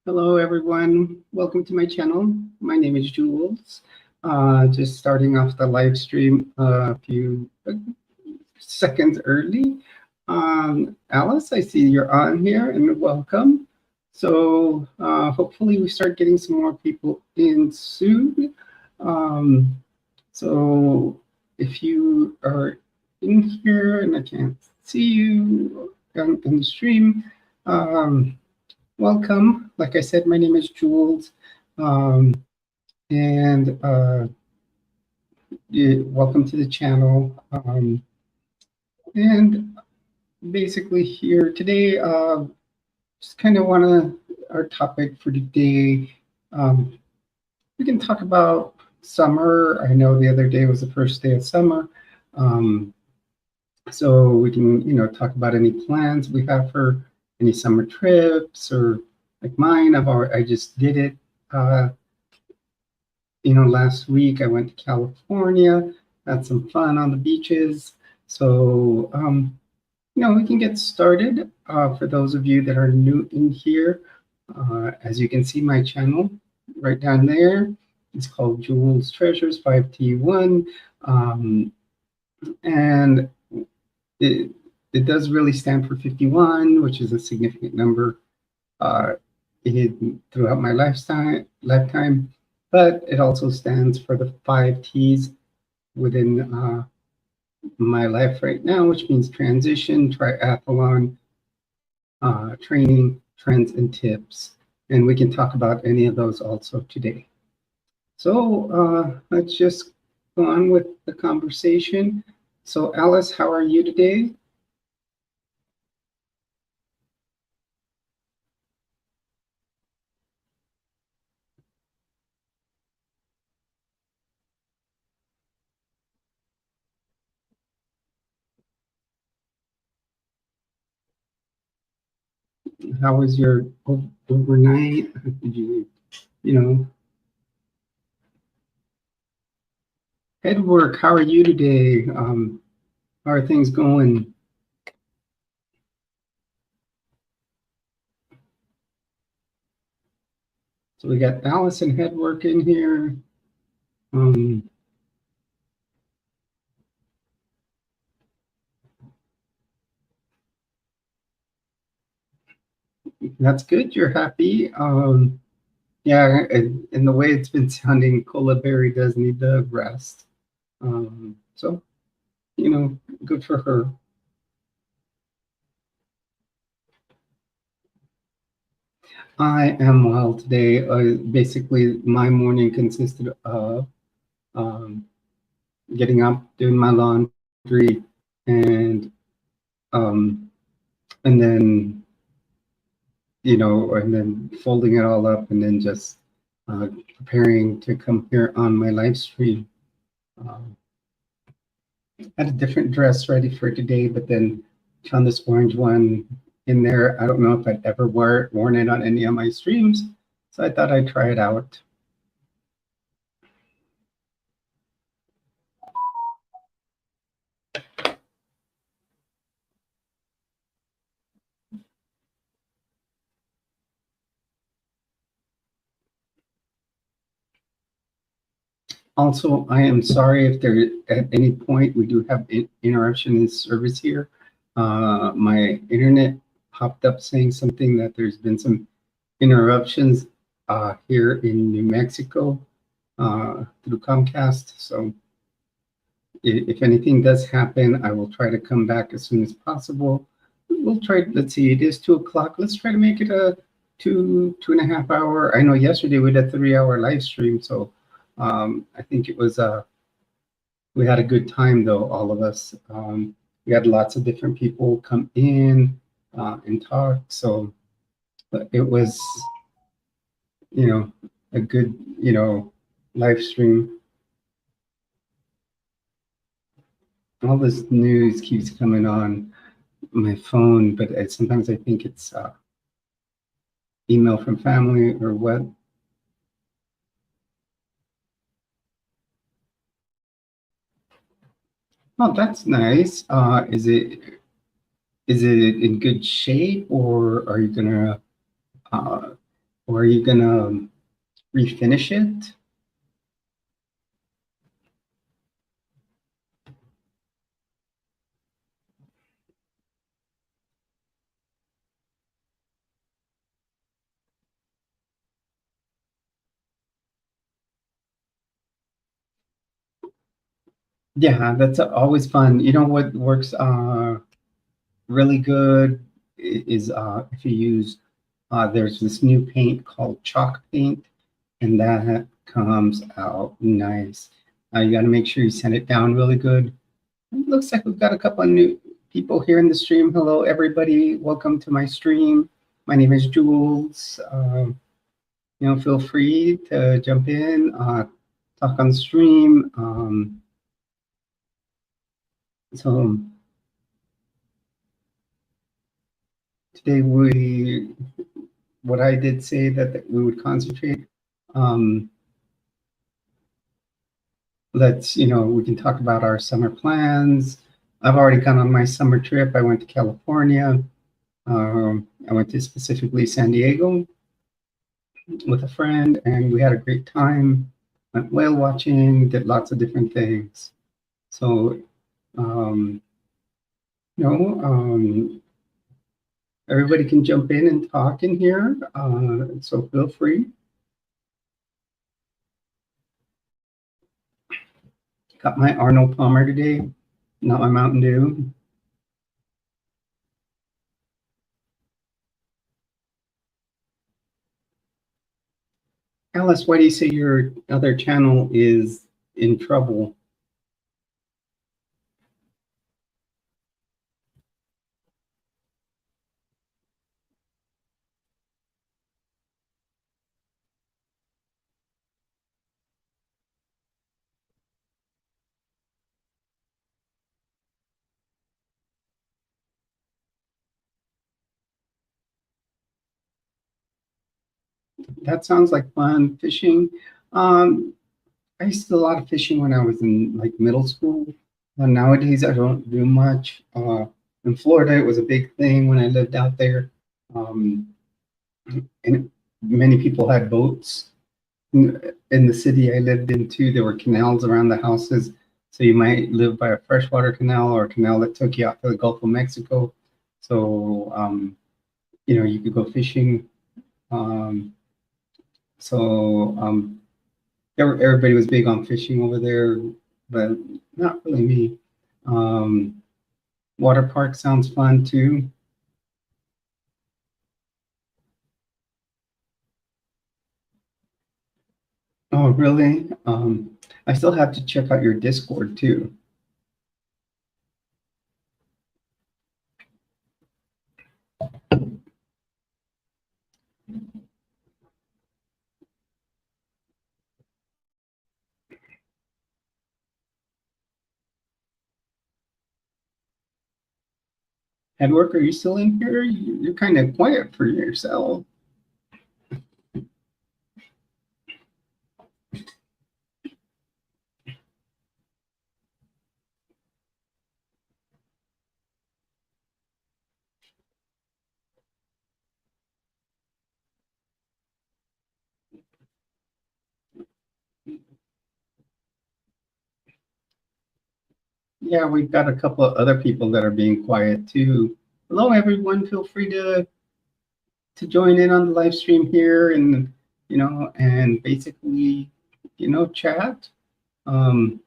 Hello, everyone. Welcome to my channel. My name is Jules. Just starting off the live stream a few seconds early. Alice, I see you're on here, and welcome. So hopefully we start getting some more people in soon. So if you are in here and I can't see you on the stream, welcome. Like I said, my name is Jules, and welcome to the channel. And basically here today, just kind of want to, our topic for today, we can talk about summer. I know the other day was the first day of summer. So we can, talk about any plans we have for any summer trips, or like mine. I just did it. Last week I went to California, had some fun on the beaches. So, we can get started. For those of you that are new in here, as you can see, my channel right down there, it's called Jules Treasures 5T1. And it does really stand for 51, which is a significant number throughout my lifetime, but it also stands for the 5 T's within my life right now, which means transition, triathlon, training, trends, and tips. And we can talk about any of those also today. So let's just go on with the conversation. So Alice, how are you today? How was your overnight? Did you, head work? How are you today? How are things going? So we got Alice and head work in here. That's good. You're happy. Yeah, and the way it's been sounding, Cola Berry does need the rest. So, good for her. I am well today. Basically, my morning consisted of getting up, doing my laundry, and then and then folding it all up, and then just preparing to come here on my live stream. Had a different dress ready for today, but then found this orange one in there. I don't know if I'd ever worn it on any of my streams, so I thought I'd try it out. Also, I am sorry if there at any point we do have interruption in service here. My internet popped up saying something that there's been some interruptions here in New Mexico through Comcast. So if anything does happen, I will try to come back as soon as possible. We'll try, let's see, it is 2 o'clock. Let's try to make it a 2.5 hour. I know yesterday we did a 3-hour live stream, so I think it was, we had a good time though, all of us. We had lots of different people come in and talk. So it was, a good, live stream. All this news keeps coming on my phone, but sometimes I think it's email from family or what. Oh, that's nice. Is it in good shape, or are you gonna or are you gonna refinish it? Yeah, that's always fun. You know what works really good is if you use there's this new paint called chalk paint, and that comes out nice. You got to make sure you sand it down really good. It looks like we've got a couple of new people here in the stream. Hello, everybody. Welcome to my stream. My name is Jules. Feel free to jump in, talk on the stream. So today what I did say that we would concentrate. Um, we can talk about our summer plans. I've already gone on my summer trip. I went to California. I went to specifically San Diego with a friend, and we had a great time. Went whale watching, did lots of different things. So, um, everybody can jump in and talk in here. So feel free. Got my Arnold Palmer today, not my Mountain Dew. Alice, why do you say your other channel is in trouble? That sounds like fun. Fishing. I used to do a lot of fishing when I was in like middle school. Nowadays, I don't do much. In Florida, it was a big thing when I lived out there. Um, and many people had boats. In the city I lived in too, there were canals around the houses. So you might live by a freshwater canal or a canal that took you out to the Gulf of Mexico. So, you could go fishing. Um, so everybody was big on fishing over there, but not really me. Um, Water park sounds fun too. Oh, really? I still have to check out your Discord too. Edward, are you still in here? You're kind of quiet for yourself. Yeah, we've got a couple of other people that are being quiet too. Hello, everyone. Feel free to join in on the live stream here, and and basically, chat. Um,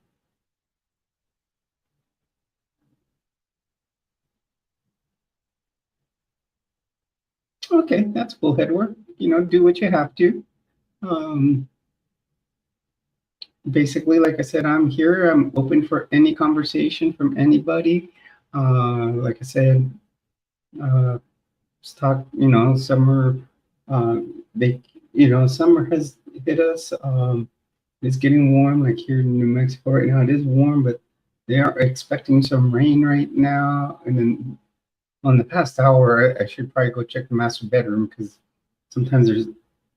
okay, that's cool, Edward. Do what you have to. Um, Basically, like I said, I'm here. I'm open for any conversation from anybody. Like I said, let's talk. Summer. They, summer has hit us. It's getting warm, like here in New Mexico right now. It is warm, but they are expecting some rain right now. And then on the past hour, I should probably go check the master bedroom because sometimes there's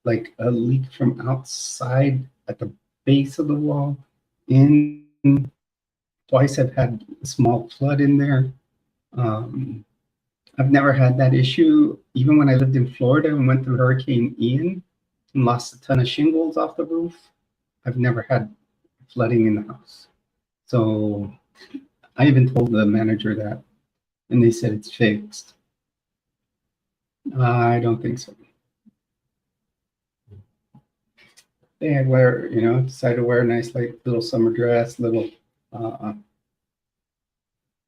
like a leak from outside at the base of the wall. In twice, I've had a small flood in there. I've never had that issue. Even when I lived in Florida and went through Hurricane Ian, lost a ton of shingles off the roof. I've never had flooding in the house. So I even told the manager that, and they said it's fixed. I don't think so. They had wear, decided to wear a nice like little summer dress, little, uh,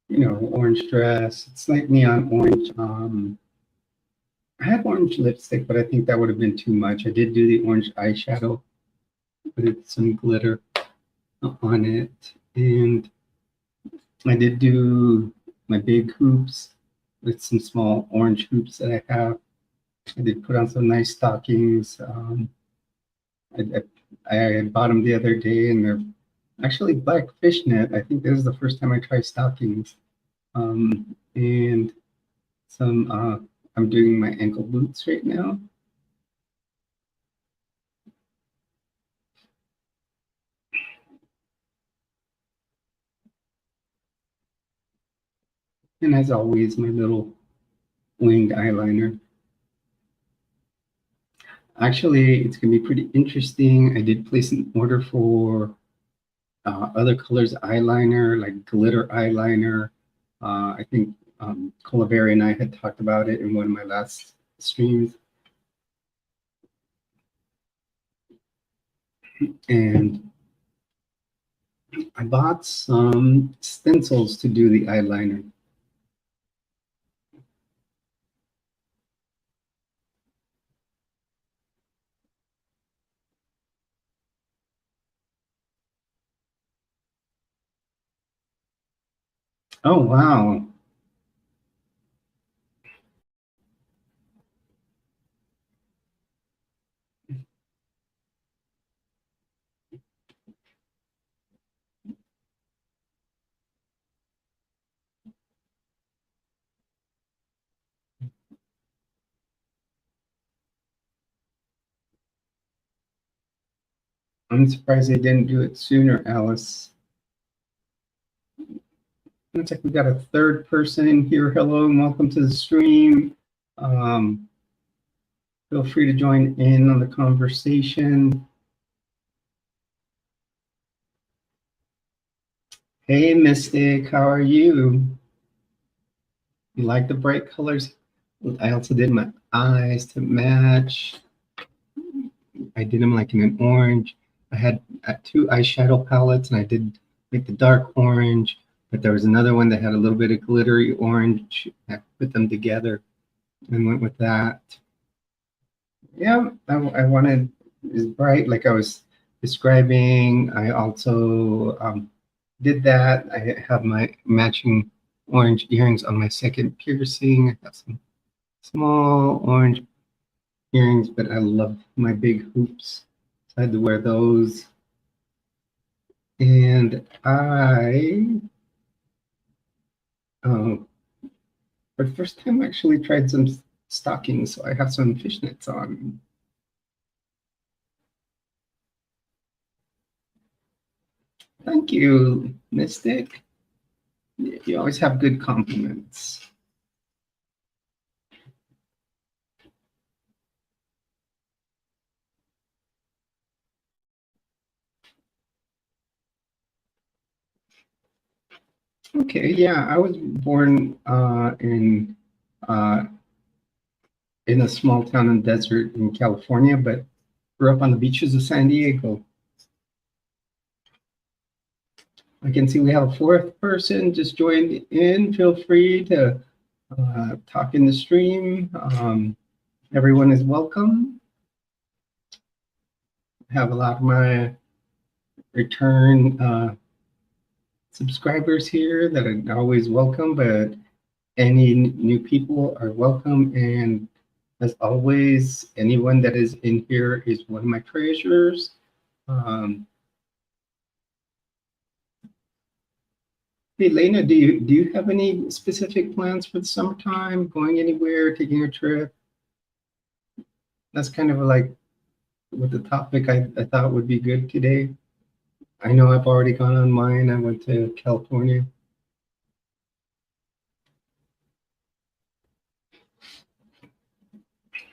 orange dress. It's like neon orange. I had orange lipstick, but I think that would have been too much. I did do the orange eyeshadow with some glitter on it, and I did do my big hoops with some small orange hoops that I have. I did put on some nice stockings. I bought them the other day, and they're actually black fishnet. I think this is the first time I tried stockings. And some, I'm doing my ankle boots right now. And as always, my little winged eyeliner. Actually, it's going to be pretty interesting. I did place an order for other colors eyeliner, like glitter eyeliner. I think Colaveri and I had talked about it in one of my last streams. And I bought some stencils to do the eyeliner. Oh, wow. I'm surprised they didn't do it sooner, Alice. Looks like we got a third person in here. Hello and welcome to the stream. Feel free to join in on the conversation. Hey, Mystic, how are you? You like the bright colors? I also did my eyes to match. I did them like in an orange. I had two eyeshadow palettes, and I did like the dark orange, but there was another one that had a little bit of glittery orange. I put them together and went with that. Yeah, I wanted is bright like I was describing. I also did that. I have my matching orange earrings on my second piercing. I have some small orange earrings, but I love my big hoops. So I had to wear those. And I, for the first time, actually tried some stockings. So I have some fishnets on. Thank you, Mystic. You always have good compliments. Okay, yeah, I was born in a small town in the desert in California, but grew up on the beaches of San Diego. I can see we have a fourth person just joined in. Feel free to talk in the stream. Everyone is welcome. I have a lot of my return subscribers here that are always welcome, but any new people are welcome. And as always, anyone that is in here is one of my treasures. Hey, Lena, do you have any specific plans for the summertime? Going anywhere, taking a trip? That's kind of like what the topic I thought would be good today. I know I've already gone on mine. I went to California.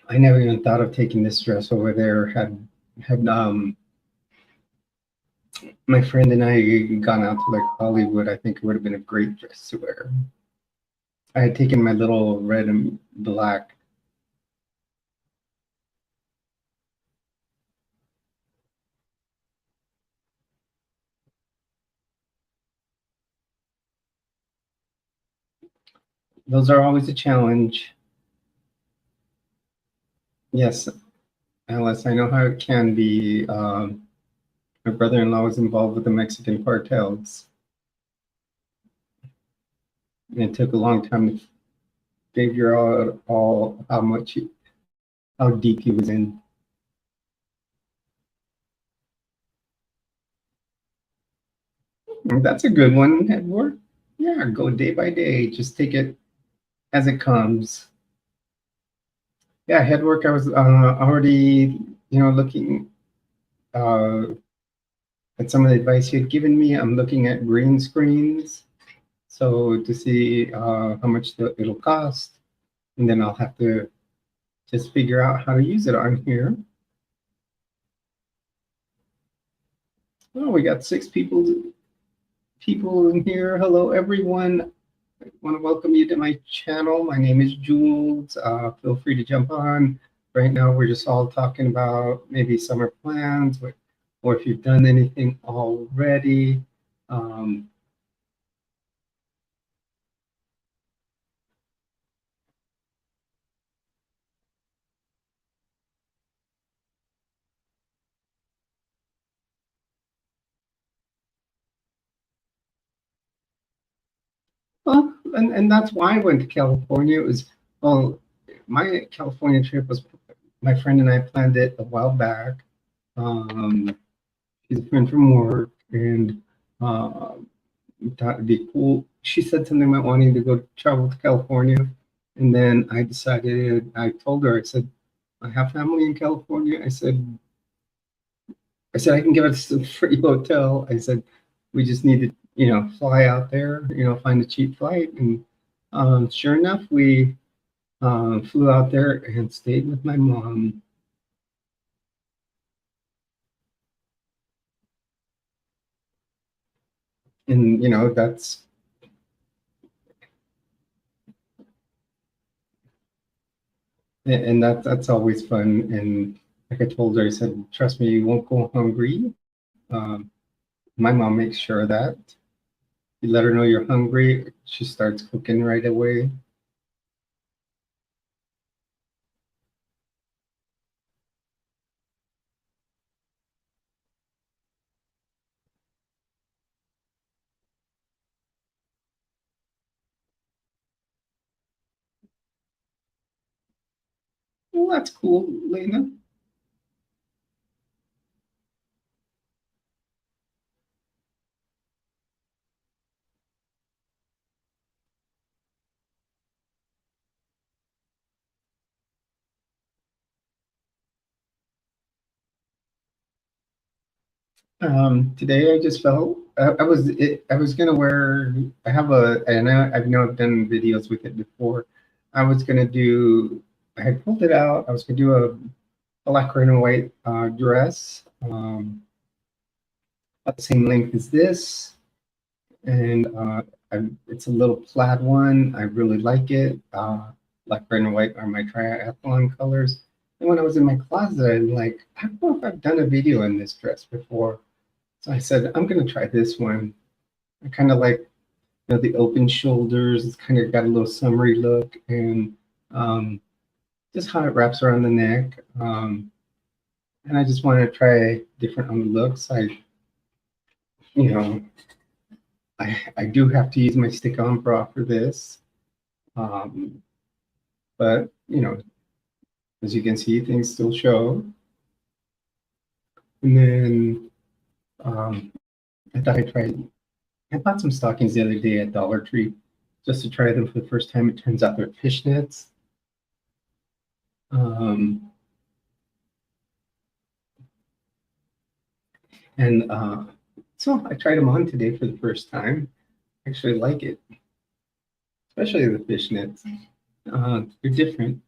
I never even thought of taking this dress over there. Had my friend and I gone out to like Hollywood, I think it would have been a great dress to wear. I had taken my little red and black. Those are always a challenge. Yes, Alice, I know how it can be. My brother-in-law was involved with the Mexican cartels, and it took a long time to figure out all how deep he was in. And that's a good one, Edward. Yeah, go day by day. Just take it as it comes. Yeah, head work. I was already, looking uh, at some of the advice you had given me. I'm looking at green screens, so to see how much it'll cost, and then I'll have to just figure out how to use it on here. Oh, we got 6 people in here. Hello, everyone. I want to welcome you to my channel. My name is Jules. Feel free to jump on. Right now, we're just all talking about maybe summer plans, or if you've done anything already. Um, well, and that's why I went to California. It was, well, my California trip was, my friend and I planned it a while back. Um, she's a friend from work, and uh, thought it'd be cool. She said something about wanting to go travel to California. And then I told her, I said, I have family in California. I said, I can give us a free hotel. I said, we just need to, fly out there, find a cheap flight. And sure enough, we flew out there and stayed with my mom. And, that's always fun. And like I told her, I said, trust me, you won't go hungry. Um, my mom makes sure of that. You let her know you're hungry, she starts cooking right away. Well, that's cool, Lena. Today I just felt I was gonna wear. I have and I've know I've done videos with it before. I was gonna do. I had pulled it out. I was gonna do a black, red, and white dress, about the same length as this, and it's a little plaid one. I really like it. Black, red, and white are my triathlon colors. And when I was in my closet, I'm like, I don't know if I've done a video in this dress before. So I said, I'm gonna try this one. I kind of like, the open shoulders. It's kind of got a little summery look, and just how it wraps around the neck. And I just want to try different on the looks. You know, I do have to use my stick-on bra for this. Um, but as you can see, things still show. And then I thought I'd try. I bought some stockings the other day at Dollar Tree just to try them for the first time. It turns out they're fishnets. Um, and so I tried them on today for the first time. I actually like it, especially the fishnets. They're different.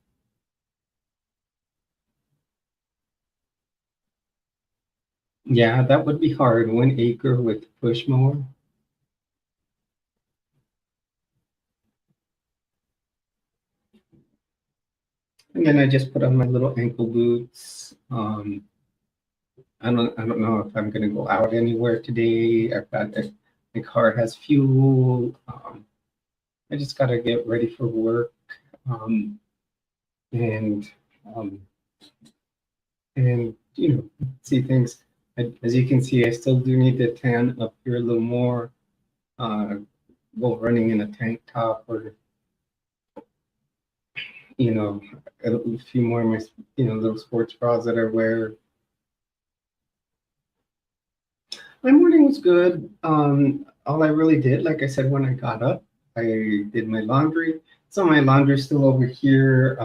Yeah, that would be hard. 1 acre with push mower. And then I just put on my little ankle boots. I don't know if I'm gonna go out anywhere today. My car has fuel. I just gotta get ready for work. Um, and um, and see things. As you can see, I still do need to tan up here a little more. Uh, Go running in a tank top, or you know a few more of my little sports bras that I wear. My morning was good. All I really did, like I said, when I got up, I did my laundry. So my laundry's still over here.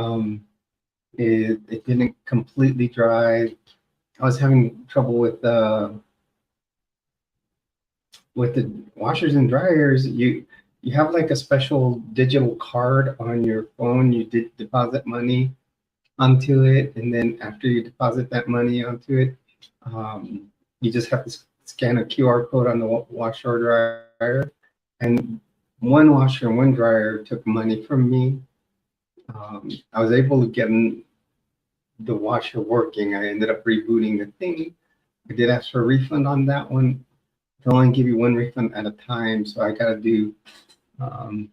It didn't completely dry. I was having trouble with the washers and dryers. You have like a special digital card on your phone. You did deposit money onto it, and then after you deposit that money onto it, you just have to scan a QR code on the washer or dryer. And one washer and one dryer took money from me. I was able to get the washer working. I ended up rebooting the thing. I did ask for a refund on that one. They'll only give you one refund at a time, so I gotta do um,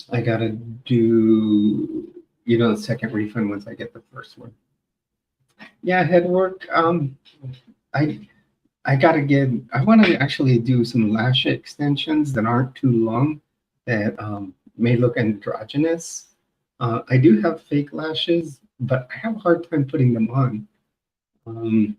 the second refund once I get the first one. Yeah, head work. I I gotta get. I want to actually do some lash extensions that aren't too long, that may look androgynous. I do have fake lashes, but I have a hard time putting them on. Um,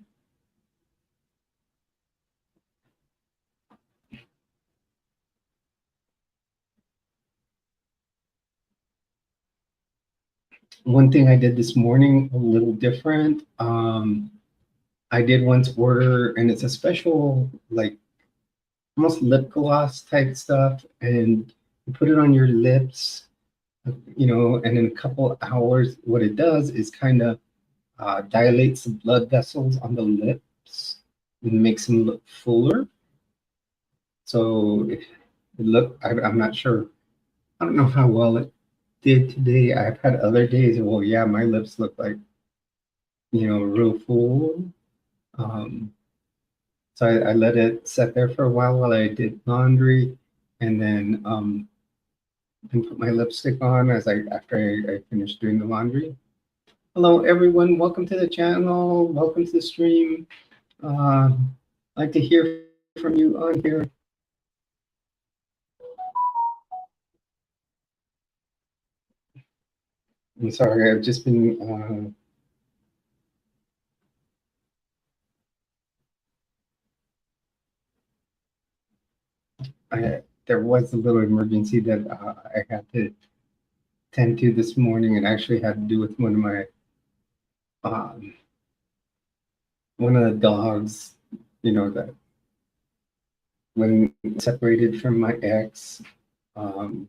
One thing I did this morning, a little different. I did once order, and it's a special, like almost lip gloss type stuff, and you put it on your lips, and in a couple hours, what it does is kind of dilates the blood vessels on the lips and makes them look fuller. So I'm not sure. I don't know how well it did today. I've had other days. Well, yeah, my lips look like, real full. Um, so I let it set there for a while I did laundry, and then and put my lipstick on after I finished doing the laundry. Hello, everyone. Welcome to the channel. Welcome to the stream. I'd like to hear from you on here. I'm sorry, I've just been. There was a little emergency that I had to tend to this morning. It actually had to do with um, one of the dogs. That when separated from my ex, um,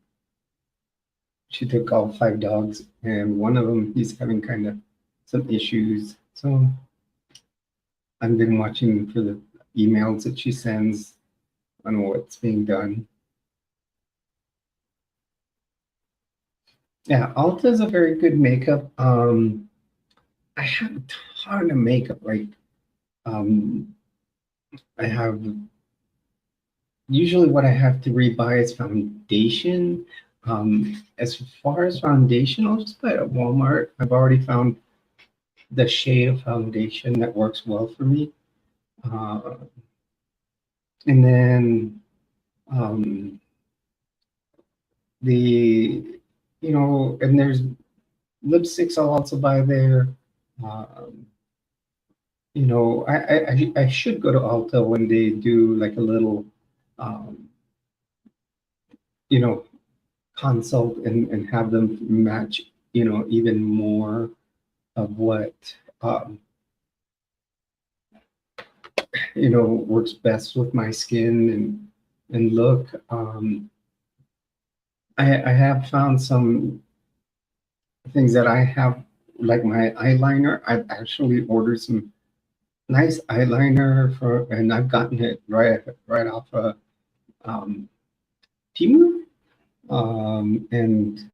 she took all 5 dogs, and one of them, he's having kind of some issues. So I've been watching for the emails that she sends on what's being done. Yeah, Ulta is a very good makeup. I have a ton of makeup. Like, um, I have usually what I have to rebuy is foundation. As far as foundation, I'll just buy it at Walmart. I've already found the shade of foundation that works well for me. Uh, and then um, and there's lipsticks I'll also buy there. Um, I should go to Ulta when they do like a little, um, you know, consult, and have them match, even more of what, um, works best with my skin and look. I have found some things that I have like my eyeliner, I've actually ordered some nice eyeliner and I've gotten it right off um, Temu, and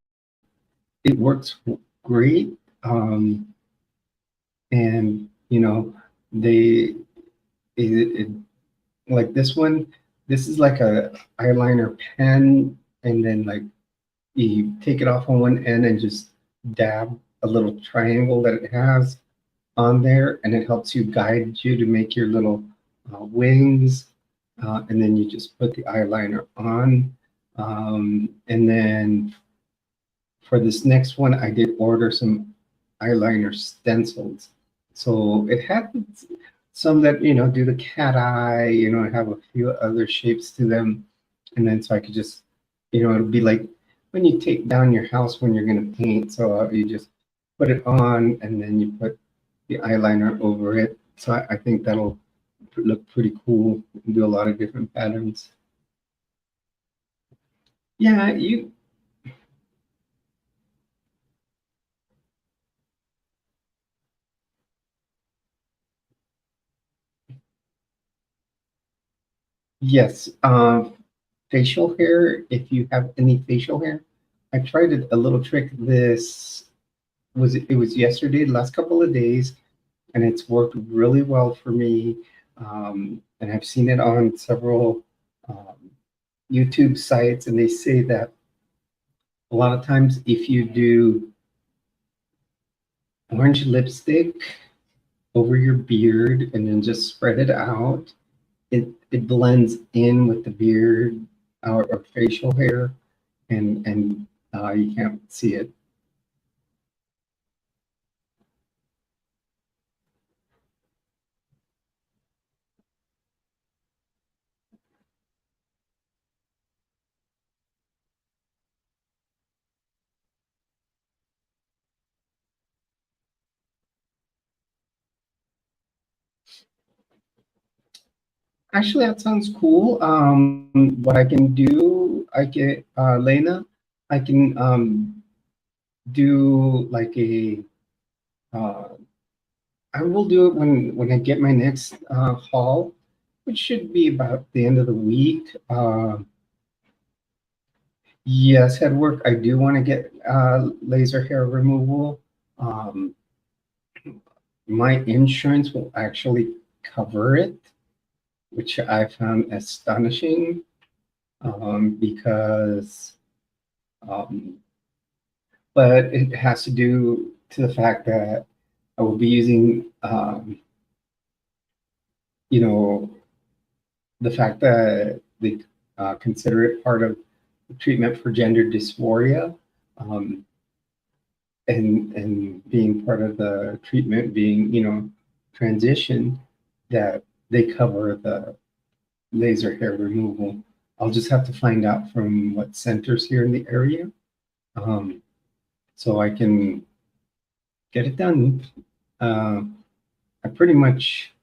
it works great. And they it, like this one. This is like a eyeliner pen, and then like you take it off on one end and just dab a little triangle that it has on there, and it helps you guide you to make your little wings, and then you just put the eyeliner on. And then for this next one, I did order some eyeliner stencils. So it had some that, do the cat eye, have a few other shapes to them. And then so I could just, it'll be like when you take down your house when you're going to paint. So you just put it on and then you put the eyeliner over it. So I think that'll look pretty cool and do a lot of different patterns. Yeah, yes. Facial hair, if you have any facial hair, I tried a little trick. It was yesterday, the last couple of days, and it's worked really well for me. And I've seen it on several um, YouTube sites, and they say that a lot of times if you do orange lipstick over your beard and then just spread it out, it blends in with the beard or facial hair, and you can't see it. Actually, that sounds cool. What I can do, Lena, I can do like uh, I will do it when I get my next haul, which should be about the end of the week. Yes, head work. I do want to get laser hair removal. Um, my insurance will actually cover it, which I found astonishing because, um, but it has to do to the fact that I will be using, you know, the fact that they consider it part of the treatment for gender dysphoria, um, and being part of the treatment being, transition, that they cover the laser hair removal. I'll just have to find out from what centers here in the area, um, so I can get it done. Uh, I pretty much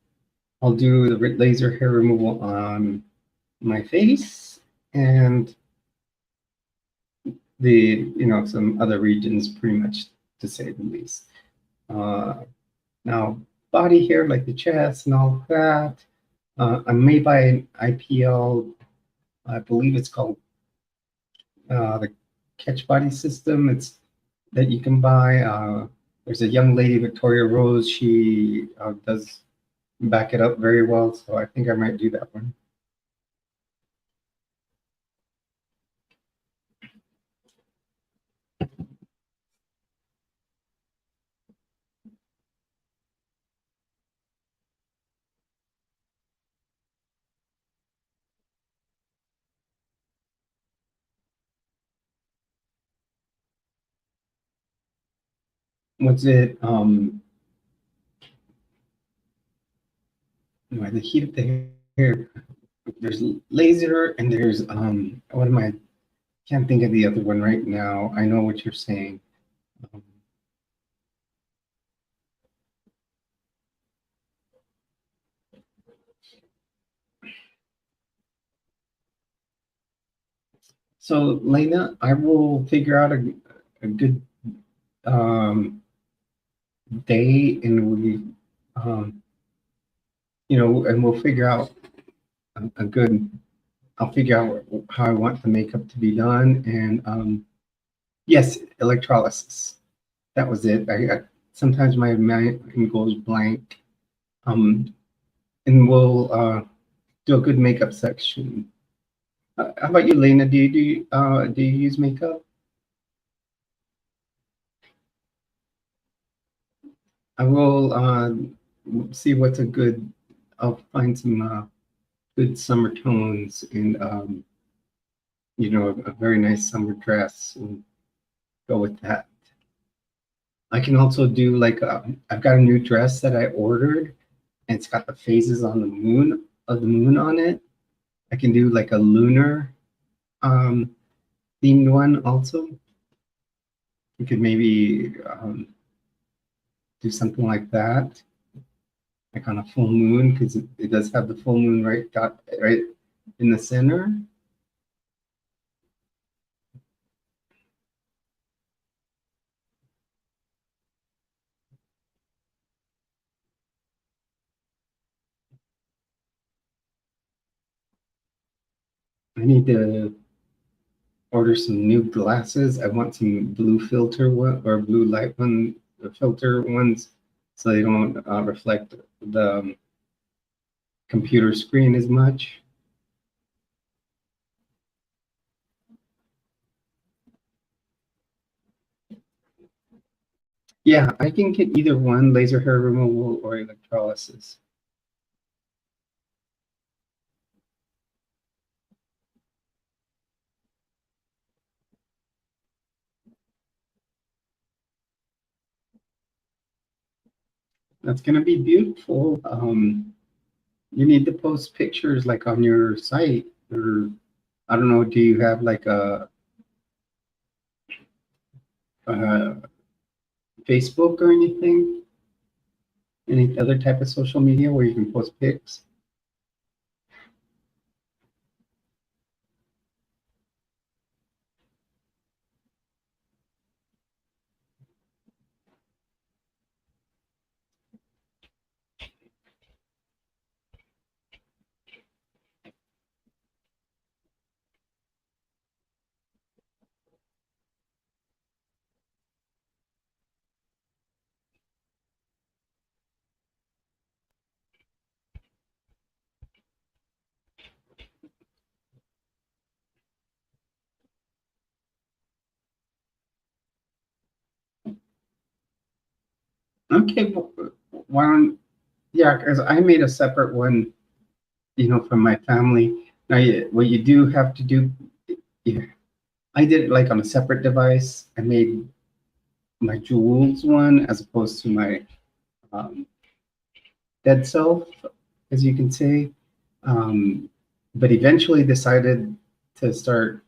I'll do the laser hair removal on my face and some other regions, pretty much, to say the least. Uh, Now body hair like the chest and all of that. I may buy an IPL. I believe it's called the Catch Body System. It's that you can buy. There's a young lady, Victoria Rose. She does back it up very well, so I think I might do that one. What's it? The heat of the hair. There's laser and there's what am I? Can't think of the other one right now. I know what you're saying. Um, so Lena, I will figure out a good um day, and um, and we'll figure out a good. I'll figure out how I want the makeup to be done, and yes, electrolysis. That was it. I sometimes my mind goes blank. Um, and we'll do a good makeup section. How about you, Lena? Do you use makeup? I will see what's a good. I'll find some good summer tones and a very nice summer dress and go with that. I can also do like I've got a new dress that I ordered and it's got the phases on the moon on it. I can do like a lunar um, themed one also. You could maybe do something like that, like on a full moon, because it does have the full moon right in the center. I need to order some new glasses. I want some blue filter one or blue light one filter ones, so they don't reflect the computer screen as much. Yeah, I can get either one, laser hair removal or electrolysis. That's gonna be beautiful. You need to post pictures like on your site, or I don't know, do you have like a Facebook or anything? Any other type of social media where you can post pics? Okay, well, why don't, yeah, because I made a separate one, from my family. Now, what you do have to do, yeah, I did it like on a separate device. I made my jewels one as opposed to my um, dead self, as you can say. Um, but eventually decided to start,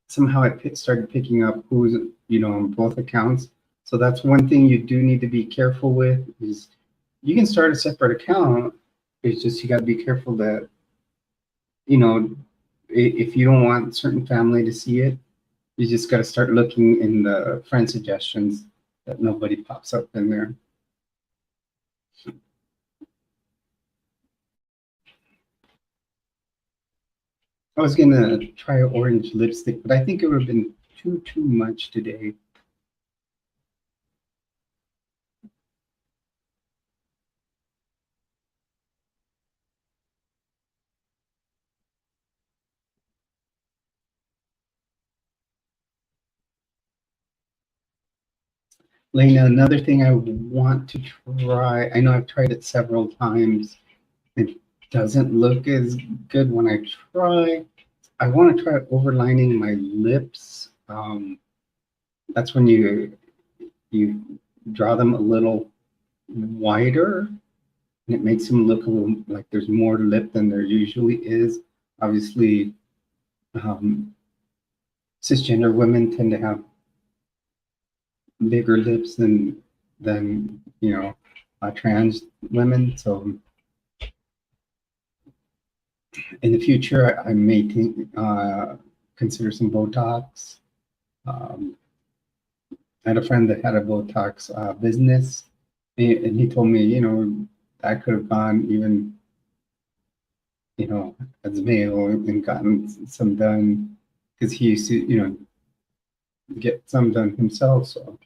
somehow started picking up who's, on both accounts. So that's one thing you do need to be careful with is you can start a separate account. It's just you got to be careful that, you know, if you don't want certain family to see it, you just got to start looking in the friend suggestions that nobody pops up in there. I was gonna try orange lipstick, but I think it would have been too much today. Lena, another thing I want to try, I know I've tried it several times. It doesn't look as good when I try. I want to try overlining my lips. That's when you draw them a little wider, and it makes them look a little like there's more lip than there usually is. Obviously, um, cisgender women tend to have bigger lips than trans women. So in the future, I may consider some Botox. Um, I had a friend that had a Botox business, And he told me, I could have gone even, as male and gotten some done because he used to, get some done himself. So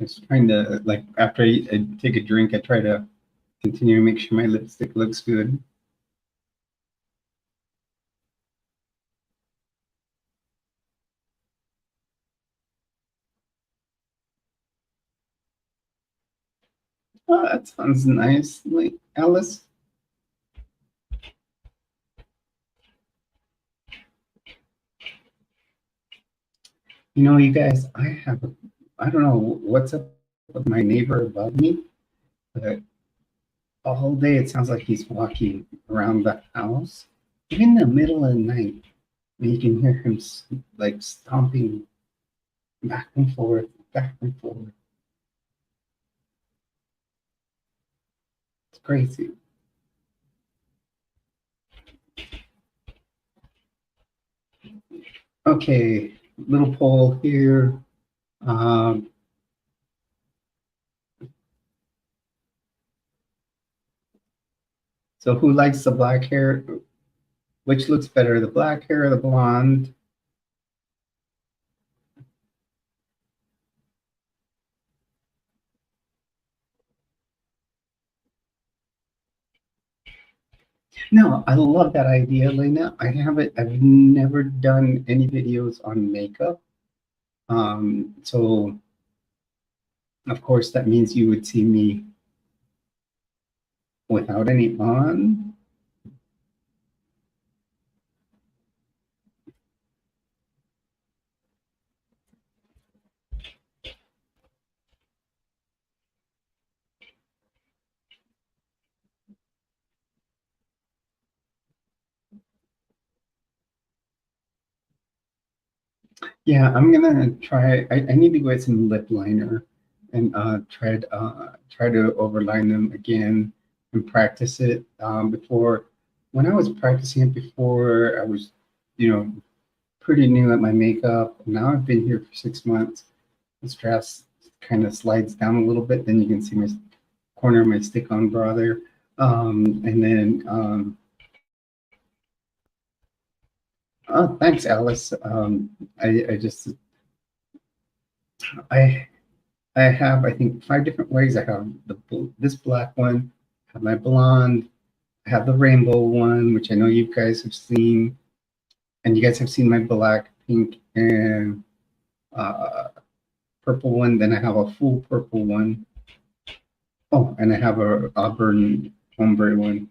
just trying to, like, after I take a drink, I try to continue to make sure my lipstick looks good. Oh, that sounds nice. Like, Alice, you guys, I don't know what's up with my neighbor above me, but all day it sounds like he's walking around the house, even in the middle of the night. And you can hear him like stomping back and forth, back and forth. It's crazy. Okay, little poll here. Um, so who likes the black hair? Which looks better, the black hair or the blonde? No, I love that idea, Lena. I've never done any videos on makeup. So of course that means you would see me without any on. Yeah, I'm gonna try. I need to get some lip liner and try to overline them again and practice it. Before, when I was practicing it before, I was, you know, pretty new at my makeup. Now I've been here for 6 months. This dress kind of slides down a little bit. Then you can see my corner of my stick-on bra there. And then, oh, thanks, Alice. I just I I have, I think, 5 different ways. I have this black one, I have my blonde, I have the rainbow one, which I know you guys have seen, and you guys have seen my black, pink, and uh, purple one. Then I have a full purple one. Oh, and I have a auburn ombre one.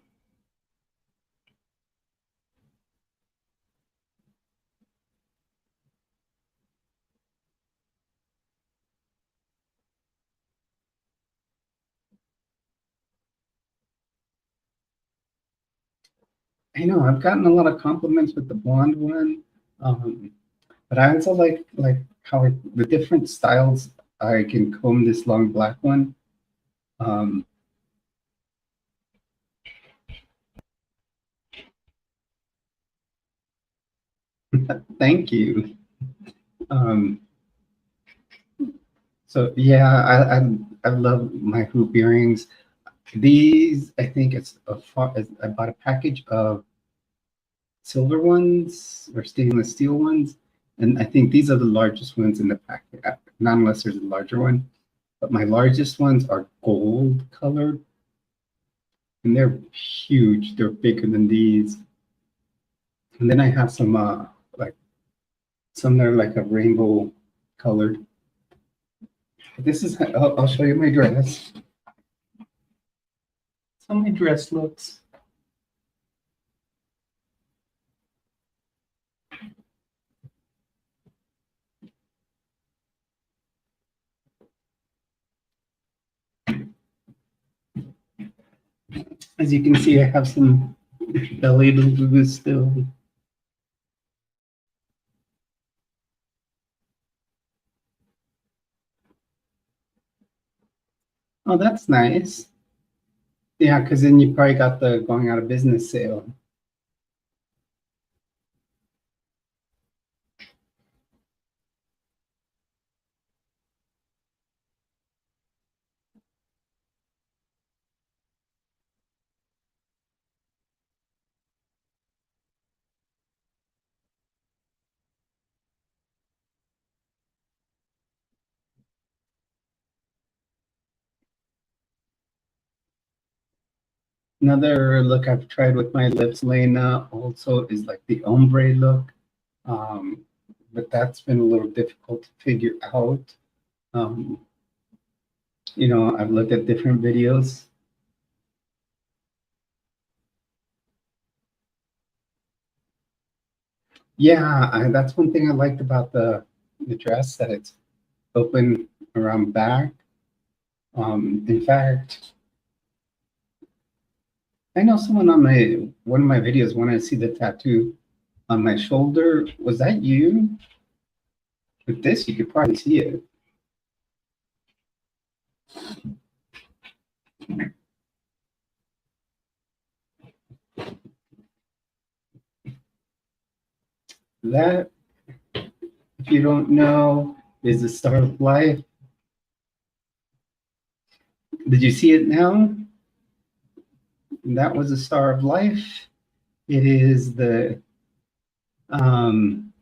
I know I've gotten a lot of compliments with the blonde one, um, but I also like how the different styles I can comb this long black one. Um, Thank you. Um, so yeah, I love my hoop earrings. These I think I bought a package of silver ones or stainless steel ones, and I think these are the largest ones in the packet. Not unless there's a larger one, but my largest ones are gold colored, and they're huge. They're bigger than these. And then I have some like some that are like a rainbow colored. This is I'll show you my dress. That's how my dress looks. As you can see, I have some belly to lose still. Oh, that's nice. Yeah, because then you probably got the going out of business sale. Another look I've tried with my lips, Lena, also is like the ombre look. Um, but that's been a little difficult to figure out. Um, I've looked at different videos. Yeah, that's one thing I liked about the dress, that it's open around back. In fact, I know someone on my one of my videos wanted to see the tattoo on my shoulder. Was that you? With this, you could probably see it. That, if you don't know, is the Star of Life. Did you see it now? That was the Star of Life. It is um,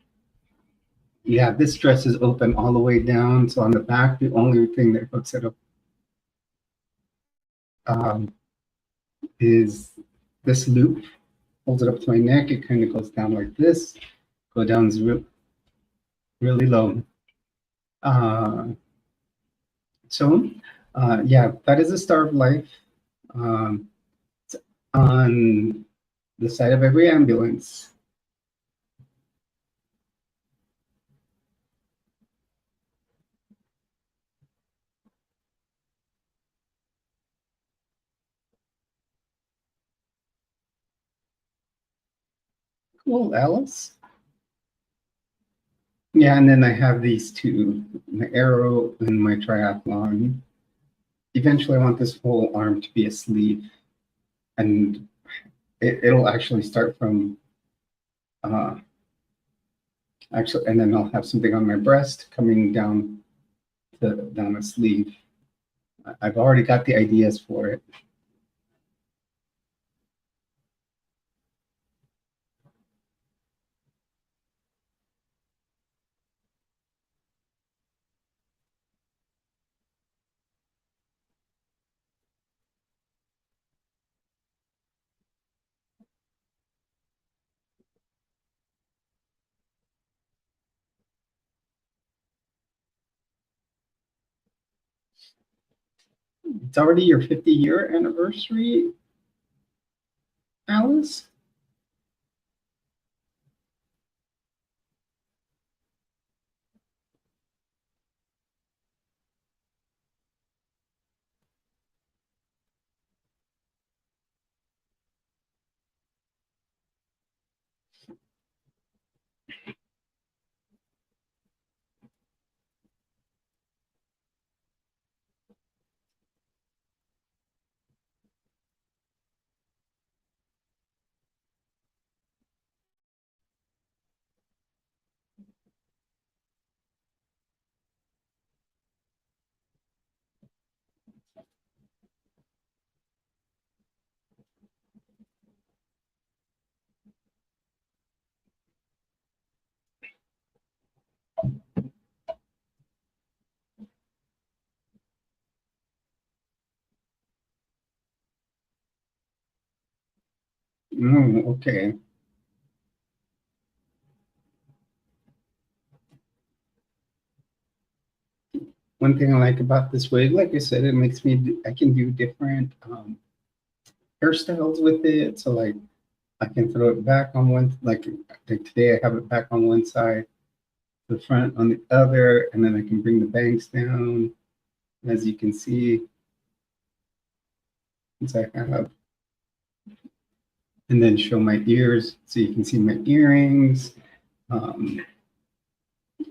yeah, this dress is open all the way down. So on the back, the only thing that hooks it up um, is this loop. Holds it up to my neck. It kind of goes down like this. Go down really low. Uh, so, yeah, that is the Star of Life. Um, on the side of every ambulance. Cool, Alice. Yeah, and then I have these two, my arrow and my triathlon. Eventually, I want this whole arm to be a sleeve, and it'll actually start from uh, actually, and then I'll have something on my breast coming down down a sleeve. I've already got the ideas for it. It's already your 50-year anniversary, Alice. Mm, okay. One thing I like about this wig, like I said, it makes me, I can do different hairstyles with it. So like I can throw it back on one, like today I have it back on one side, the front on the other, and then I can bring the bangs down. As you can see, since I have, and then show my ears so you can see my earrings. Um,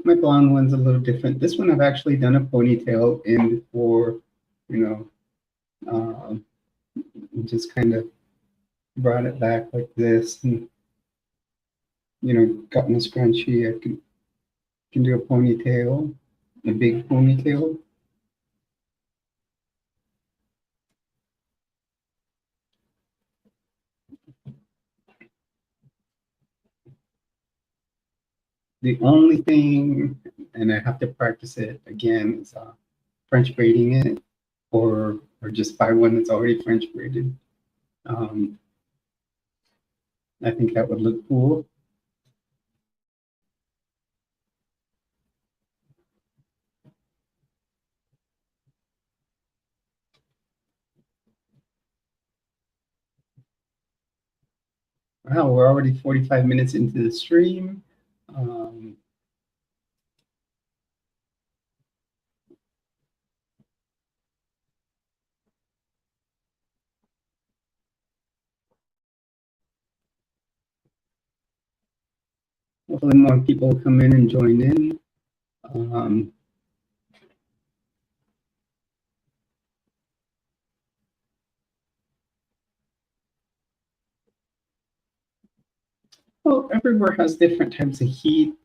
my blonde one's a little different. This one I've actually done a ponytail in before, you know, um, and just kind of brought it back like this, and gotten a scrunchie. I can do a ponytail, a big ponytail. The only thing, and I have to practice it again, is French braiding it, or just buy one that's already French braided. I think that would look cool. Wow, we're already 45 minutes into the stream. Hopefully more people come in and join in. Well, everywhere has different types of heat.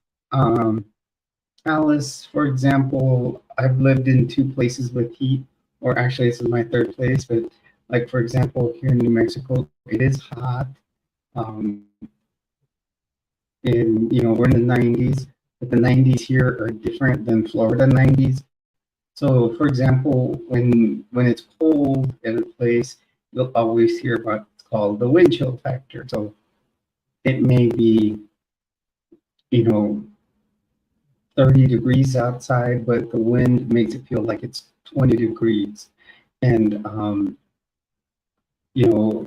Alice, for example, I've lived in 2 places with heat, or actually this is my 3rd place, but like for example, here in New Mexico, it is hot. And we're in the 90s, but the 90s here are different than Florida 90s. So for example, when it's cold in a place, you'll always hear what's called the wind chill factor. So it may be, 30 degrees outside, but the wind makes it feel like it's 20 degrees. And, you're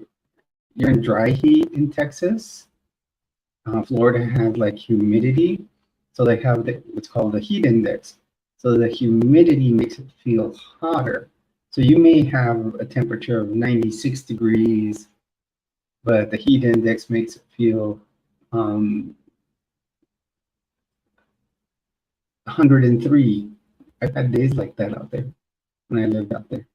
in dry heat in Texas. Florida has like humidity. So they have what's called the heat index. So the humidity makes it feel hotter. So you may have a temperature of 96 degrees, but the heat index makes it feel 103. I've had days like that out there when I lived out there.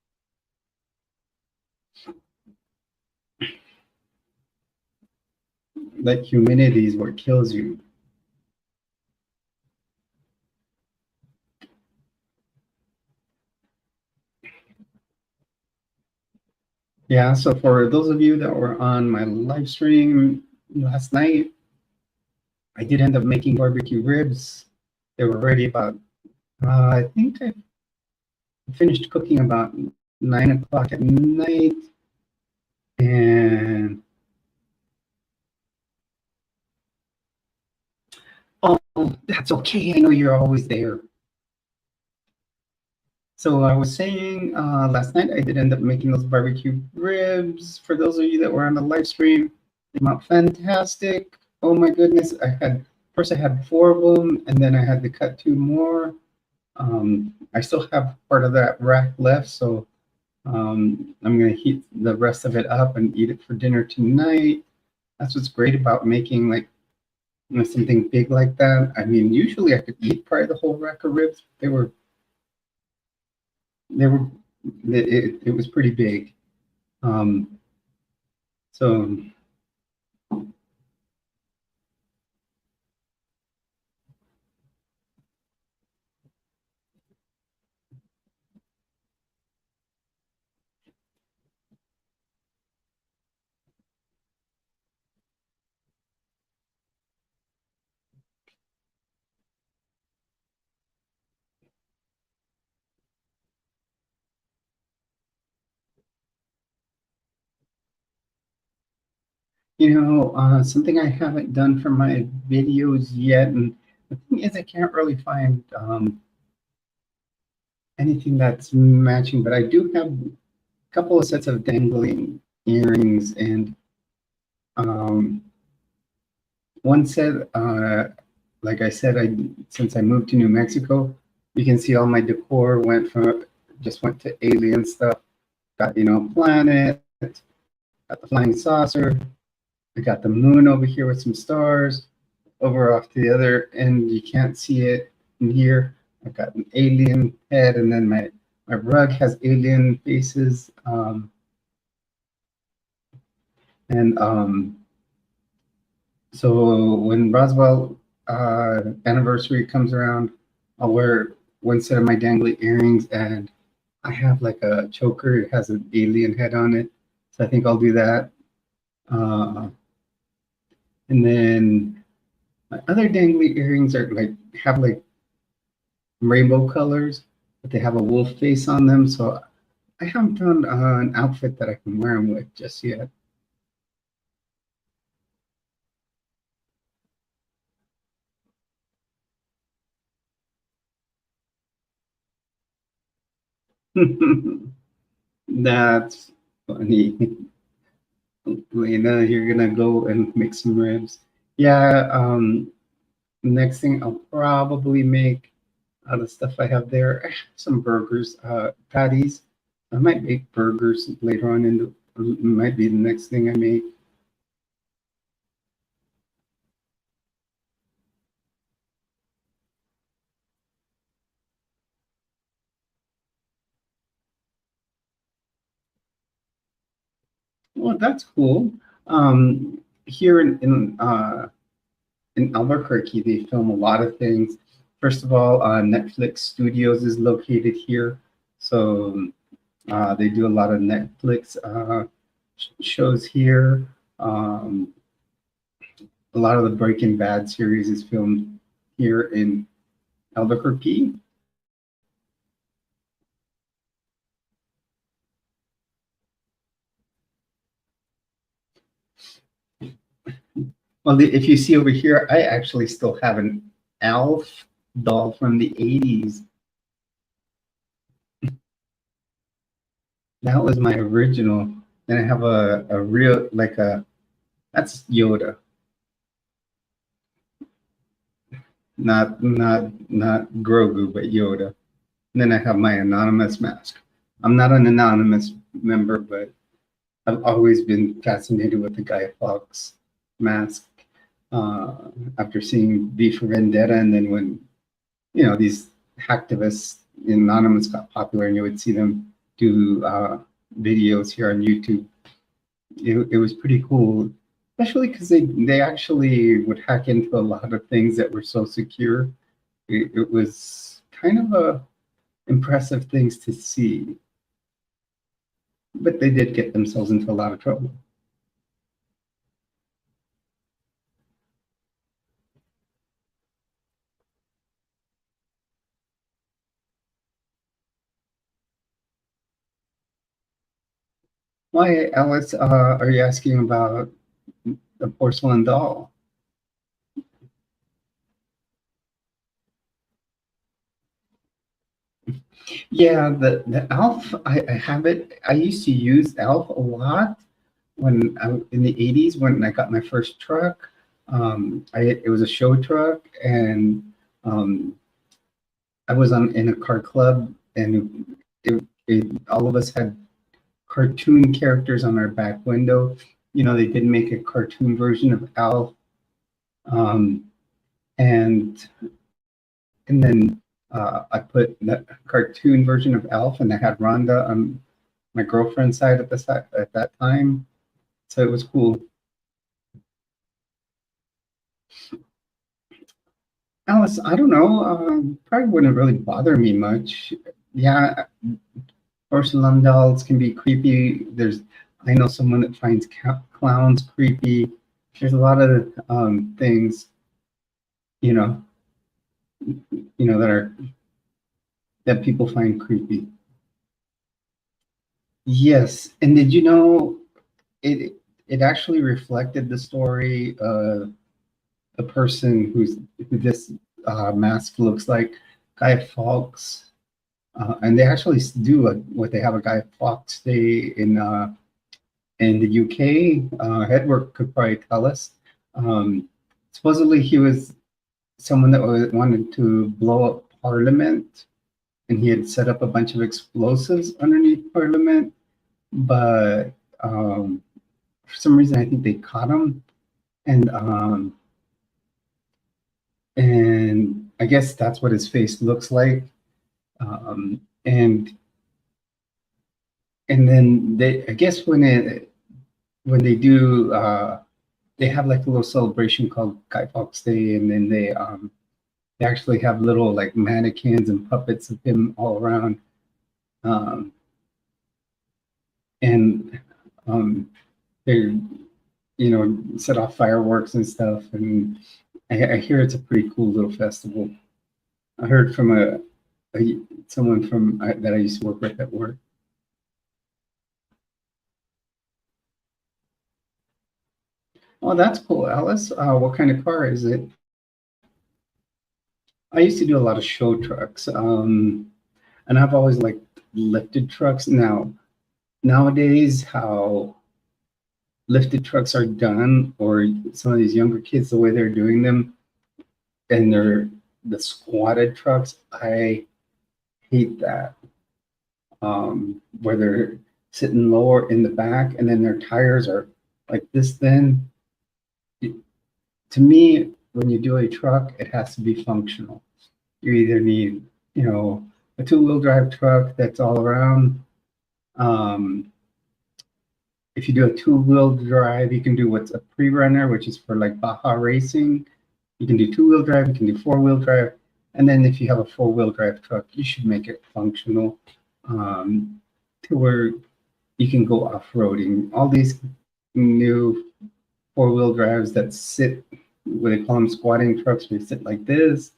Like humidity is what kills you. Yeah, so for those of you that were on my live stream last night, I did end up making barbecue ribs. They were ready about, I think I finished cooking about 9 o'clock at night. And oh, that's okay. I know you're always there. So I was saying last night I did end up making those barbecue ribs. For those of you that were on the live stream, they came out fantastic. Oh my goodness! First I had 4 of them, and then I had to cut 2 more. I still have part of that rack left, so I'm gonna heat the rest of it up and eat it for dinner tonight. That's what's great about making like something big like that. I mean, usually I could eat probably the whole rack of ribs. It was pretty big. So something I haven't done for my videos yet, and the thing is I can't really find anything that's matching, but I do have a couple of sets of dangling earrings, and one set, like I said, since I moved to New Mexico, you can see all my decor went to alien stuff. Got planet, got the flying saucer. I got the moon over here with some stars. Over off to the other end, you can't see it in here. I've got an alien head, and then my rug has alien faces. And so when Roswell anniversary comes around, I'll wear one set of my dangly earrings, and I have like a choker. It has an alien head on it, so I think I'll do that. Uh, and then my other dangly earrings are like have like rainbow colors, but they have a wolf face on them. So I haven't found an outfit that I can wear them with just yet. That's funny. Lena, you're gonna go and make some ribs. Yeah, next thing I'll probably make out of the stuff I have there, some burgers, patties. I might make burgers later on in the, might be the next thing I make. Well, that's cool. Here in Albuquerque, they film a lot of things. First of all, Netflix Studios is located here, so they do a lot of Netflix shows here. Um, a lot of the Breaking Bad series is filmed here in Albuquerque. Well, if you see over here, I actually still have an Alf doll from the 80s. That was my original. Then I have a real, like a, that's Yoda, not Grogu, but Yoda. And then I have my anonymous mask. I'm not an anonymous member, but I've always been fascinated with the Guy Fawkes mask. After seeing V for Vendetta, and then when these hacktivists anonymous got popular, and you would see them do videos here on YouTube, it was pretty cool, especially because they actually would hack into a lot of things that were so secure. It was kind of a impressive things to see, but they did get themselves into a lot of trouble. Why, Alice, are you asking about the porcelain doll? Yeah, the Elf, I have it. I used to use Elf a lot when I in the 80s when I got my first truck. It was a show truck, and um, I was on in a car club, and all of us had cartoon characters on our back window. They did make a cartoon version of Elf, um, and and then I put the cartoon version of Elf, and I had Rhonda on my girlfriend's side at that time, so it was cool. Alice, I don't know. Probably wouldn't really bother me much. Yeah, porcelain dolls can be creepy. I know someone that finds clowns creepy. There's a lot of things, you know, that are that people find creepy. Yes, and did you know it? It actually reflected the story of the person who this mask looks like, Guy Fawkes. And they actually do what they have a Guy Fawkes Day in the UK. Edward could probably tell us. Um, Supposedly, he was someone that wanted to blow up Parliament, and he had set up a bunch of explosives underneath Parliament. But for some reason, I think they caught him, and I guess that's what his face looks like. Um, and and then I guess when when they do, they have like a little celebration called Guy Fawkes Day, and then they actually have little like mannequins and puppets of him all around, um, and they set off fireworks and stuff. And I hear it's a pretty cool little festival. I heard from someone that I used to work with at work. Oh, that's cool, Alice. What kind of car is it? I used to do a lot of show trucks, and I've always liked lifted trucks. Nowadays, how lifted trucks are done, or some of these younger kids, the way they're doing them, and they're the squatted trucks, I hate that. Where they're sitting lower in the back, and then their tires are like this thin. To me, when you do a truck, it has to be functional. You either need, a two-wheel drive truck that's all around. Um, if you do a two-wheel drive, you can do what's a pre-runner, which is for like Baja racing. You can do two-wheel drive, you can do four-wheel drive. And then if you have a four-wheel drive truck, you should make it functional, to where you can go off-roading. All these new four-wheel drives that sit, what they call them, squatting trucks, they sit like this,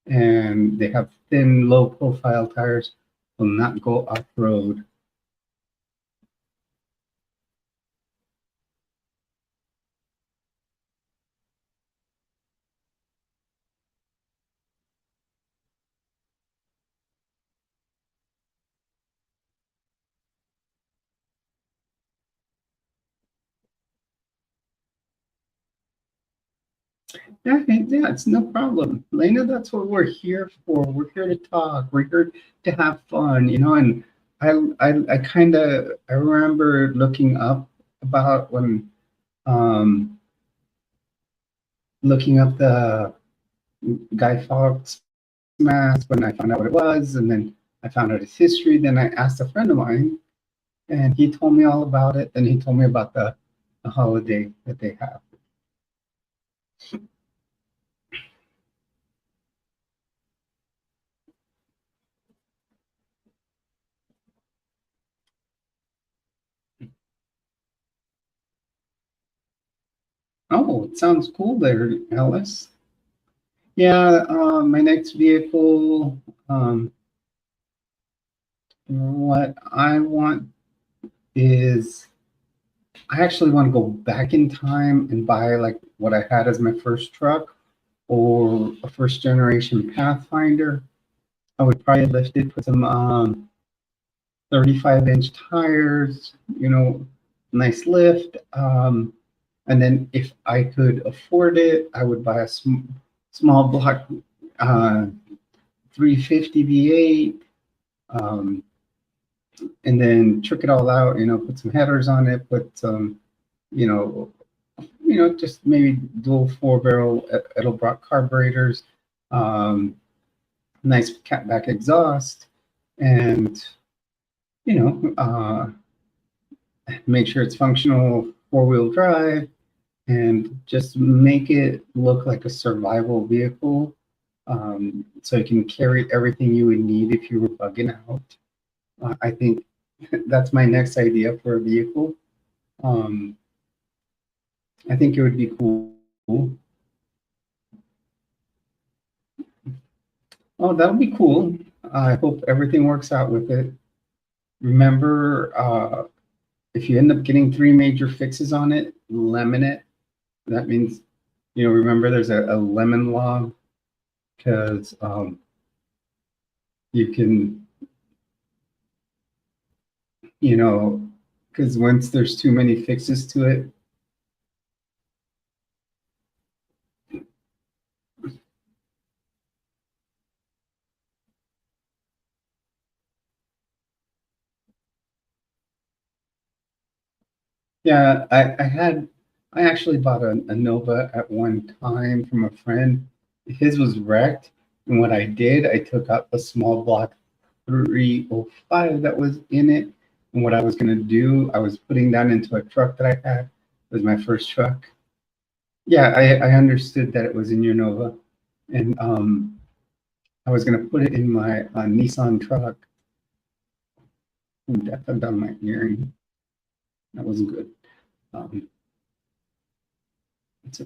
and they have thin, low-profile tires, will not go off-road. Yeah, it's no problem. Lena, that's what we're here for. We're here to talk. We're here to have fun, and I kind of, I remember looking up about when, um, looking up the Guy Fawkes mask when I found out what it was, and then I found out its history. Then I asked a friend of mine, and he told me all about it. And he told me about the holiday that they have. Oh, it sounds cool there, Alice. Yeah, my next vehicle, what I want is I actually want to go back in time and buy like what I had as my first truck, or a first generation Pathfinder. I would probably lift it, put some 35-inch tires, nice lift. And then if I could afford it, I would buy a small block, 350 V8, and then trick it all out, put some headers on it, put some, you know, just maybe dual 4-barrel Edelbrock carburetors, um, nice catback exhaust, and, you know, uh, make sure it's functional 4-wheel drive, and just make it look like a survival vehicle, so you can carry everything you would need if you were bugging out. I think that's my next idea for a vehicle. Um, I think it would be cool. Oh, that would be cool. I hope everything works out with it. Remember, if you end up getting 3 major fixes on it, lemon it. That means, remember there's a lemon law, because you can, because once there's too many fixes to it, yeah, I actually bought a Nova at one time from a friend. His was wrecked, and what I did, I took out the small block 305 that was in it, and what I was going to do, I was putting that into a truck that I had. was my first truck. Yeah, I understood that it was in your Nova, and I was gonna put it in my Nissan truck. Ooh, that fell down my earring. That wasn't good. Um, it's,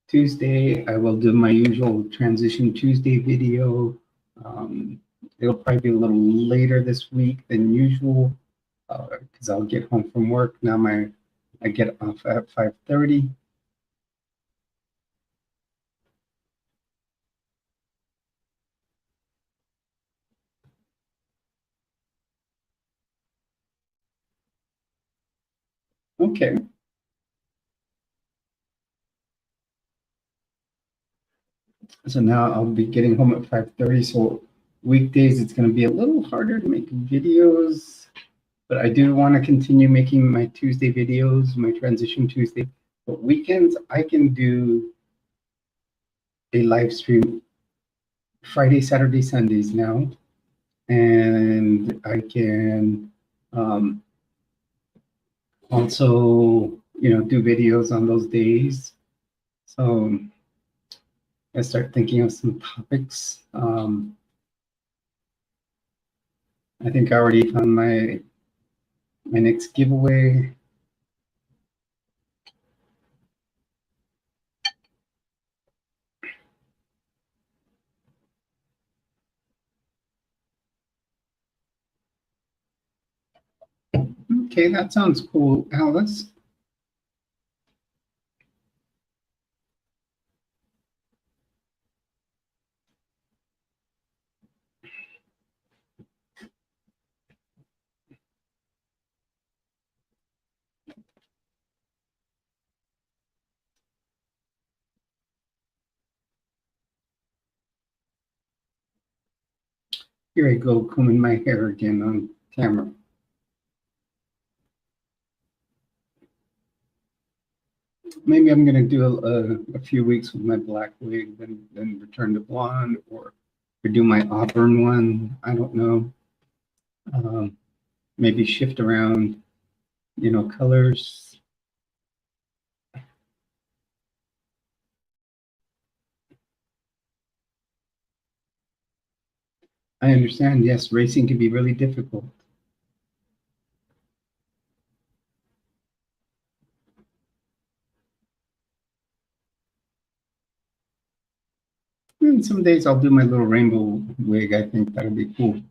Tuesday, I will do my usual Transition Tuesday video. It'll probably be a little later this week than usual because I'll get home from work. Now I get off at 5:30. Okay. So now I'll be getting home at 5:30. So weekdays, it's going to be a little harder to make videos, but I do want to continue making my Tuesday videos, my Transition Tuesday. But weekends, I can do a live stream Friday, Saturday, Sundays now, and I can also, do videos on those days. So I start thinking of some topics. I think I already found my next giveaway. Okay, that sounds cool, Alice. Here I go combing my hair again on camera. Maybe I'm going to do a few weeks with my black wig, then return to blonde, or do my auburn one. I don't know. Maybe shift around, colors. I understand. Yes, racing can be really difficult. Some days I'll do my little rainbow wig. I think that'll be cool.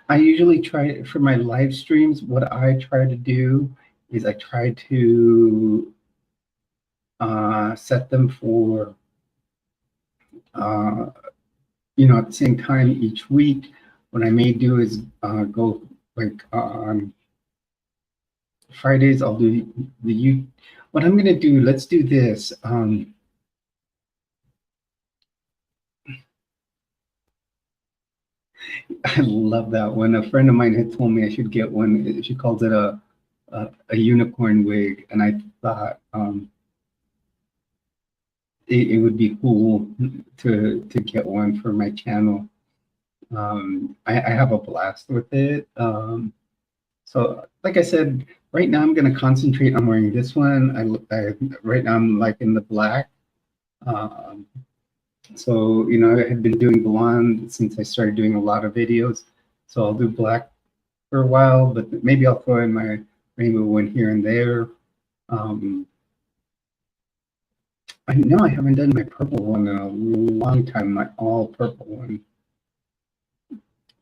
I usually try for my live streams. What I try to do is I try to set them for uh, at the same time each week. What I may do is go like on Fridays. I'll do the you. What I'm gonna do? Let's do this. I love that one. A friend of mine had told me I should get one. She calls it a unicorn wig, and I thought it would be cool to get one for my channel. I have a blast with it. So, like I said, right now I'm going to concentrate on wearing this one. Right now I'm like in the black. Um, so, I had been doing blonde since I started doing a lot of videos. So I'll do black for a while, but maybe I'll throw in my rainbow one here and there. I know I haven't done my purple one in a long time, my all purple one.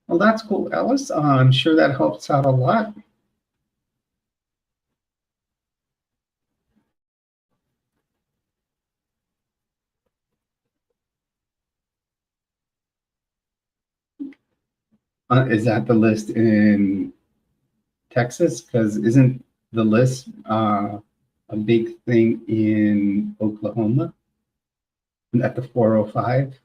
Well, that's cool, Alice. I'm sure that helps out a lot. Is that the list in Texas? Because isn't the list a big thing in Oklahoma at the 405?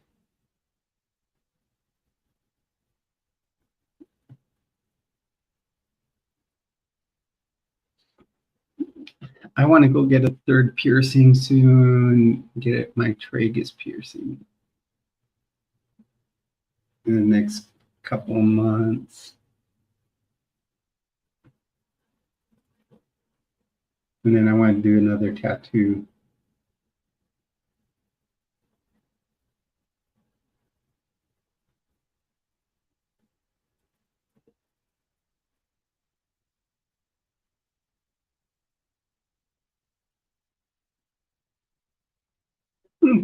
I want to go get a third piercing soon. Get my tragus piercing in the next couple of months. And then I want to do another tattoo.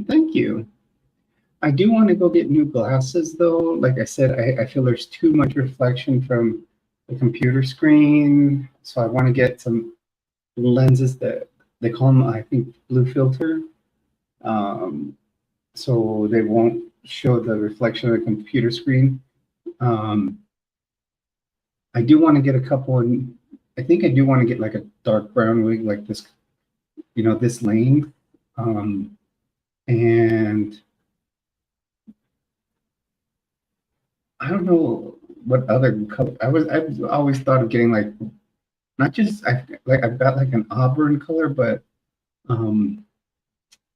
Thank you. I do want to go get new glasses though. Like I said, I feel there's too much reflection from the computer screen. So I want to get some lenses that they call them, I think, blue filter. Um, so they won't show the reflection of the computer screen. Um, I do want to get a couple, and I think I do want to get like a dark brown wig, like this, this length. Um, and I don't know what other color. I've always thought of getting like not just I've got like an auburn color, but um,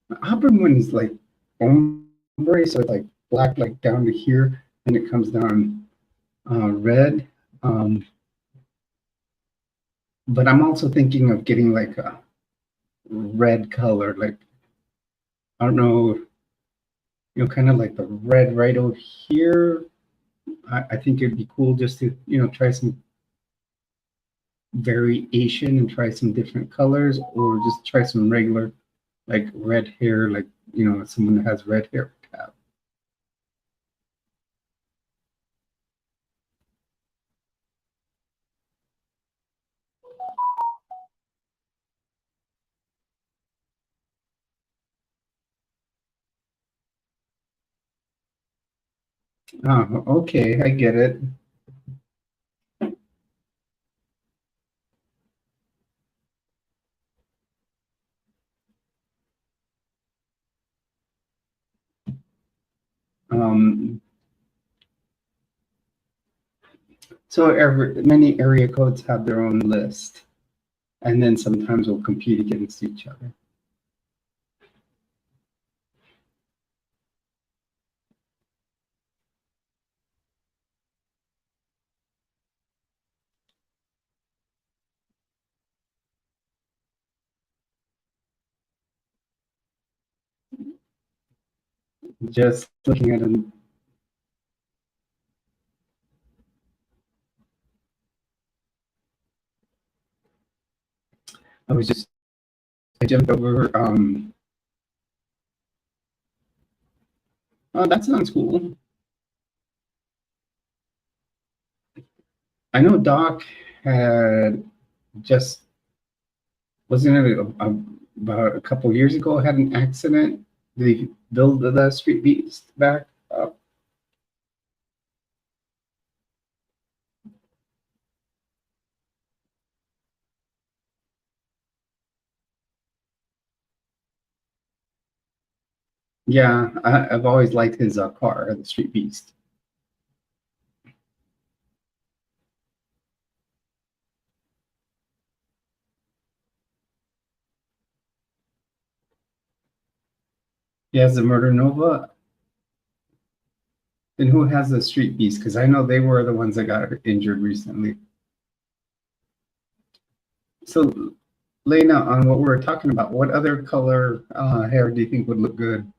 the auburn one is like ombre, so it's like black like down to here, and it comes down red. Um, but I'm also thinking of getting like a red color, like I don't know, kind of like the red right over here. I think it'd be cool just to, try some variation and try some different colors, or just try some regular, like red hair, like, someone that has red hair. Oh, okay, I get it. Um, so many area codes have their own list, and then sometimes we'll compete against each other. Just looking at them, I jumped over. Oh, that sounds cool. I know Doc had just wasn't it about a couple years ago had an accident. Did he build the Street Beast back up? Yeah, I've always liked his car, the Street Beast. He has the Murder Nova. And who has the Street Beast? Because I know they were the ones that got injured recently. So, Lena, on what we were talking about, what other color hair do you think would look good?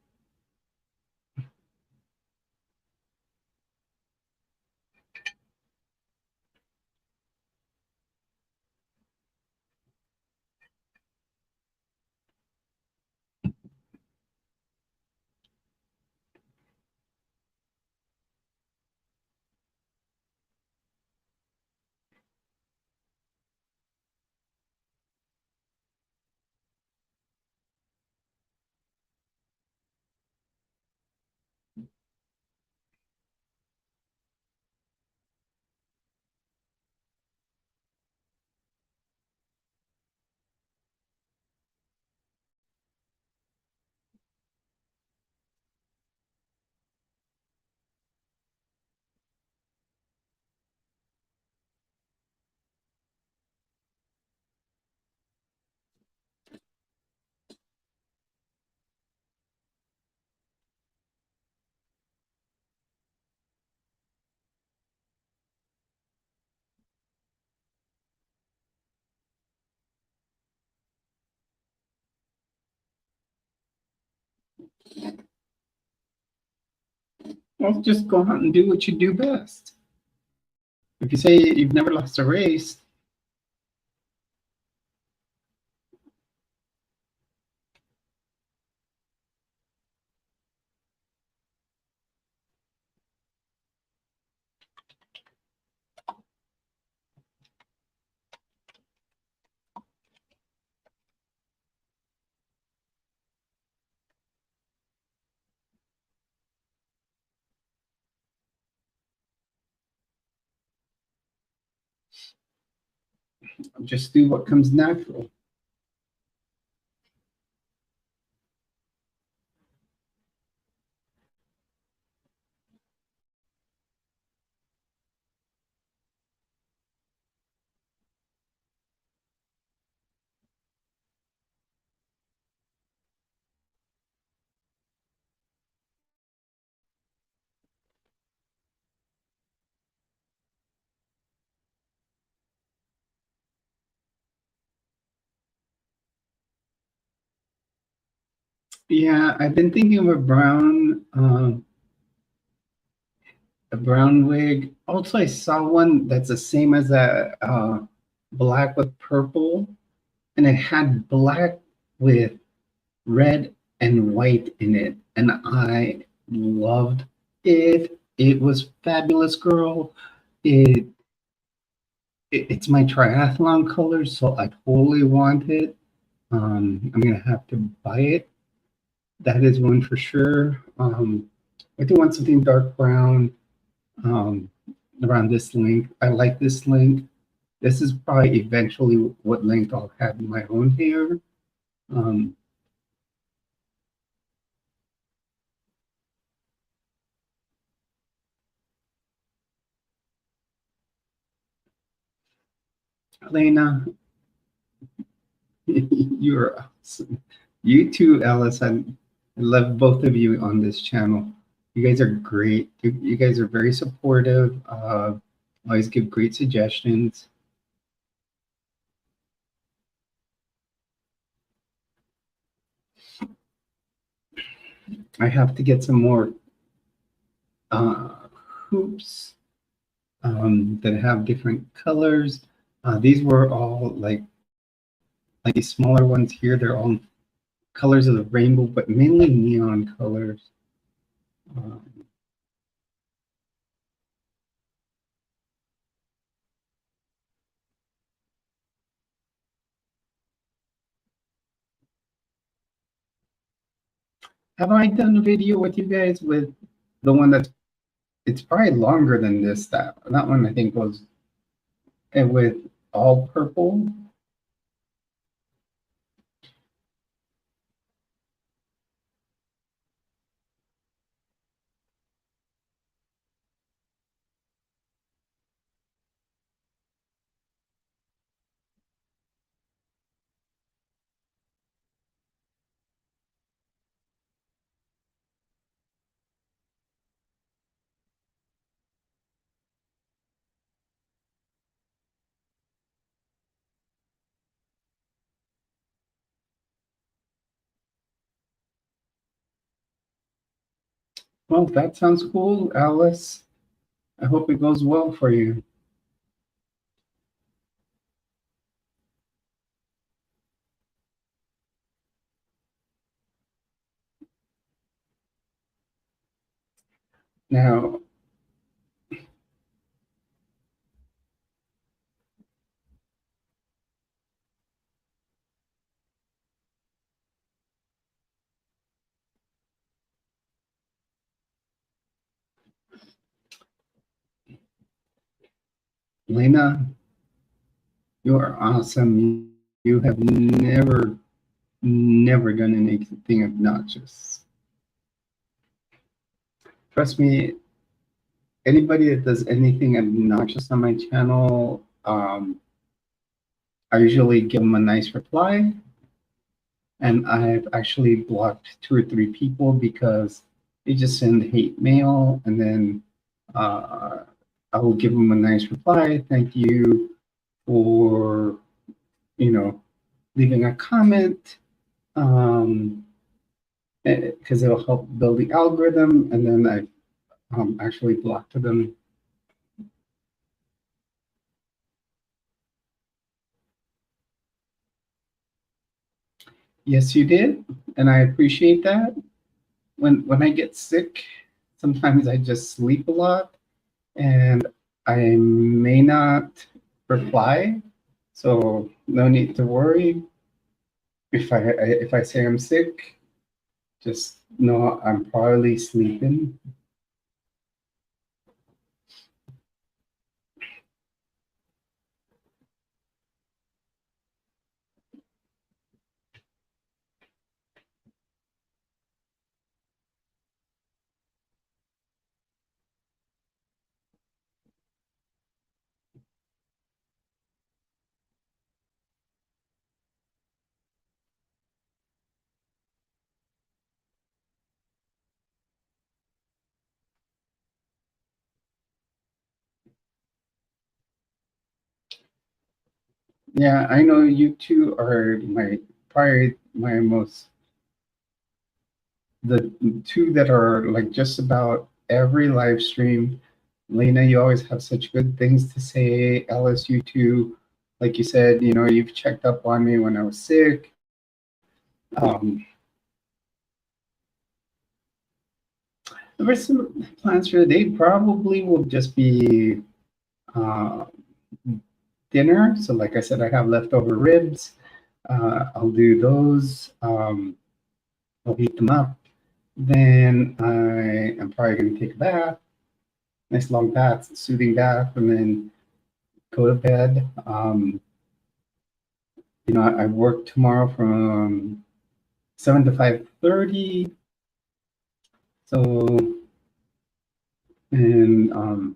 Well, just go out and do what you do best. If you say you've never lost a race, just do what comes natural. Yeah, I've been thinking of a brown wig. Also, I saw one that's the same as a black with purple, and it had black with red and white in it, and I loved it. It was fabulous, girl. It, it's my triathlon colors, so I totally want it. I'm gonna have to buy it. That is one for sure. I do want something dark brown um, around this length. I like this length. This is probably eventually what length I'll have in my own hair. Um, Elena, you're awesome. You too, Alice. I love both of you on this channel. You guys are great. You guys are very supportive. Always give great suggestions. I have to get some more uh, hoops that have different colors. These were all like these smaller ones here. They're all colors of the rainbow, but mainly neon colors. Um, have I done a video with you guys with the one that's it's probably longer than this? That one I think was with all purple. Well, that sounds cool, Alice. I hope it goes well for you. Now, Lena, you are awesome. You have never done anything obnoxious. Trust me, anybody that does anything obnoxious on my channel, I usually give them a nice reply. And I've actually blocked two or three people because they just send hate mail, and then uh, I will give them a nice reply. Thank you for, you know, leaving a comment, because it'll help build the algorithm. And then actually blocked them. Yes, you did, and I appreciate that. When I get sick, sometimes I just sleep a lot, and I may not reply. So no need to worry. If I say I'm sick, just know I'm probably sleeping. Yeah, I know you two are probably my most the two that are like just about every live stream. Lena, you always have such good things to say. Alice, you too. Like you said, you've checked up on me when I was sick. Um, the rest of the plans for the day probably will just be uh, dinner. So, like I said, I have leftover ribs. I'll do those. I'll heat them up. Then I am probably going to take a bath, nice long bath, soothing bath, and then go to bed. I work tomorrow from 7 to 5:30. So, and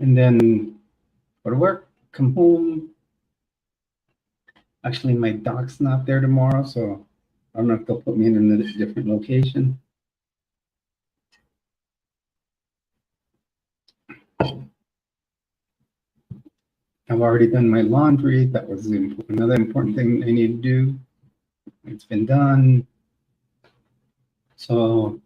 and then go to work, come home. Actually, my doc's not there tomorrow, so I don't know if they'll put me in a different location. I've already done my laundry. That was another important thing I need to do. It's been done. So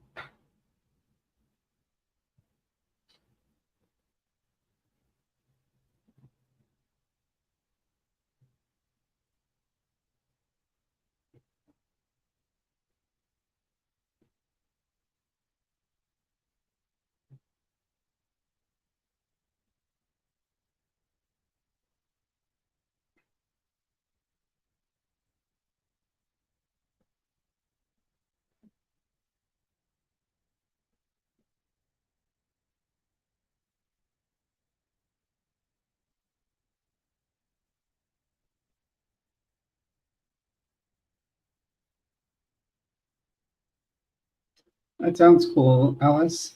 that sounds cool, Alice.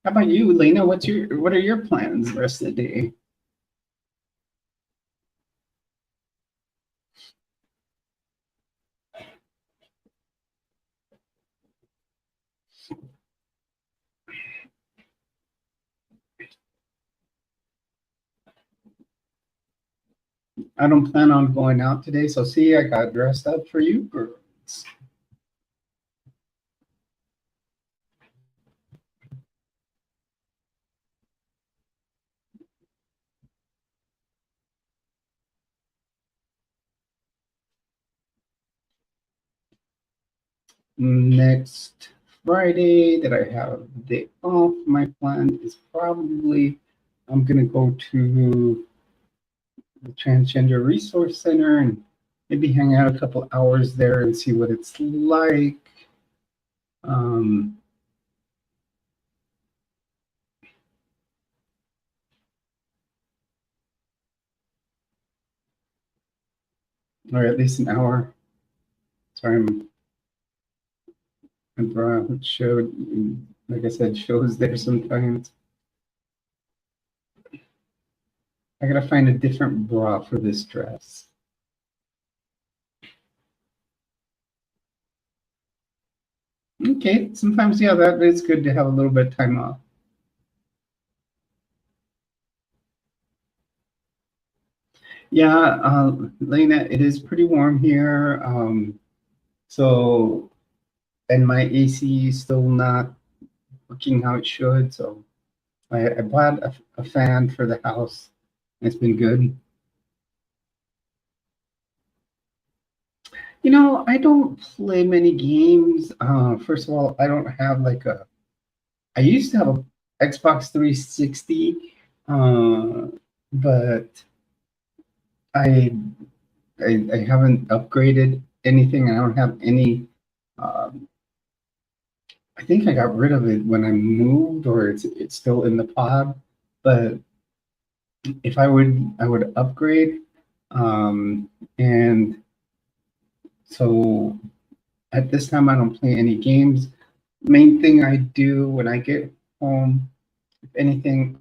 How about you, Lena? What are your plans the rest of the day? I don't plan on going out today, so see, I got dressed up for you girls. Next Friday that I have the day off, my plan is probably I'm gonna go to the Transgender Resource Center and maybe hang out a couple hours there and see what it's like. Um, or at least an hour. Sorry, my bra showed, like I said, shows there sometimes. I gotta find a different bra for this dress. Okay, sometimes, yeah, that is good to have a little bit of time off. Yeah, Lena, it is pretty warm here. So and my AC is still not working how it should. So I bought a fan for the house. It's been good. I don't play many games. First of all, I don't have like a. I used to have a Xbox 360, but I, I haven't upgraded anything. I don't have any. Um, I think I got rid of it when I moved, or it's still in the pod. But if I would upgrade. And so at this time, I don't play any games. Main thing I do when I get home, if anything,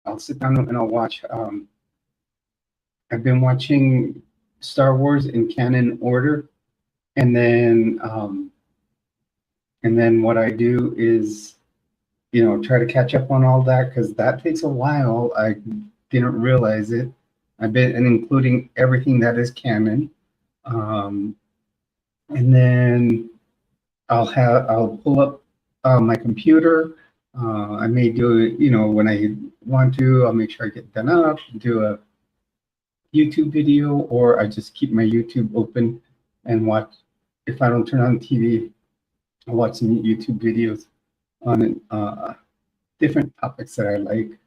I'll sit down and I'll watch. I've been watching Star Wars in canon order, and then what I do is, try to catch up on all that because that takes a while. I didn't realize it. I've been and including everything that is canon, um, and then I'll pull up my computer. I may do it, when I want to. I'll make sure I get done up, do a YouTube video, or I just keep my YouTube open and watch. If I don't turn on TV, I'll watch some YouTube videos on different topics that I like.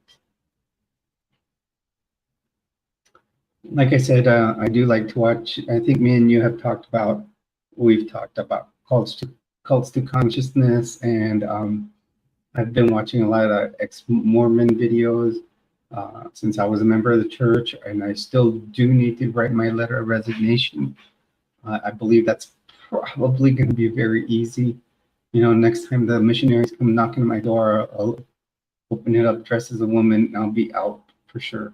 Like I said, I do like to watch. I think me and you have we've talked about cults to consciousness, and I've been watching a lot of ex-Mormon videos since I was a member of the church, and I still do need to write my letter of resignation. I believe that's probably going to be very easy. Next time the missionaries come knocking at my door, I'll open it up, dress as a woman, and I'll be out for sure.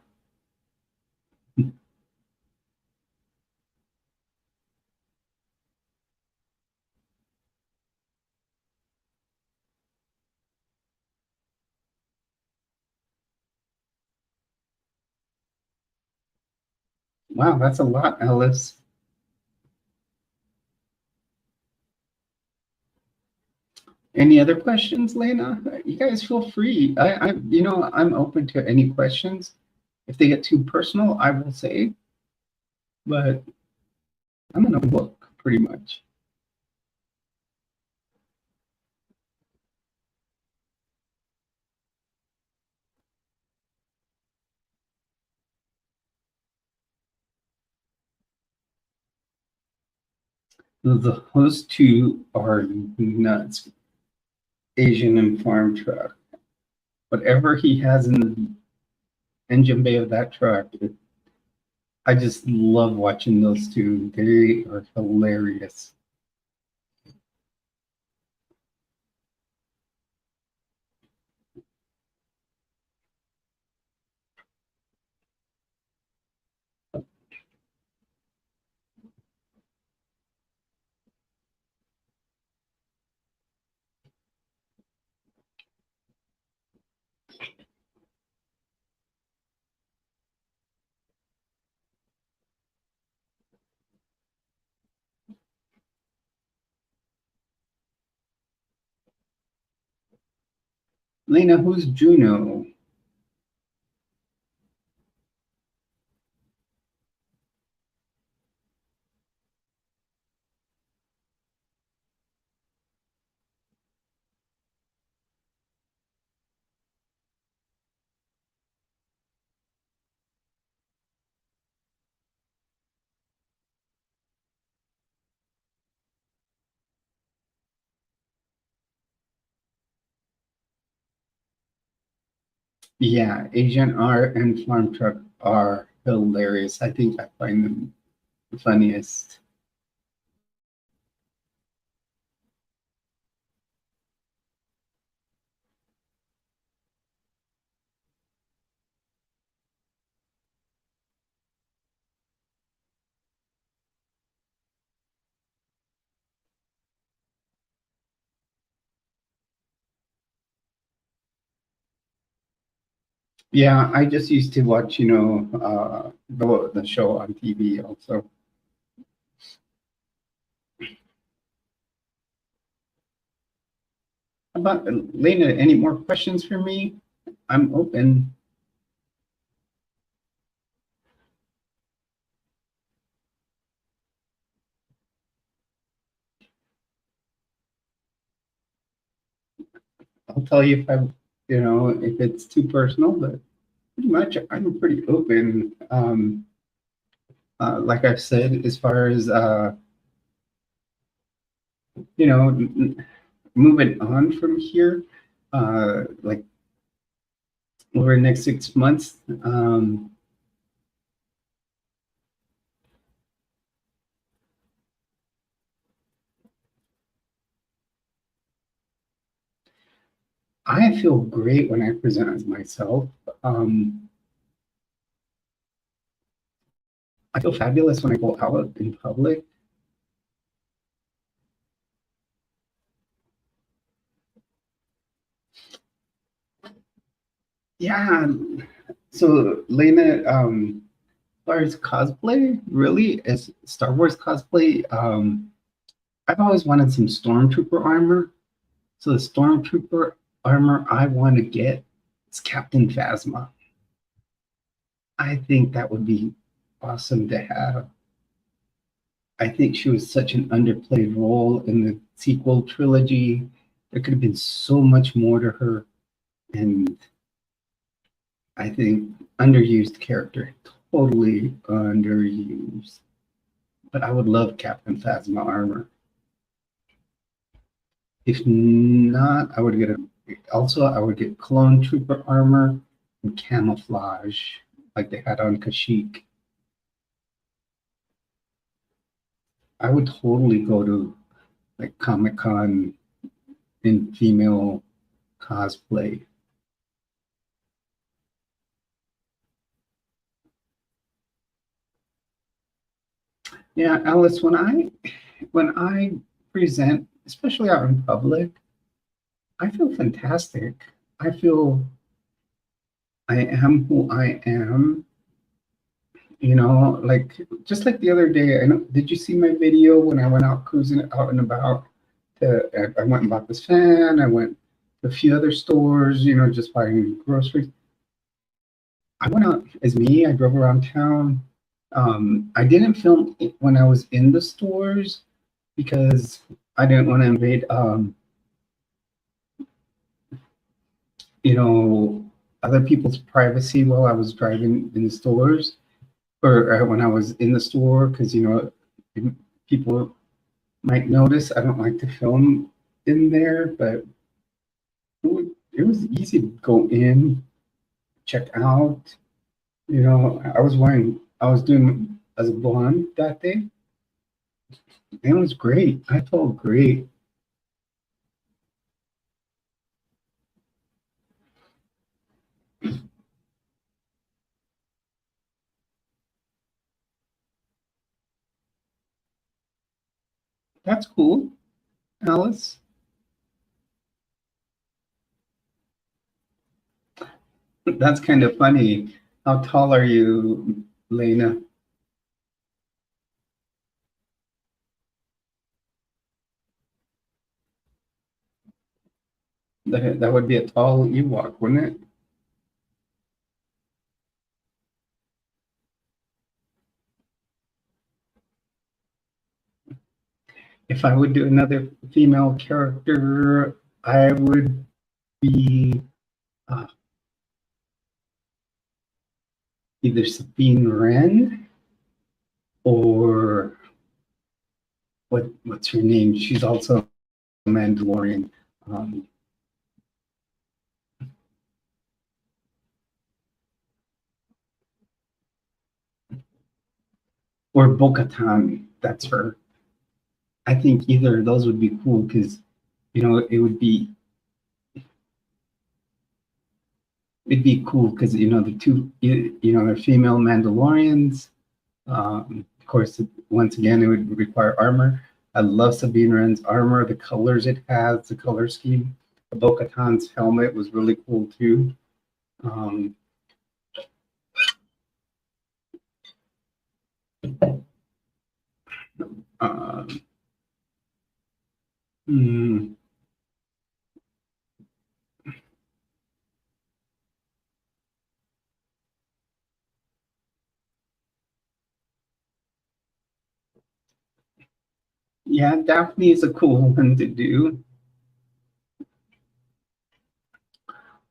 Wow, that's a lot, Ellis. Any other questions, Lena? You guys feel free. I'm open to any questions. If they get too personal, I will say, but I'm an open book, pretty much. Those two are nuts. Asian and farm truck. Whatever he has in the engine bay of that truck, I just love watching those two. They are hilarious. Lena, who's Juno? Yeah, Asian art and farm truck are hilarious. I think I find them the funniest. Yeah, I just used to watch, the show on TV also. About Lena, any more questions for me? I'm open. I'll tell you if if it's too personal, but pretty much I'm pretty open. Like I've said, as far as you know, moving on from here, like over the next 6 months, I feel great when I present as myself. Um, I feel fabulous when I go out in public. Yeah. So Lena, as far as cosplay, really, as Star Wars cosplay, I've always wanted some Stormtrooper armor. So the Stormtrooper armor I want to get is Captain Phasma. I think that would be awesome to have. I think she was such an underplayed role in the sequel trilogy. There could have been so much more to her, and I think underused character, totally underused. But I would love Captain Phasma armor. If not, I would get I would get Clone Trooper armor and camouflage like they had on Kashyyyk. I would totally go to like Comic Con in female cosplay. Yeah, Alice, when I present, especially out in public, I feel fantastic. I feel I am who I am. Like just like the other day. I know. Did you see my video when I went out cruising out and about? I went and bought this fan. I went to a few other stores. Just buying groceries. I went out as me. I drove around town. I didn't film it when I was in the stores because I didn't want to invade, you know, other people's privacy while I was driving in the stores or when I was in the store because, people might notice. I don't like to film in there, but it was easy to go in, check out. I was doing as a blonde that day. And it was great. I felt great. That's cool, Alice. That's kind of funny. How tall are you, Lena? That would be a tall Ewok, wouldn't it? If I would do another female character, I would be uh, either Sabine Wren or what's her name? She's also a Mandalorian. Um, or Bo-Katan. That's her. I think either of those would be cool because it'd be cool because the two they're female Mandalorians. Of course, once again, it would require armor. I love Sabine Wren's armor, the colors it has, the color scheme. Bo-Katan's helmet was really cool too. Um, uh, hmm, Yeah, Daphne is a cool one to do.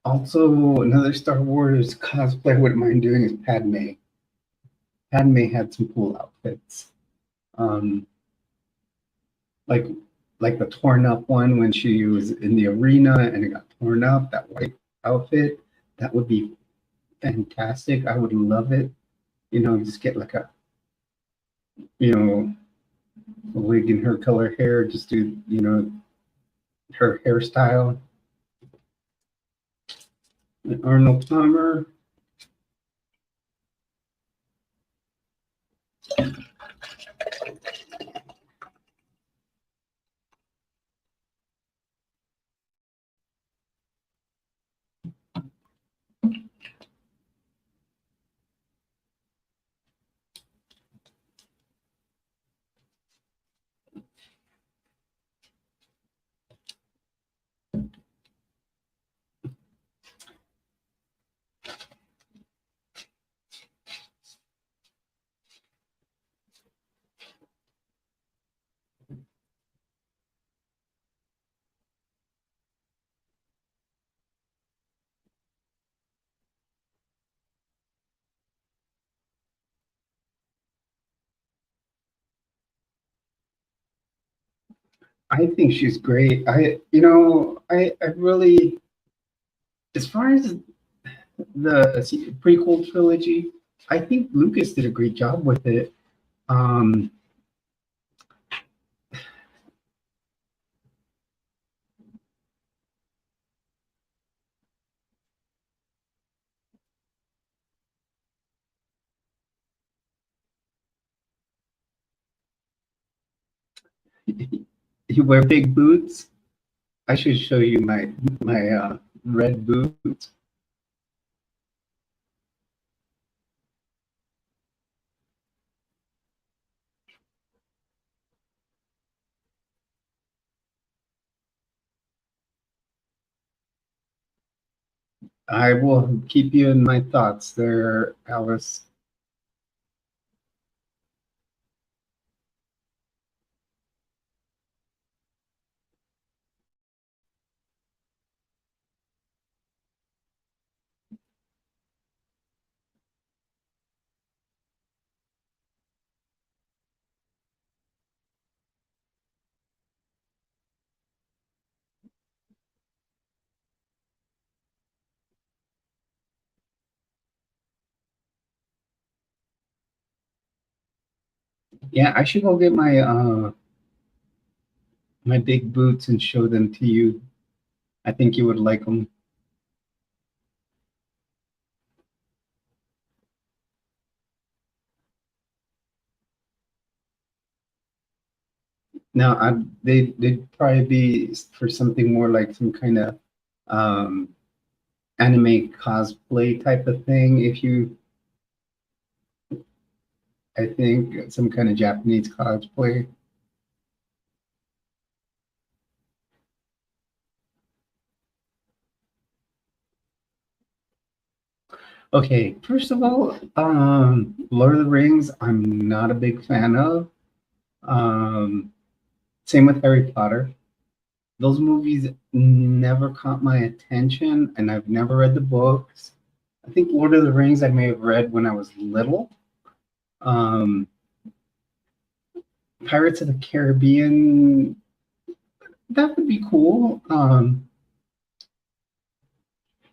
Also, another Star Wars cosplay I wouldn't mind doing is Padme. Padme had some cool outfits. Um, like like the torn up one when she was in the arena and it got torn up, that white outfit, that would be fantastic. I would love it. Just get like a wig in her color hair, just do her hairstyle. Arnold Palmer. I think she's great. I really, as far as the prequel trilogy, I think Lucas did a great job with it. Um, you wear big boots. I should show you my red boots. I will keep you in my thoughts there, Alice. Yeah, I should go get my big boots and show them to you. I think you would like them. Now, they'd probably be for something more like some kind of um, anime cosplay type of thing. If you, I think some kind of Japanese cosplay. Okay, first of all, Lord of the Rings, I'm not a big fan of. Um, Same with Harry Potter. Those movies never caught my attention, and I've never read the books. I think Lord of the Rings I may have read when I was little. Um, Pirates of the Caribbean, that would be cool. I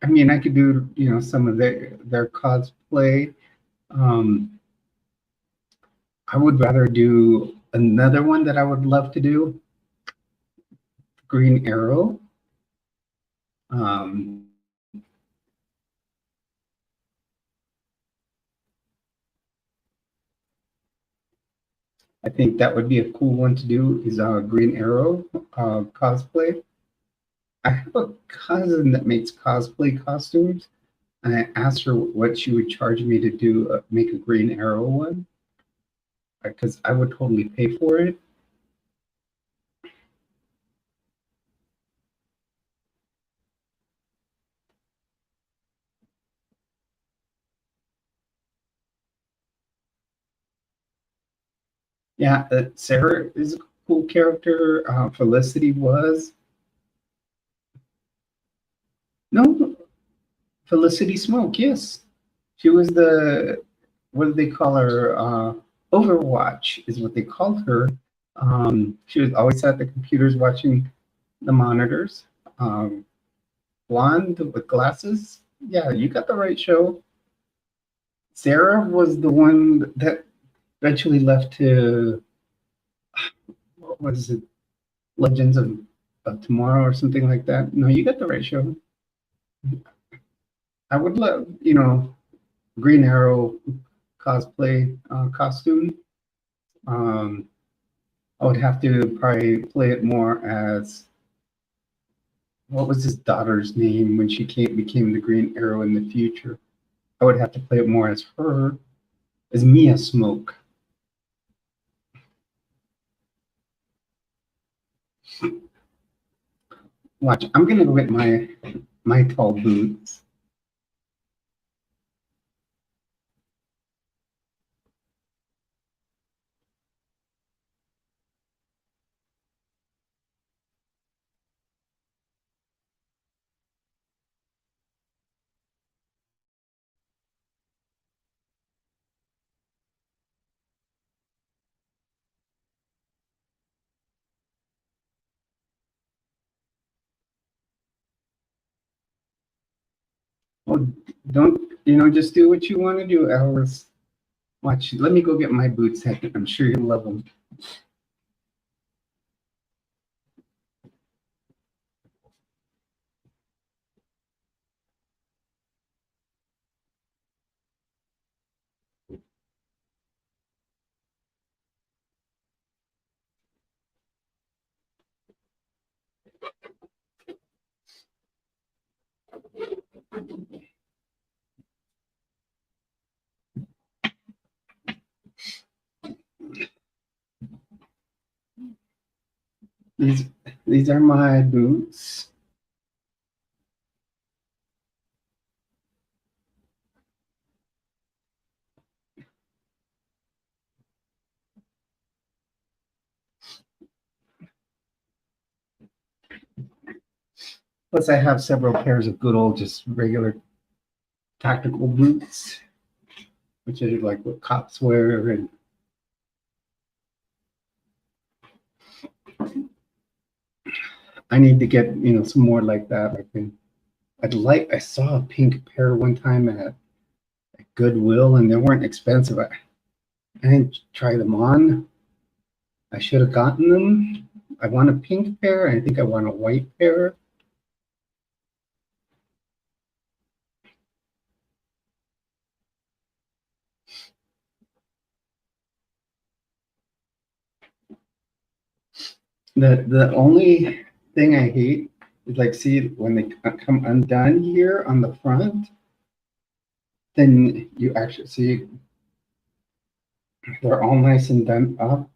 mean, I could do some of their cosplay. Um, I would rather do another one that I would love to do, Green Arrow. Um, I think that would be a cool one to do is Green Arrow cosplay. I have a cousin that makes cosplay costumes, and I asked her what she would charge me to do make a Green Arrow one because I would totally pay for it. Yeah, Sarah is cool character Felicity was. No, Felicity Smoke, yes. She was the, what do they call her? Overwatch is what they called her. She was always at the computers watching the monitors. Um, Blonde with glasses. Yeah, you got the right show. Sarah was the one that eventually left to, what was it, Legends of Tomorrow or something like that. No, you got the right show. I would love, Green Arrow cosplay costume. Um, I would have to probably play it more as, what was his daughter's name when she became the Green Arrow in the future. I would have to play it more as her, as Mia Smoke. Watch, I'm gonna go get my tall boots. Oh, don't, just do what you want to do, Alice. Watch, let me go get my boots. I'm sure you'll love them. These these are my boots. Plus, I have several pairs of good old, just regular tactical boots, which are like what cops wear. And I need to get, some more like that. I saw a pink pair one time at Goodwill, and they weren't expensive. I didn't try them on. I should have gotten them. I want a pink pair, and I think I want a white pair. The only thing I hate is, like, see, when they come undone here on the front, then you actually see they're all nice and done up.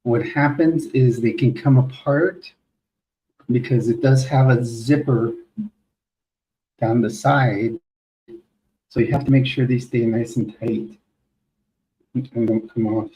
What happens is they can come apart because it does have a zipper down the side. So you have to make sure they stay nice and tight and don't come off.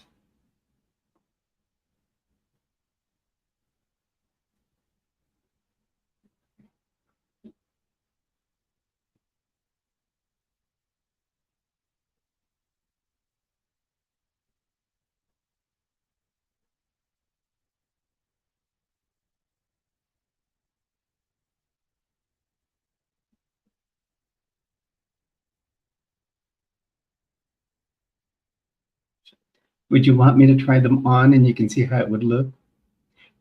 Would you want me to try them on and you can see how it would look?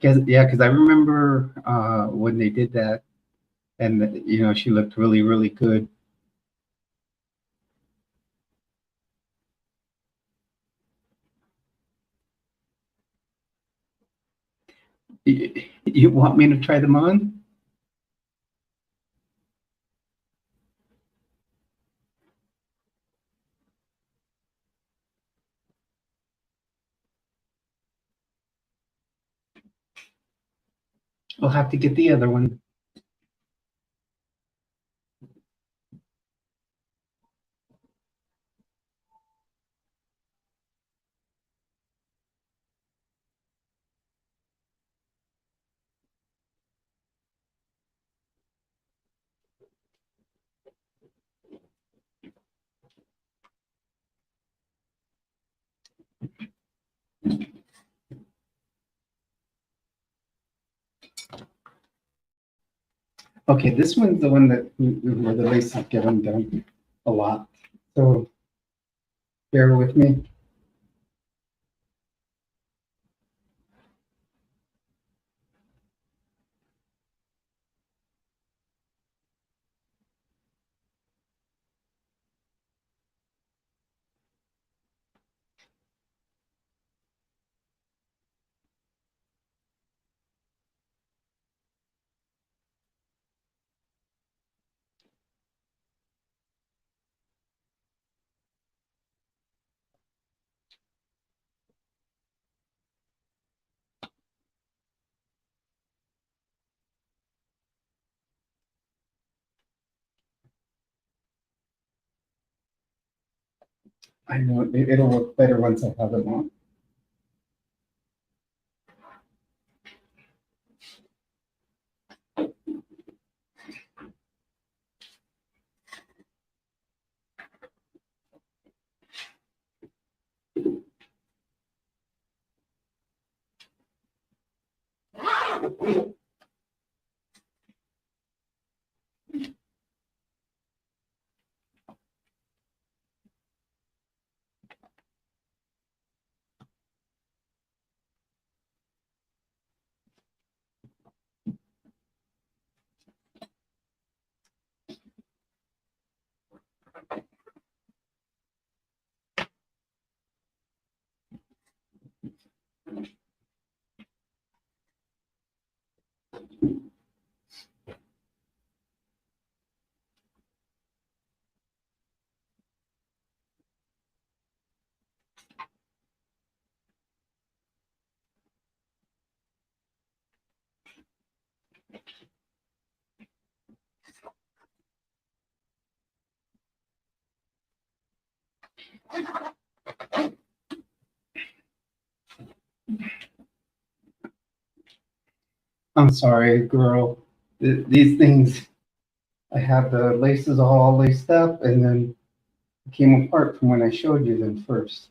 Because I remember when they did that, and she looked really, really good. You want me to try them on? We'll have to get the other one. Okay, this one's the one that where the laces get undone a lot. So bear with me. I know it'll work better once I have it on. I'm sorry, girl. These things, I have the laces all laced up and then it came apart from when I showed you them first.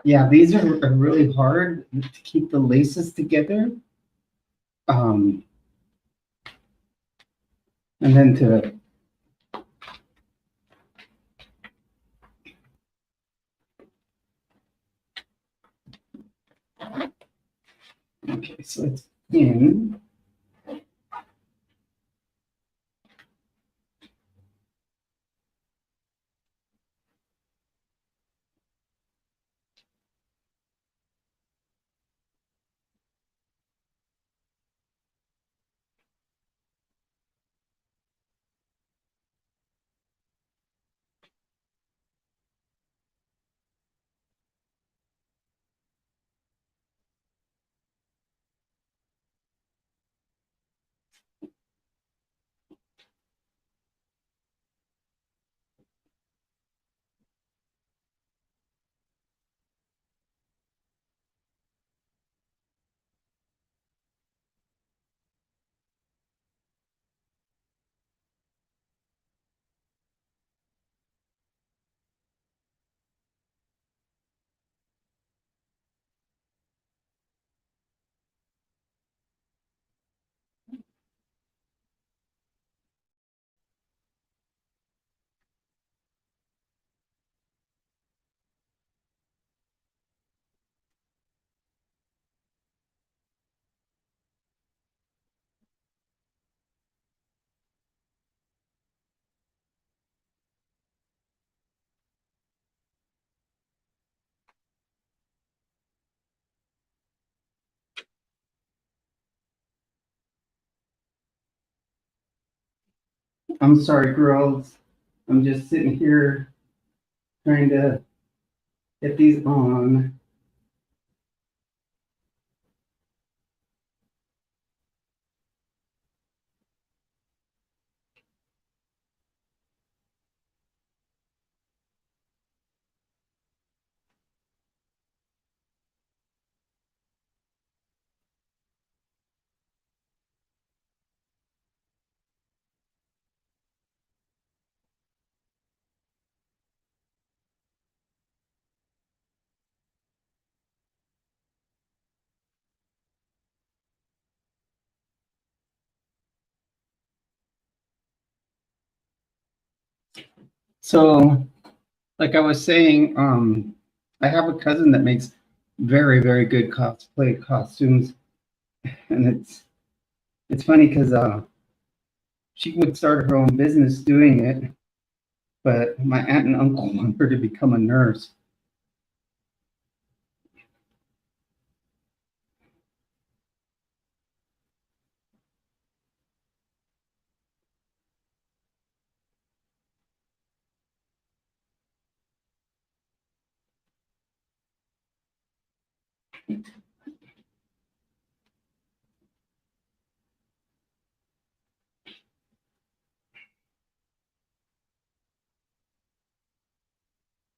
Yeah, these are really hard to keep the laces together. Um, and then to, okay, so it's in. I'm sorry, girls. I'm just sitting here trying to get these on. So, like I was saying, I have a cousin that makes very, very good cosplay costumes, and it's funny because she would start her own business doing it, but my aunt and uncle want her to become a nurse.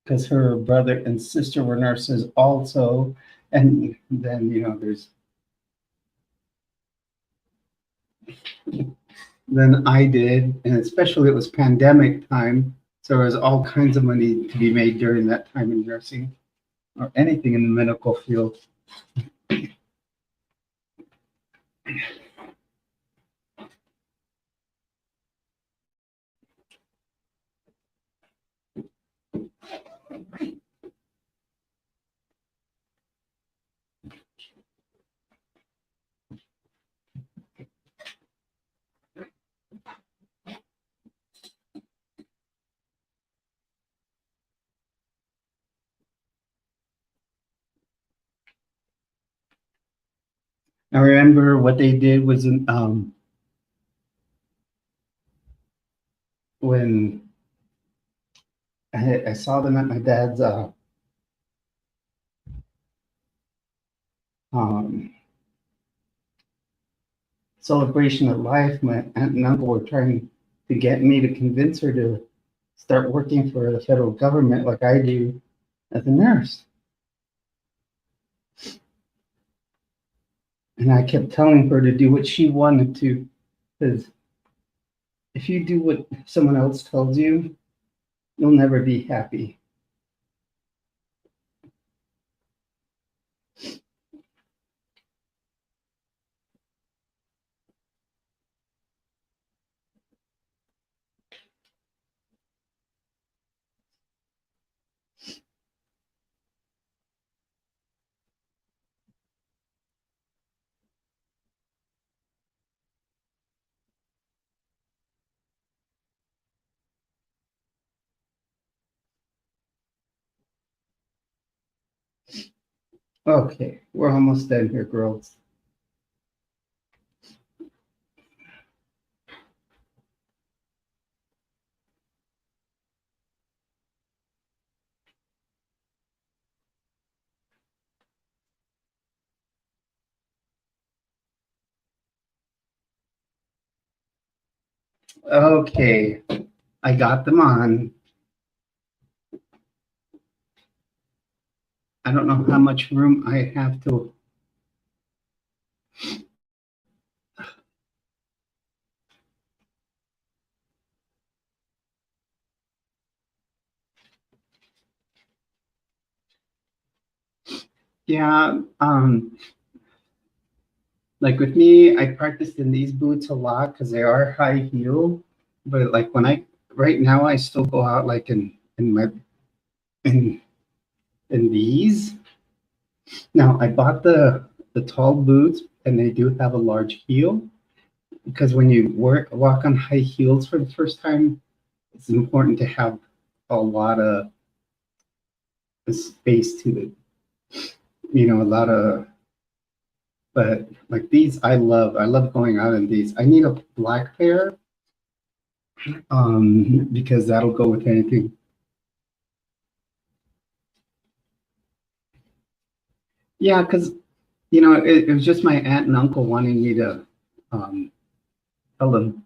Because her brother and sister were nurses also, and then there's then I did, and especially it was pandemic time, so there was all kinds of money to be made during that time in nursing or anything in the medical field. I remember what they did was when I saw them at my dad's um, celebration of life. My aunt and uncle were trying to get me to convince her to start working for the federal government like I do as a nurse. And I kept telling her to do what she wanted to, because if you do what someone else tells you, you'll never be happy. Okay, we're almost done here, girls. Okay, I got them on. I don't know how much room I have to. Yeah, like with me, I practiced in these boots a lot because they are high heel. But like right now, I still go out like in in these. Now I bought the tall boots, and they do have a large heel because when you walk on high heels for the first time, it's important to have a lot of space to it. A lot of. But like these, I love. I love going out in these. I need a black pair because that'll go with anything. Yeah, because it was just my aunt and uncle wanting me to tell them.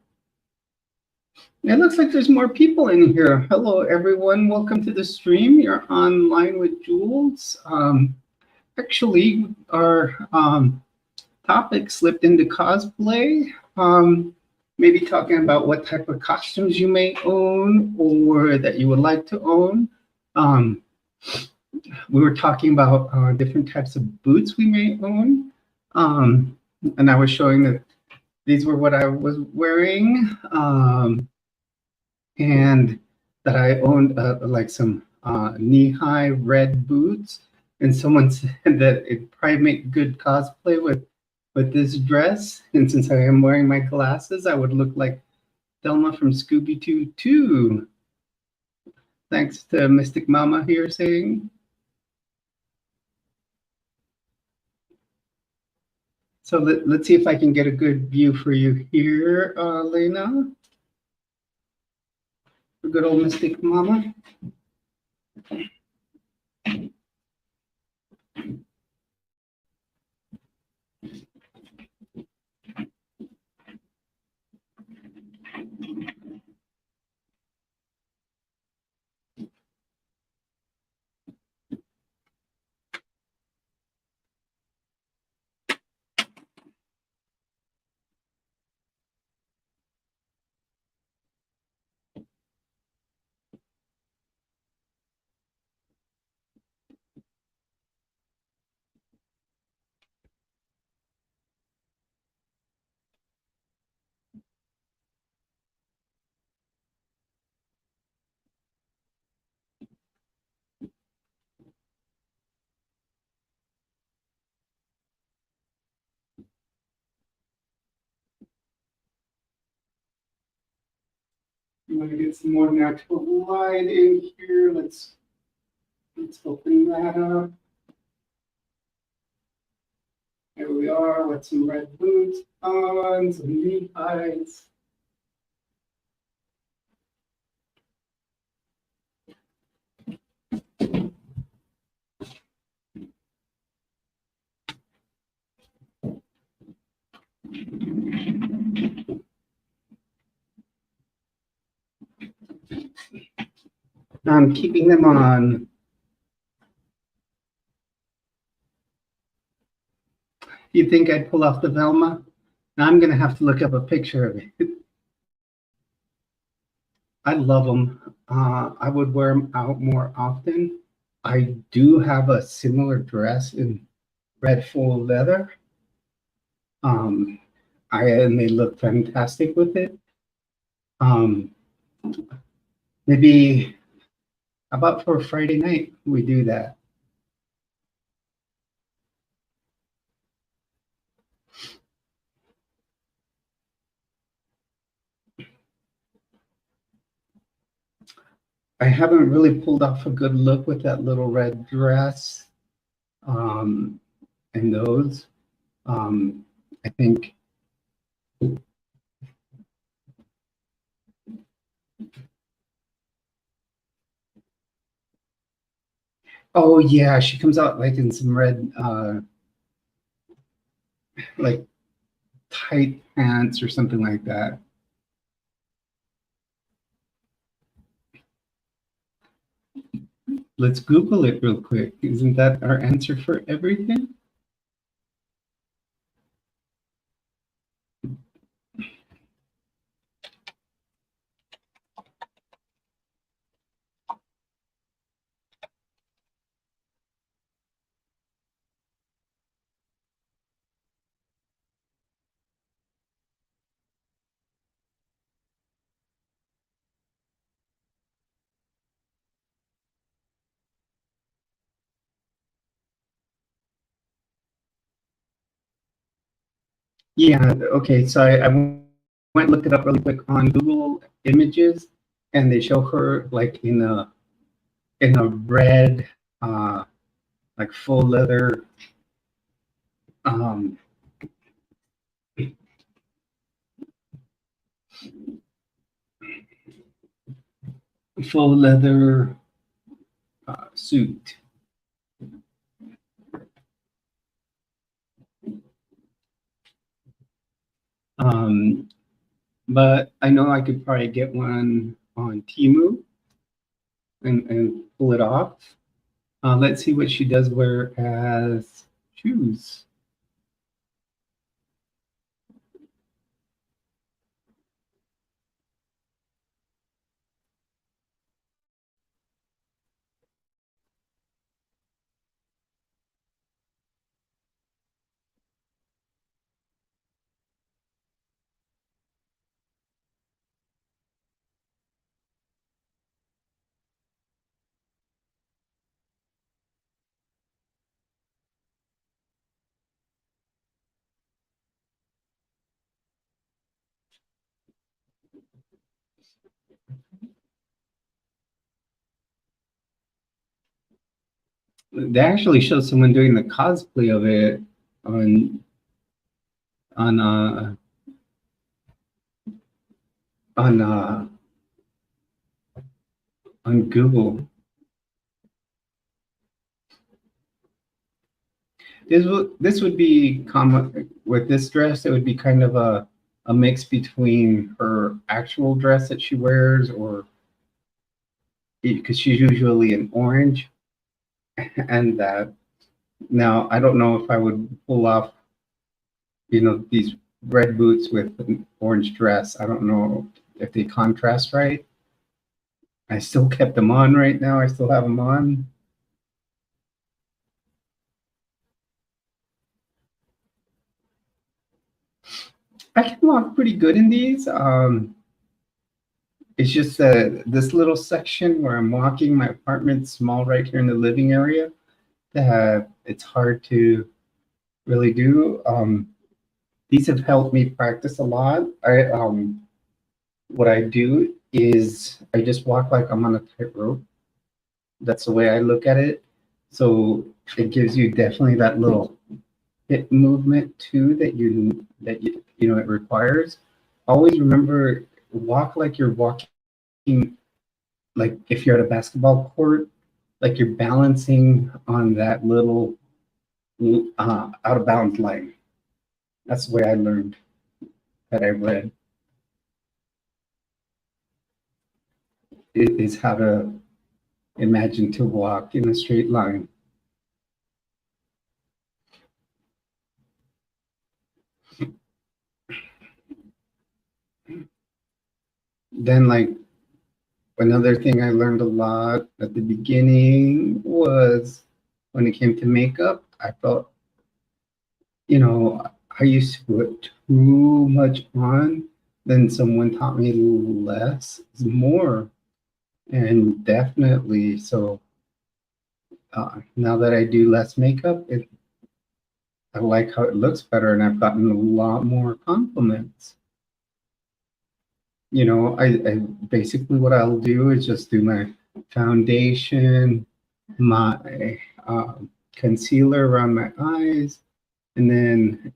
It looks like there's more people in here. Hello, everyone. Welcome to the stream. You're online with Jules. Actually, our topic slipped into cosplay. Maybe talking about what type of costumes you may own or that you would like to own. We were talking about different types of boots we may own. And I was showing that these were what I was wearing. And that I owned like some knee-high red boots. And someone said that it'd probably make good cosplay with this dress. And since I am wearing my glasses, I would look like Thelma from Scooby-Doo too. Thanks to Mystic Mama here saying. So let's see if I can get a good view for you here, Lena. Good old Mystic Mama. I'm gonna get some more natural light in here. Let's open that up. Here we are with some red boots on, some knee highs. I'm keeping them on. You think I'd pull off the Velma? Now I'm gonna have to look up a picture of it. I love them. I would wear them out more often. I do have a similar dress in red faux leather. And they look fantastic with it. Maybe about for Friday night we do that. I haven't really pulled off a good look with that little red dress and those. I think oh yeah, she comes out like in some red like tight pants or something like that. Let's Google it real quick. Isn't that our answer for everything? Yeah, okay, so I went and looked it up really quick on Google Images, and they show her like in a red like full leather um faux leather suit. Um, but I know I could probably get one on Temu and pull it off. Let's see what she does wear as shoes. They actually showed someone doing the cosplay of it on on uh on uh on Google. This would be common with this dress. It would be kind of a mix between her actual dress that she wears, or because she's usually in orange, and that. Now I don't know if I would pull off, these red boots with an orange dress. I don't know if they contrast right. I still kept them on right now. I still have them on. I can walk pretty good in these. It's just this little section where I'm walking, my apartment's small right here in the living area, that it's hard to really do. These have helped me practice a lot. What I do is I just walk like I'm on a tightrope. That's the way I look at it. So it gives you definitely that little hip movement too that it requires. Always remember, walk like you're walking, like if you're at a basketball court, like you're balancing on that little out of bounds line. That's the way I learned, that I read, is how to imagine to walk in a straight line. Then, like, another thing I learned a lot at the beginning was when it came to makeup, I felt, I used to put too much on. Then someone taught me less is more. And definitely, so now that I do less makeup, I like how it looks better, and I've gotten a lot more compliments. I basically, what I'll do is just do my foundation, my concealer around my eyes, and then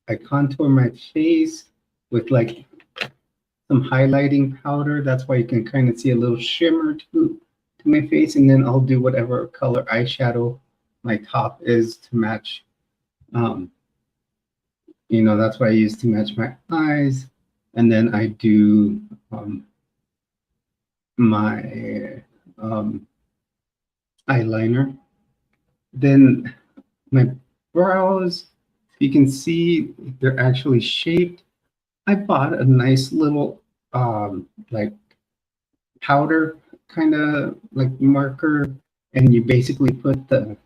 I contour my face with like some highlighting powder. That's why you can kind of see a little shimmer to my face, and then I'll do whatever color eyeshadow my top is to match. Um, that's what I use to match my eyes, and then I do my eyeliner. Then my brows, you can see they're actually shaped. I bought a nice little like powder kind of like marker, and you basically put the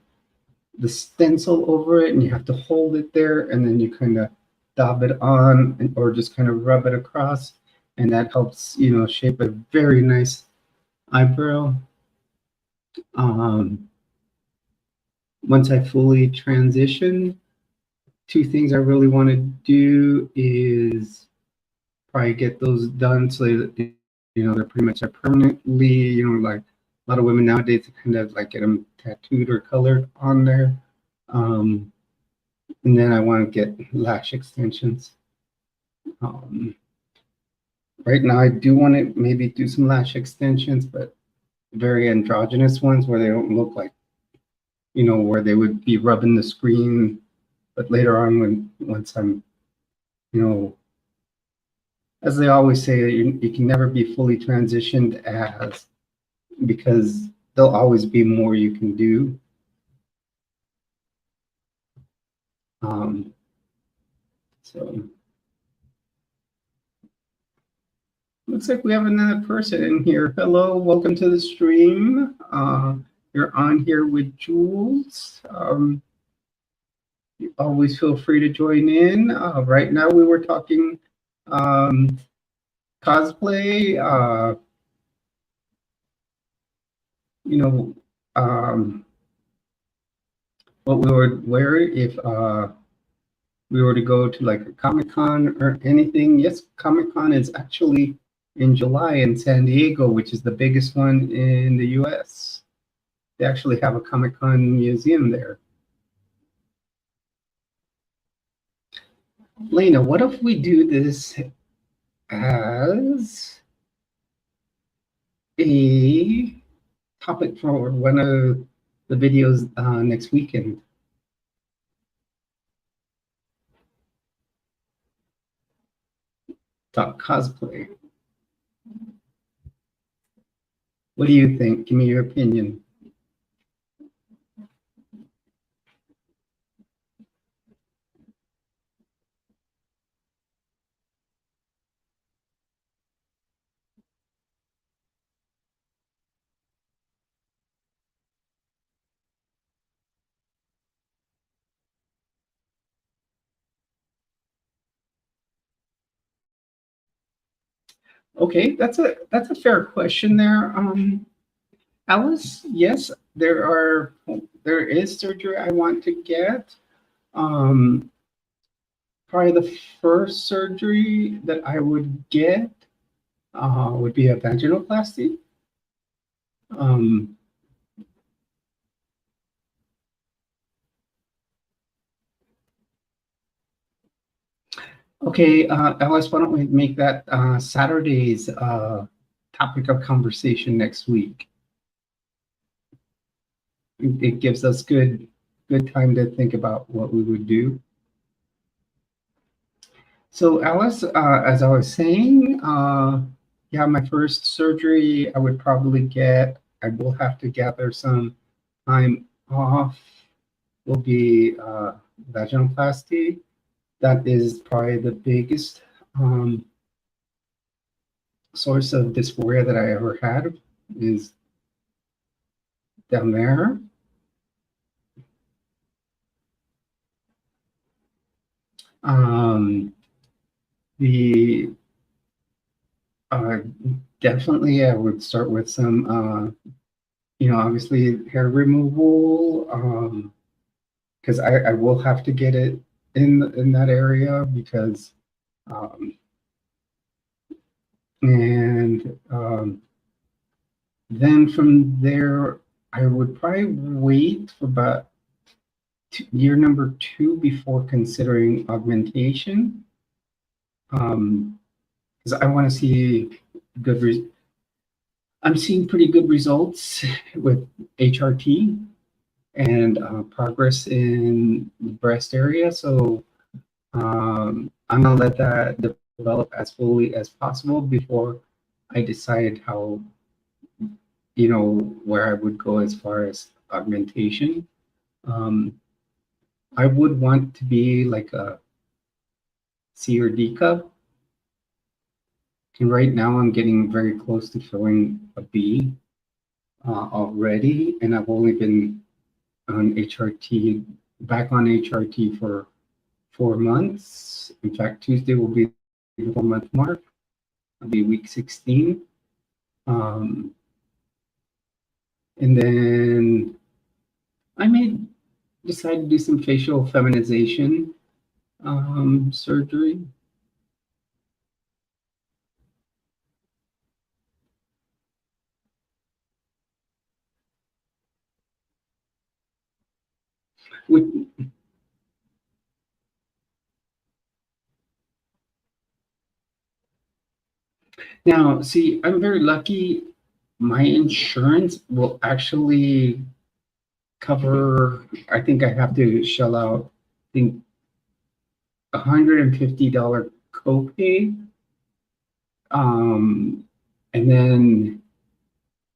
stencil over it, and you have to hold it there, and then you kind of dab it on, or just kind of rub it across, and that helps shape a very nice eyebrow. Once I fully transition, two things I really want to do is probably get those done so that they're pretty much permanently. Like a lot of women nowadays kind of like get them tattooed or colored on there. And then I want to get lash extensions. Right now I do want to maybe do some lash extensions, but very androgynous ones where they don't look like, where they would be rubbing the screen. But later on, once I'm, you know, as they always say, you can never be fully transitioned because there'll always be more you can do. So looks like we have another person in here. Hello, welcome to the stream. You're on here with Jules. You always feel free to join in. Right now we were talking cosplay, you know, what we would wear if we were to go to like a Comic-Con or anything. Yes, Comic-Con is actually in July in San Diego, which is the biggest one in the US. They actually have a Comic-Con museum there. Lena, what if we do this as a topic for one of the videos next weekend? Talk cosplay. What do you think? Give me your opinion. Okay, that's a fair question there. Alice, yes, there is surgery I want to get. Um, Probably the first surgery that I would get would be a vaginoplasty. Um, okay, Alice, why don't we make that Saturday's topic of conversation next week? It gives us good time to think about what we would do. So Alice, as I was saying, yeah, my first surgery I would probably get. I will have to gather some time off. Will be vaginoplasty. That is probably the biggest source of dysphoria that I ever had is down there. The definitely I would start with some obviously hair removal because I will have to get it in that area because and then from there I would probably wait for about year number 2 before considering augmentation because I want to see I'm seeing pretty good results with HRT and progress in the breast area. So I'm gonna let that develop as fully as possible before I decide how, where I would go as far as augmentation. I would want to be like a C or D cup. And right now I'm getting very close to filling a B already, and I've only been on HRT, back on HRT for 4 months. In fact, Tuesday will be the 4-month mark. It'll be week 16. And then I may decide to do some facial feminization surgery. Now, see, I'm very lucky My insurance will actually cover, I think I have to shell out, I think, $150 copay. And then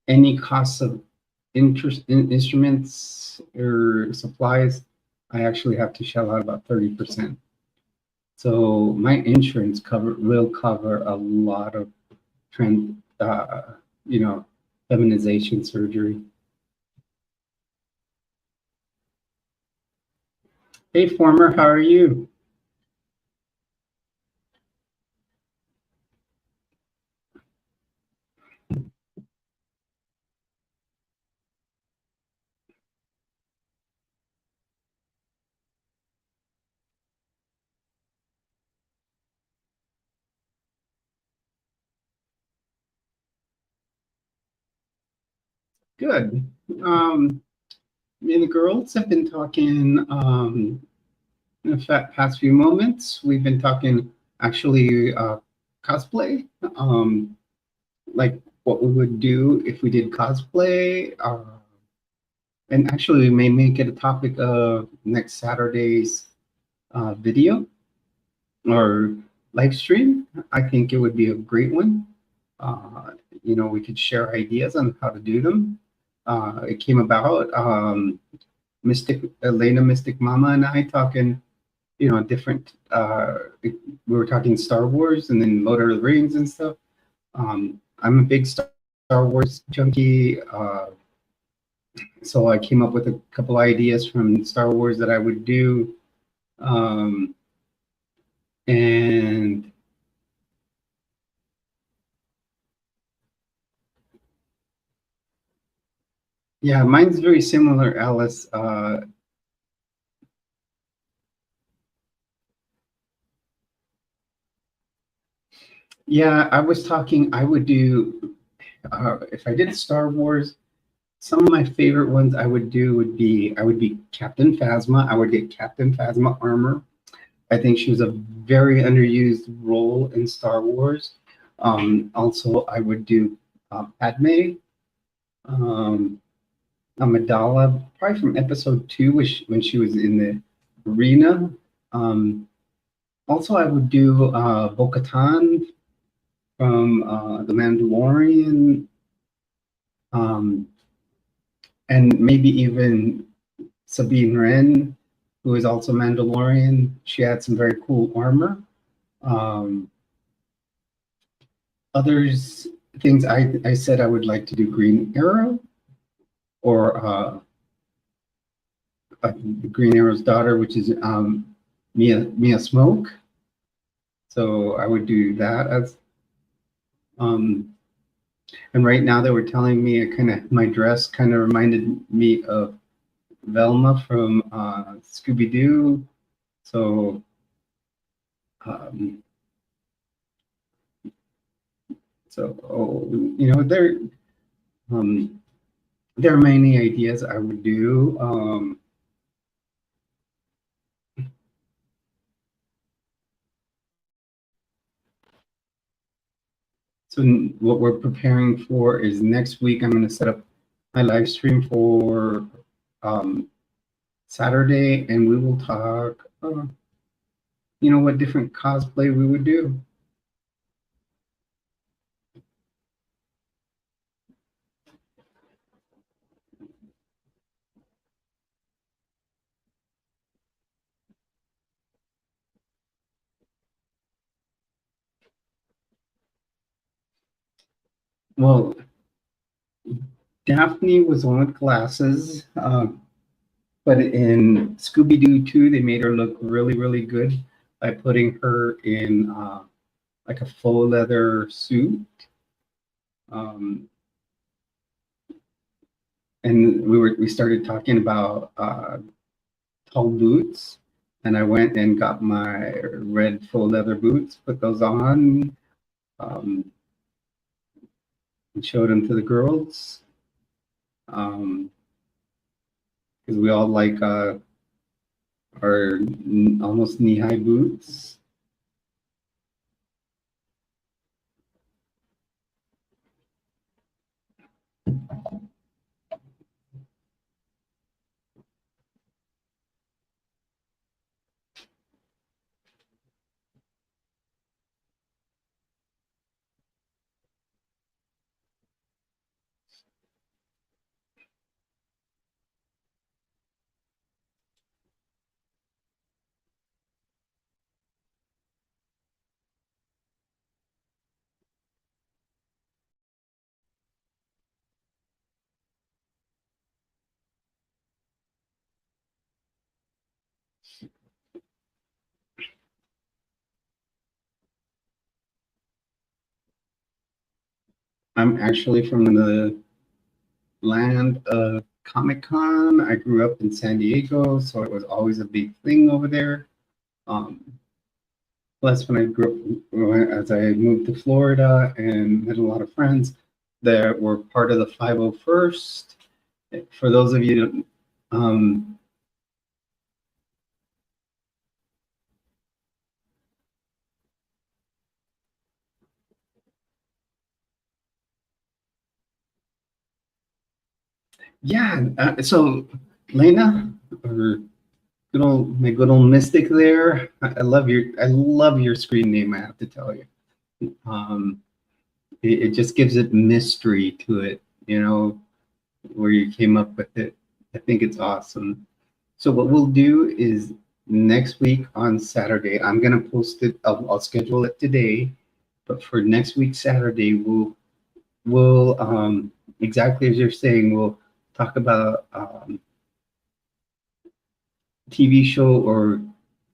any costs of interest in instruments or supplies, I actually have to shell out about 30%. So my insurance will cover a lot of trend, you know, feminization surgery. Hey, former, how are you? Good. Me and the girls have been talking in the past few moments. We've been talking actually cosplay, like what we would do if we did cosplay. And actually, we may make it a topic of next Saturday's video or live stream. I think it would be a great one. Uh, we could share ideas on how to do them. It came about Mystic Elena, Mystic Mama, and I talking, different. We were talking Star Wars and then Lord of the Rings and stuff. I'm a big Star Wars junkie, so I came up with a couple ideas from Star Wars that I would do, and yeah, mine's very similar, Alice. Yeah, I was talking. I would do if I did Star Wars. Some of my favorite ones I would do would be I would be Captain Phasma. I would get Captain Phasma armor. I think she was a very underused role in Star Wars. Also, I would do Padme, Amidala, probably from Episode 2, which when she was in the arena. Um, Also, I would do Bo-Katan from The Mandalorian, um, and maybe even Sabine Wren, who is also Mandalorian. She had some very cool armor. Um, Others things I said I would like to do Green Arrow or Green Arrow's daughter, which is Mia Smoke. So I would do that as um, and right now they were telling me it kind of my dress kind of reminded me of Velma from Scooby Doo. So um, um, there are many ideas I would do. So what we're preparing for is next week. I'm going to set up my live stream for Saturday, and we will talk. What different cosplay we would do. Well, Daphne was on with glasses, but in Scooby Doo 2, they made her look really, really good by putting her in like a faux leather suit. Um, and we started talking about tall boots, and I went and got my red faux leather boots, put those on, and showed them to the girls. Because we all like our almost knee-high boots. I'm actually from the land of Comic Con. I grew up in San Diego, so it was always a big thing over there. Um, Plus, when I grew up, as I moved to Florida and met a lot of friends that were part of the 501st. For those of you, um, yeah. So, Lena, or good old Mystic there. I love your screen name. I have to tell you, um, it just gives it mystery to it. You know where you came up with it. I think it's awesome. So what we'll do is next week on Saturday, I'm gonna post it. I'll schedule it today, but for next week Saturday, we'll exactly as you're saying, we'll talk about TV show or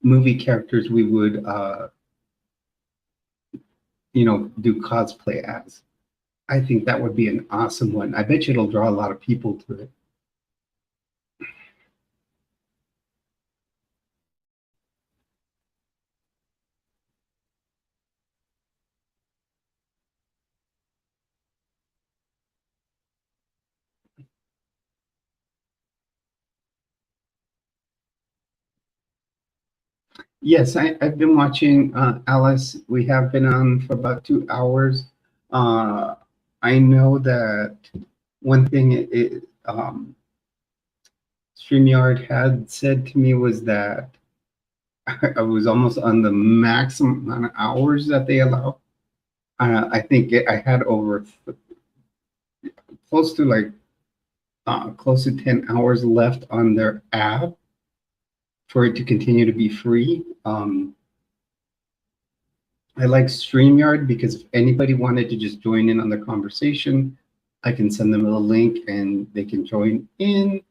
movie characters we would do cosplay as. I think that would be an awesome one. I bet you it'll draw a lot of people to it. Yes, I've been watching Alice. We have been on for about 2 hours. Uh, I know that one thing StreamYard had said to me was that I was almost on the maximum amount of hours that they allow. I think I had over close to close to 10 hours left on their app for it to continue to be free. I like StreamYard because if anybody wanted to just join in on the conversation, I can send them a link and they can join in.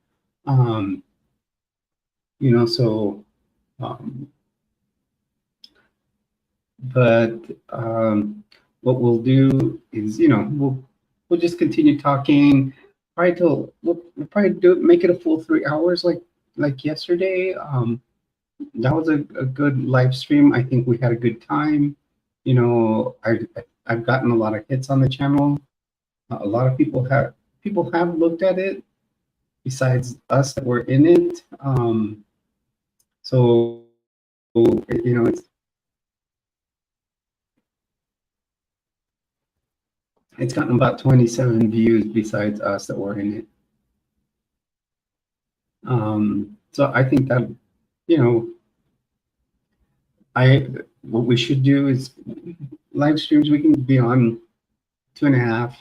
Um, so, um, but what we'll do is, we'll just continue talking. Probably till we'll probably make it a full 3 hours, like yesterday. That was a good live stream. I think we had a good time. I've gotten a lot of hits on the channel. A lot of people have looked at it besides us that were in it. So it's gotten about 27 views besides us that were in it. So I think that you know I what we should do is live streams. We can be on 2.5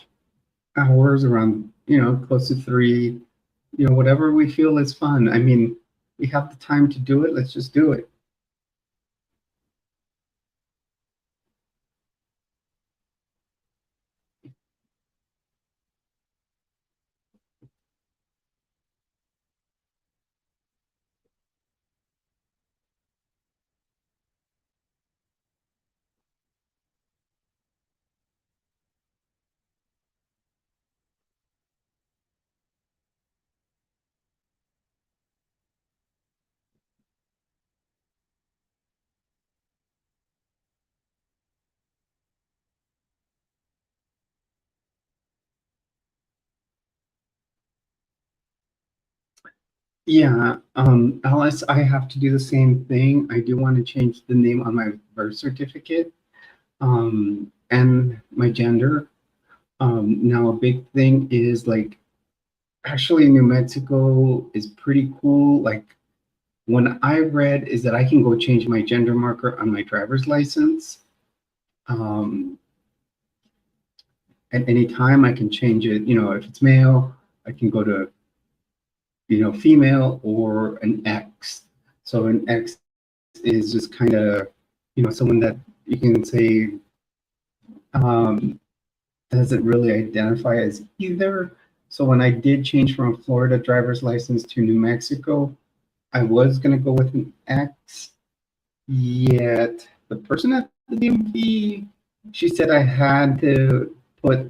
hours, around close to three. Whatever we feel is fun. I mean, we have the time to do it. Let's just do it. Yeah, Alice, I have to do the same thing. I do want to change the name on my birth certificate, and my gender. Now, a big thing is like actually New Mexico is pretty cool. Like when I read is that I can go change my gender marker on my driver's license. Um, at any time, I can change it. If it's male, I can go to female or an X. So an X is just kind of someone that you can say doesn't really identify as either. So when I did change from Florida driver's license to New Mexico, I was going to go with an X, yet the person at the DMV, she said I had to put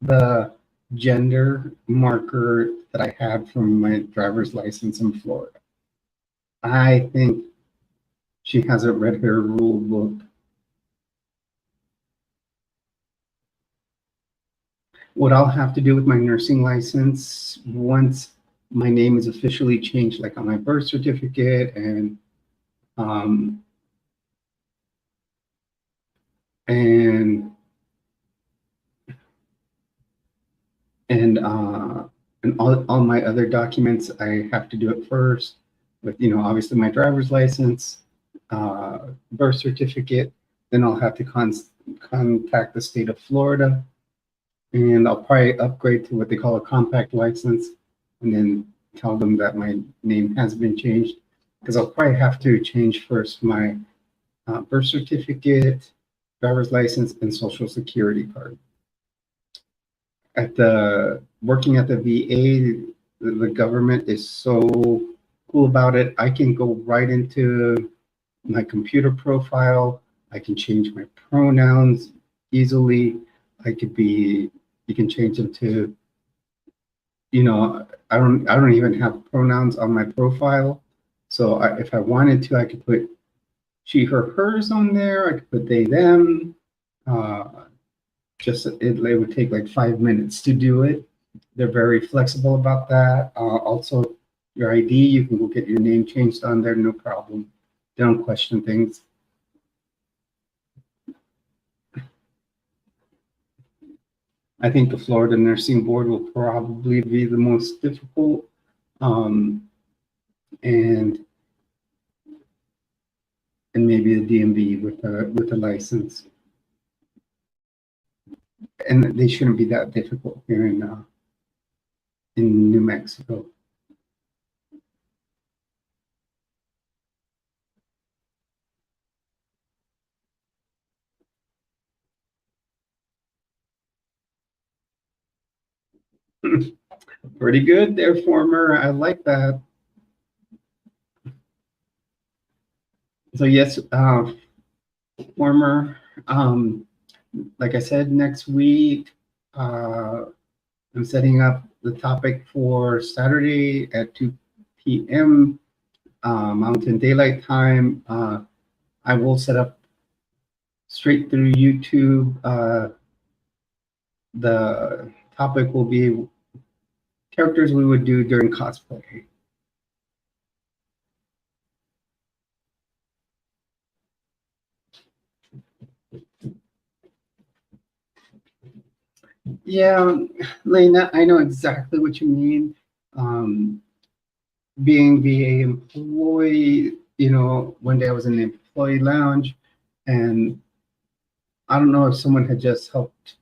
the gender marker that I had from my driver's license in Florida. I think she hasn't read her rule book. What I'll have to do with my nursing license once my name is officially changed, like on my birth certificate um, and and uh, and all my other documents, I have to do it first with, obviously my driver's license, birth certificate. Then I'll have to contact the state of Florida, and I'll probably upgrade to what they call a compact license, and then tell them that my name has been changed, because I'll probably have to change first my birth certificate, driver's license, and social security card. At the working at the VA, the government is so cool about it. I can go right into my computer profile. I can change my pronouns easily. You can change them to, I don't even have pronouns on my profile. So if I wanted to, I could put she, her, hers on there. I could put they, them. It would take like 5 minutes to do it. They're very flexible about that. Also, your ID, you can go get your name changed on there, no problem. They don't question things. I think the Florida Nursing Board will probably be the most difficult, and maybe the DMV with the license. And they shouldn't be that difficult here in New Mexico. Pretty good there, former. I like that. So yes, former. Like I said, next week, I'm setting up the topic for Saturday at 2 p.m. Mountain Daylight Time. I will set up straight through YouTube. The topic will be characters we would do during cosplay. Yeah, Lena, I know exactly what you mean. Being VA employee, one day I was in the employee lounge, and I don't know if someone had just helped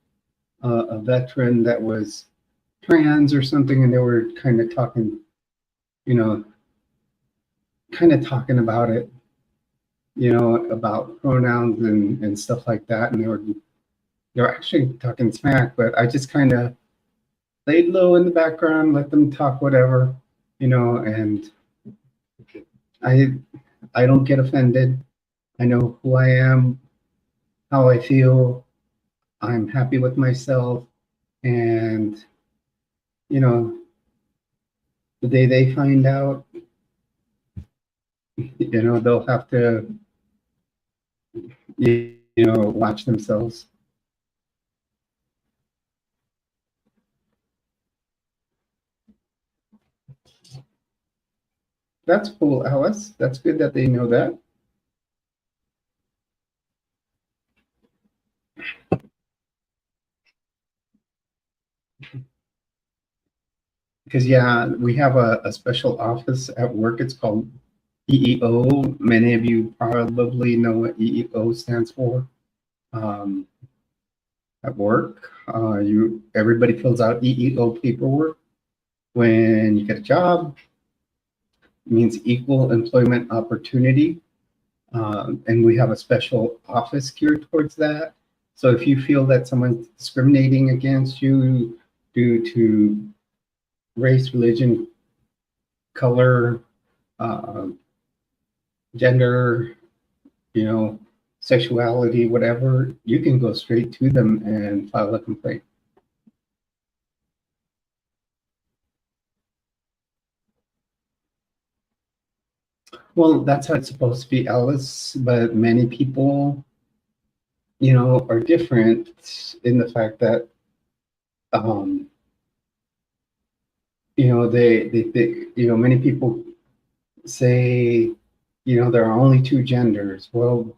a veteran that was trans or something, and they were kind of talking, about it, about pronouns and stuff like that, and they were actually talking smack, but I just kind of laid low in the background, let them talk whatever, and I don't get offended. I know who I am, how I feel. I'm happy with myself, and the day they find out, they'll have to watch themselves. That's cool, Alice. That's good that they know that. Because yeah, we have a special office at work. It's called EEO. Many of you probably know what EEO stands for. At work, everybody fills out EEO paperwork when you get a job. It means equal employment opportunity, and we have a special office geared towards that. So if you feel that someone's discriminating against you due to race, religion, color, gender, sexuality, whatever, you can go straight to them and file a complaint. Well, that's how it's supposed to be, Alice, but many people, are different in the fact that, um, many people say, there are only two genders. Well,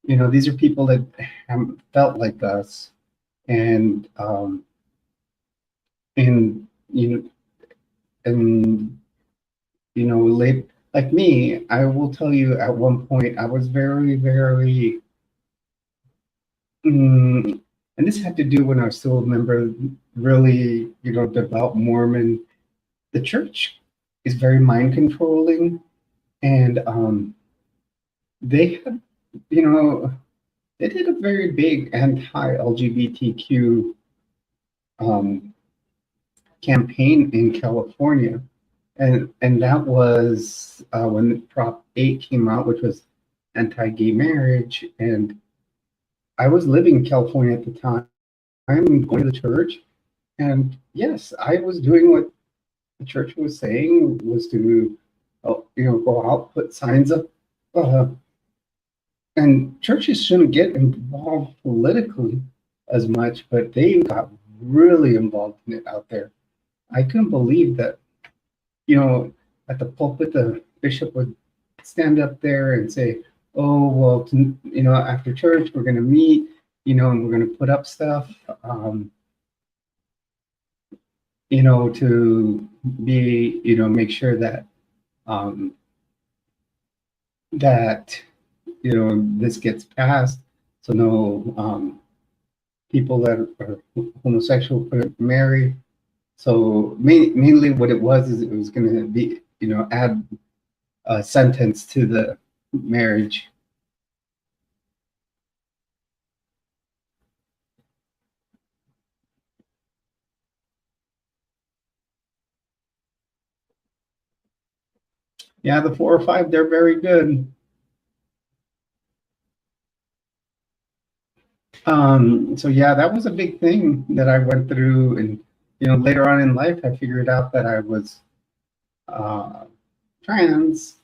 these are people that haven't felt like us, and and you know, and late like me, I will tell you, at one point I was very, very, mm, and this had to do when I was still a member, really, devout Mormon. The church is very mind controlling, and they had, you know, they did a very big anti-LGBTQ um, campaign in California, and that was when Prop 8 came out, which was anti-gay marriage. And I was living in California at the time. I'm going to the church, and yes, I was doing what the church was saying, was to, go out, put signs up. Uh, and churches shouldn't get involved politically as much, but they got really involved in it out there. I couldn't believe that, you know, at the pulpit, the bishop would stand up there and say, "Oh, well, after church, we're going to meet, and we're going to put up stuff, to be, make sure that, um, that, this gets passed. So no, people that are homosexual couldn't marry." So mainly what it was is it was going to be, add a sentence to the marriage. Yeah, the 4 or 5, they're very good. So yeah, that was a big thing that I went through, and later on in life, I figured out that I was uh, trans.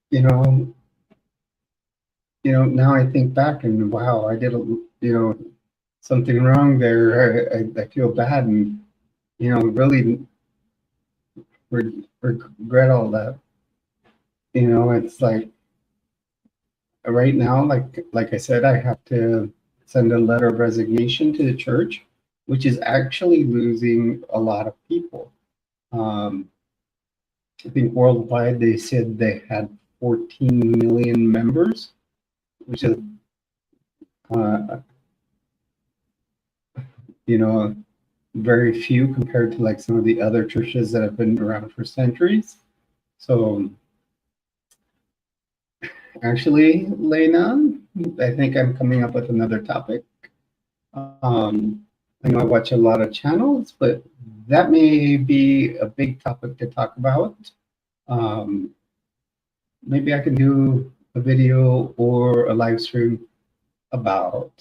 You know, now I think back and wow, I did something wrong there. I feel bad, and really regret all that. It's like right now, like I said, I have to send a letter of resignation to the church, which is actually losing a lot of people. Um, I think worldwide they said they had 14 million members, which is uh, you know very few compared to like some of the other churches that have been around for centuries. So actually, Lena, I think I'm coming up with another topic. Um, I know I watch a lot of channels, but that may be a big topic to talk about. Um, Maybe I can do a video or a live stream about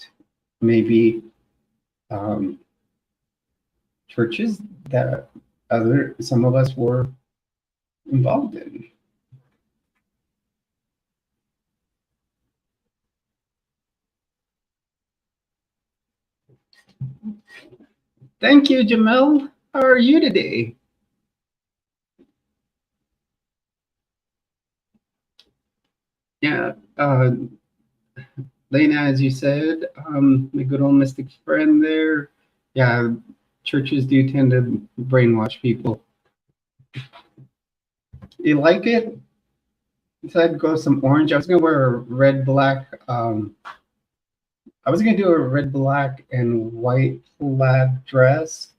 maybe um, churches that some of us were involved in. Thank you, Jamel. How are you today? Yeah, Lena, as you said, my good old mystic friend there. Yeah, churches do tend to brainwash people. You like it? So I'd go some orange. I was gonna wear a red, black. I was gonna do a red, black, and white plaid dress.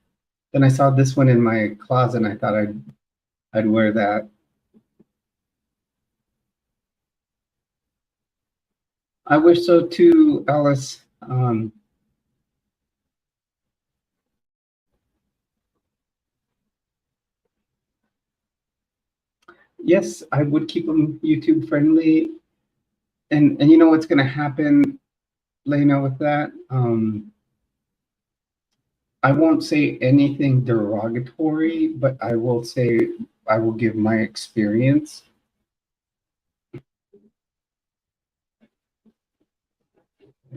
Then I saw this one in my closet, and I thought I'd wear that. I wish so too, Alice. Yes, I would keep them YouTube friendly, and you know what's gonna happen, Lena, with that. I won't say anything derogatory, but I will say I will give my experience.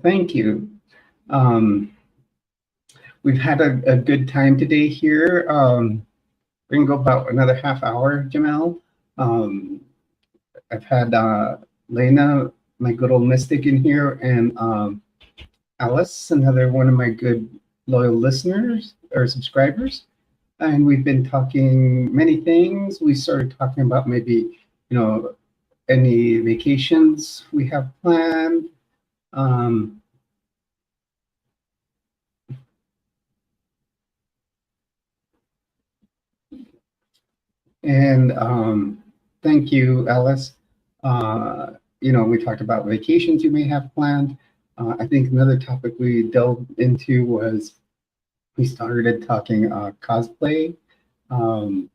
Thank you. Um, we've had a good time today here. We're gonna go about another half hour, Jamel. Um, I've had Lena, my good old mystic, in here, and Alice, another one of my good loyal listeners or subscribers. And we've been talking many things. We started talking about maybe, any vacations we have planned. Um, and Thank you, Alice. We talked about vacations you may have planned. I think another topic we delved into was we started talking cosplay. Um,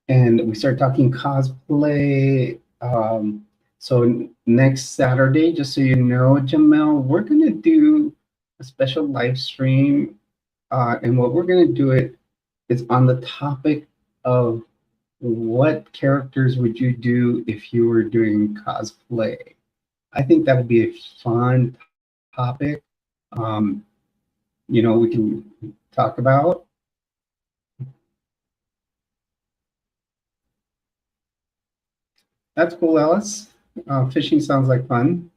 and we started talking cosplay. So next Saturday, just so you know, Jamel, we're gonna do a special live stream, and what we're gonna do it is on the topic of what characters would you do if you were doing cosplay. I think that would be a fun topic. Um, we can talk about. That's cool, Alice. Fishing sounds like fun.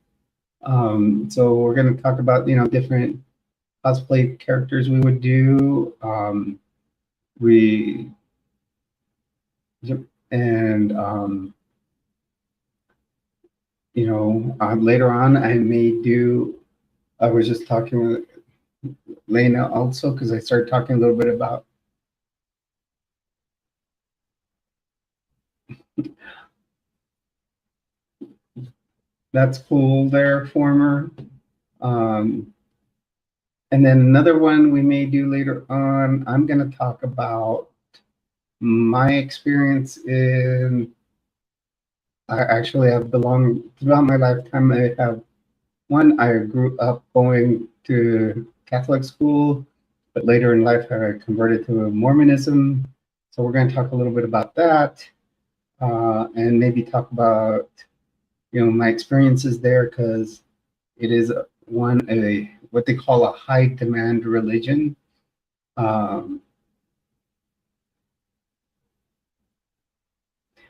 So we're going to talk about, different cosplay characters we would do. We and Later on I may do. I was just talking with Lena also because I started talking a little bit about. That's cool there, former. Um, and then another one we may do later on, I'm going to talk about my experience in. I actually have belonged throughout my lifetime. I grew up going to Catholic school, but later in life I converted to Mormonism. So we're going to talk a little bit about that, and maybe talk about my experiences there because it is what they call a high demand religion. Um,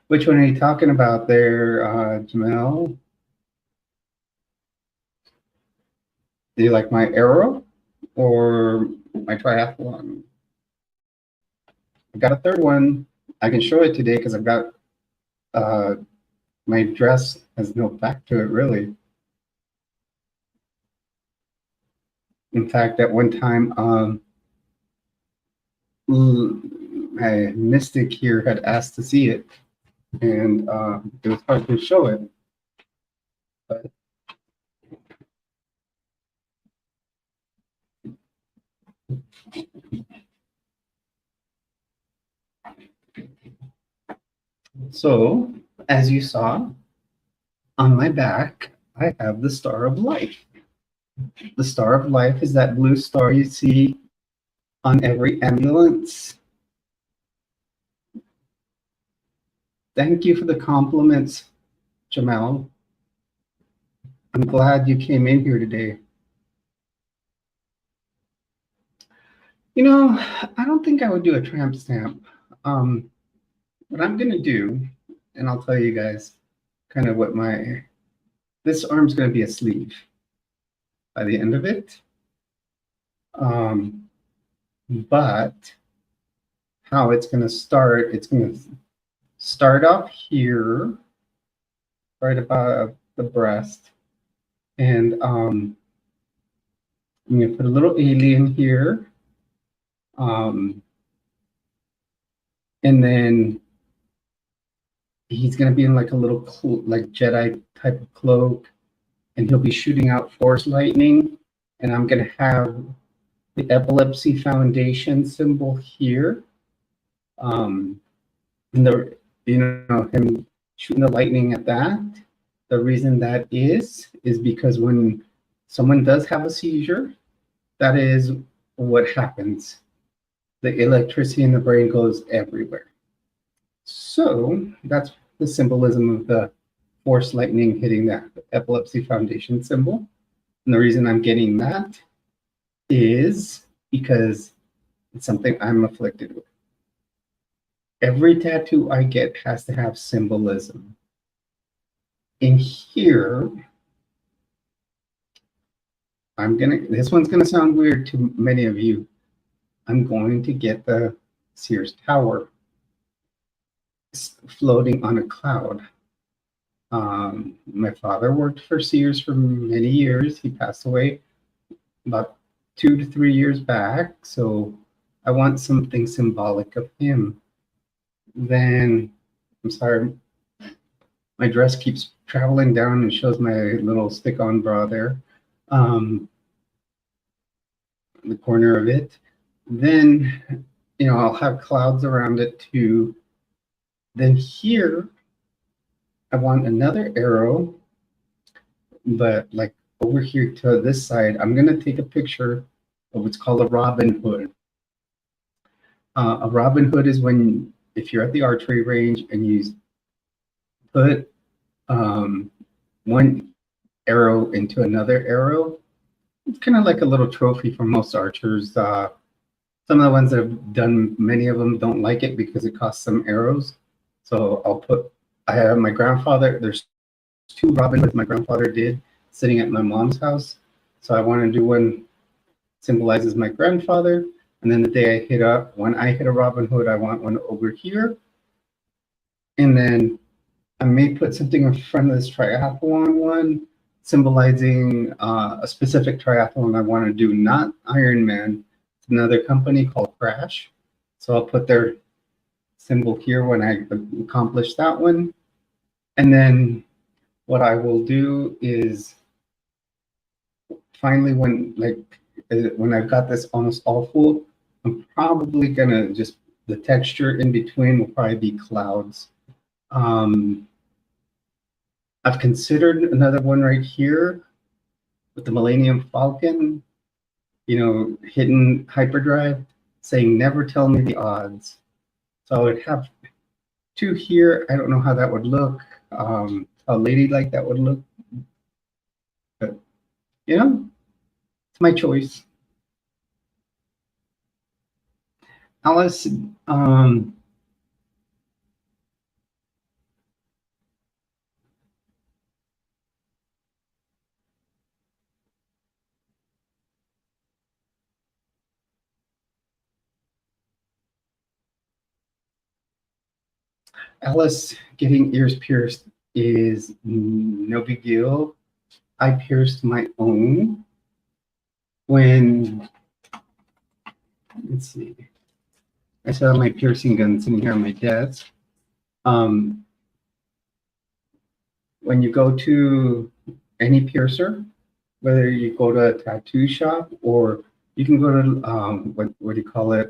which one are you talking about there, Jamel? Do you like my arrow or my triathlon? I've got a third one. I can show it today because I've got my dress has no back to it really. In fact, at one time, my mystic here had asked to see it, and it was hard to show it. But so, as you saw on my back, I have the Star of Life. The Star of Life is that blue star you see on every ambulance. Thank you for the compliments, Jamel. I'm glad you came in here today. I don't think I would do a tramp stamp. What I'm going to do, and I'll tell you guys kind of what this arm's going to be a sleeve by the end of it. But how it's going to start off here, right above the breast. And I'm going to put a little alien here. And then he's going to be in like a little like Jedi type of cloak, and he'll be shooting out force lightning. And I'm going to have the epilepsy foundation symbol here. And him shooting the lightning at that. The reason that is because when someone does have a seizure, that is what happens. The electricity in the brain goes everywhere. So that's the symbolism of the force lightning hitting that epilepsy foundation symbol. And the reason I'm getting that is because it's something I'm afflicted with. Every tattoo I get has to have symbolism. In here, this one's gonna sound weird to many of you. I'm going to get the Sears Tower floating on a cloud. My father worked for Sears for many years. He passed away about 2 to 3 years back. So I want something symbolic of him. Then, I'm sorry, my dress keeps traveling down and shows my little stick-on bra there. The corner of it. Then, I'll have clouds around it too. Then here, I want another arrow, but like over here to this side, I'm going to take a picture of what's called a Robin Hood. A Robin Hood is when, if you're at the archery range and you put one arrow into another arrow, it's kind of like a little trophy for most archers. Some of the ones that have done, many of them don't like it because it costs some arrows. So I have my grandfather, there's 2 Robin Hoods my grandfather did sitting at my mom's house. So I want to do one symbolizes my grandfather. And then the day when I hit a Robin Hood, I want one over here. And then I may put something in front of this triathlon one, symbolizing a specific triathlon I want to do, not Ironman. It's another company called Crash. So I'll put their symbol here when I accomplish that one. And then what I will do is finally, when I've got this almost all full, I'm probably gonna the texture in between will probably be clouds. I've considered another one right here with the Millennium Falcon, hidden hyperdrive, saying never tell me the odds. So I would have 2 here. I don't know how that would look, how ladylike that would look, but it's my choice. Alice, Alice, getting ears pierced is no big deal. I pierced my own when, let's see, I still have my piercing gun sitting here on my desk. When you go to any piercer, whether you go to a tattoo shop or you can go to, what do you call it,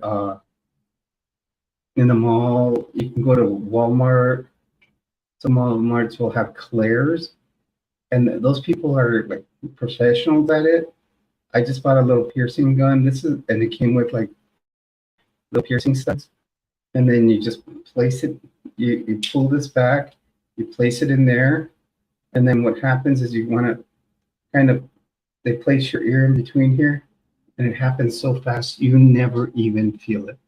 in the mall, you can go to Walmart. Some Walmarts will have Claire's, and those people are like professionals at it. I just bought a little piercing gun. And it came with like little piercing studs. And then you just place it, you pull this back, you place it in there. And then what happens is you want to they place your ear in between here, and it happens so fast, you never even feel it.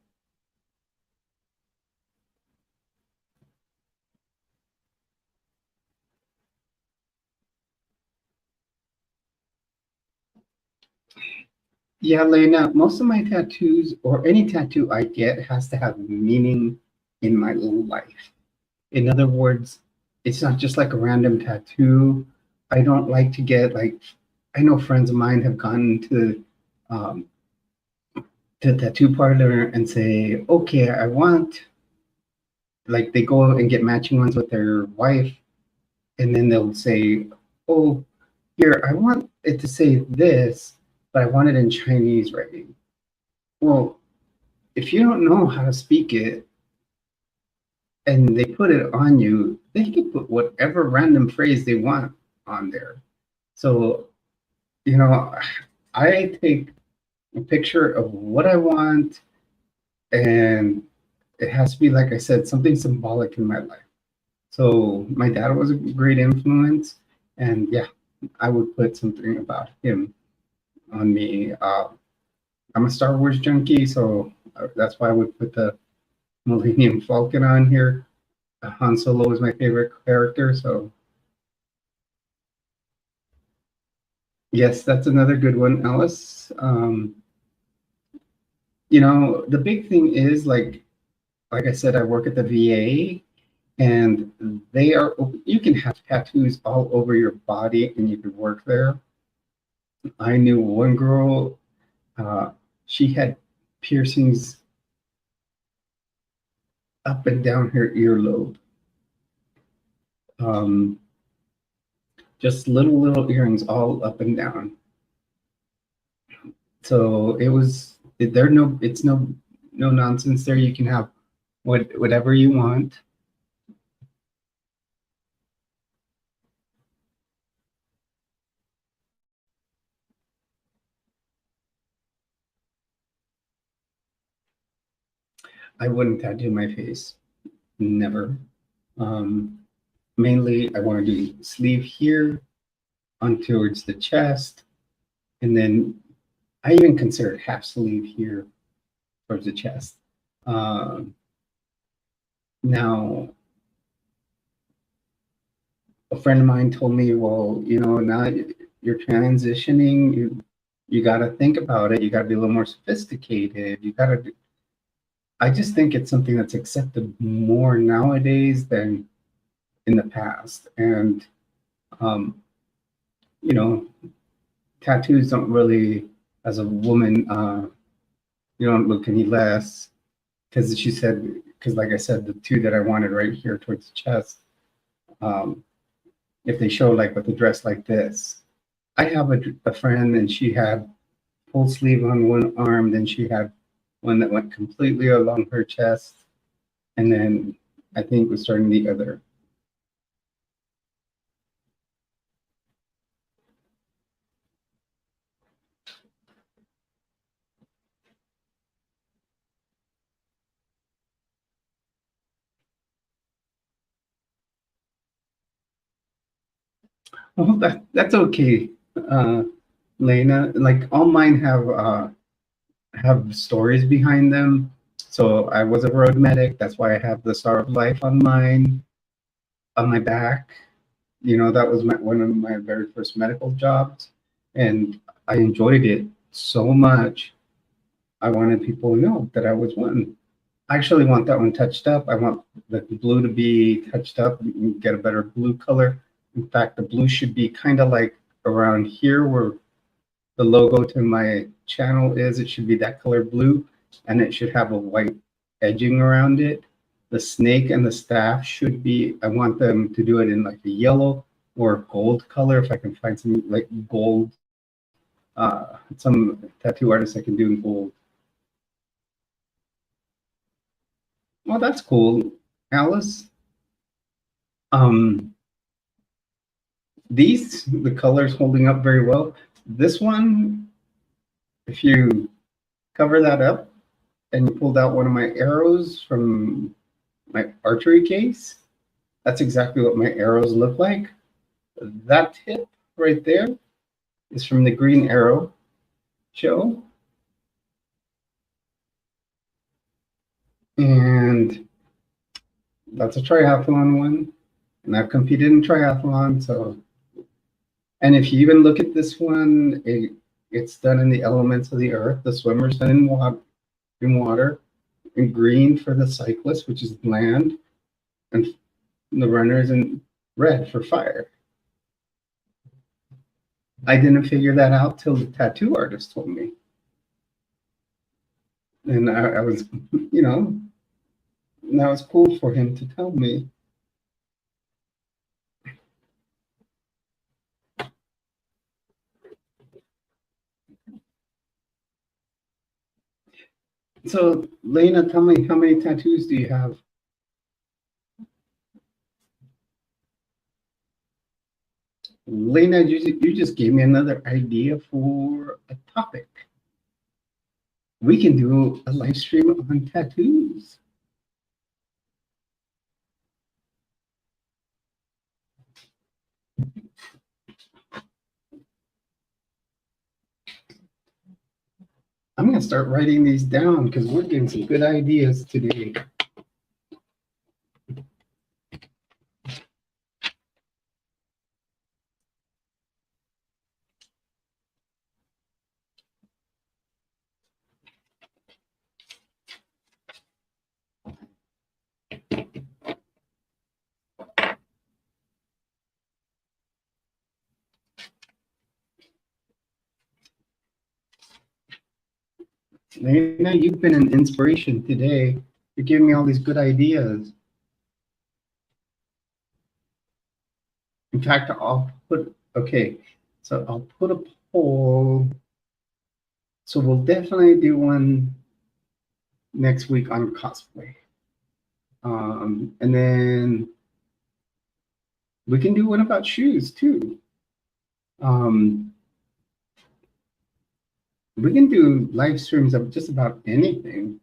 Yeah, Lena, most of my tattoos or any tattoo I get has to have meaning in my life. In other words, it's not just like a random tattoo. I don't like to get I know friends of mine have gone to the tattoo parlor and say, okay, I want, they go and get matching ones with their wife. And then they'll say, oh, here, I want it to say this, but I want it in Chinese writing. Well, if you don't know how to speak it, and they put it on you, they can put whatever random phrase they want on there. So, you know, I take a picture of what I want, and it has to be, like I said, something symbolic in my life. So my dad was a great influence, and yeah, I would put something about him on me. I'm a Star Wars junkie, so that's why I would put the Millennium Falcon on here. Han Solo is my favorite character, so yes, that's another good one, Alice. The big thing is like I said, I work at the VA, and they are you can have tattoos all over your body, and you could work there. I knew one girl, uh, she had piercings up and down her earlobe. Um, just little earrings all up and down. So it's no nonsense there. You can have whatever you want. I wouldn't tattoo my face. Never. Um, Mainly, I want to do sleeve here on towards the chest, and then I even consider half sleeve here towards the chest. Um, Now, a friend of mine told me, well, now you're transitioning. You got to think about it. You got to be a little more sophisticated. You got to. I just think it's something that's accepted more nowadays than in the past, and um, you know, tattoos don't really, as a woman, you don't look any less because she said, because like I said, the two that I wanted right here towards the chest, um, if they show like with a dress like this, I have a friend and she had full sleeve on one arm, then she had one that went completely along her chest, and then I think was starting the other. Well, that's okay, uh, Lena. Like all mine have stories behind them. So I was a road medic. That's why I have the Star of Life on mine, on my back. That was one of my very first medical jobs, and I enjoyed it so much. I wanted people to know that I was one. I actually want that one touched up. I want the blue to be touched up and get a better blue color. In fact, the blue should be kind of like around here where the logo to my channel is. It should be that color blue, and it should have a white edging around it. The snake and the staff should be, I want them to do it in like a yellow or gold color. If I can find some like gold, some tattoo artists I can do in gold. Well, that's cool, Alice. Um, the colors holding up very well. This one, if you cover that up and you pulled out one of my arrows from my archery case, that's exactly what my arrows look like. That tip right there is from the Green Arrow show. And that's a triathlon one. And I've competed in triathlon. So, and if you even look at this one, it's done in the elements of the earth. The swimmer's done in water, and green for the cyclist, which is land, and the runner's in red for fire. I didn't figure that out till the tattoo artist told me. And I was, that was cool for him to tell me. So, Lena, tell me, how many tattoos do you have? Lena, you just gave me another idea for a topic. We can do a live stream on tattoos. I'm going to start writing these down because we're getting some good ideas today. Lena, you've been an inspiration today. You're giving me all these good ideas. In fact, I'll put a poll. So we'll definitely do one next week on cosplay. And then we can do one about shoes too. We can do live streams of just about anything.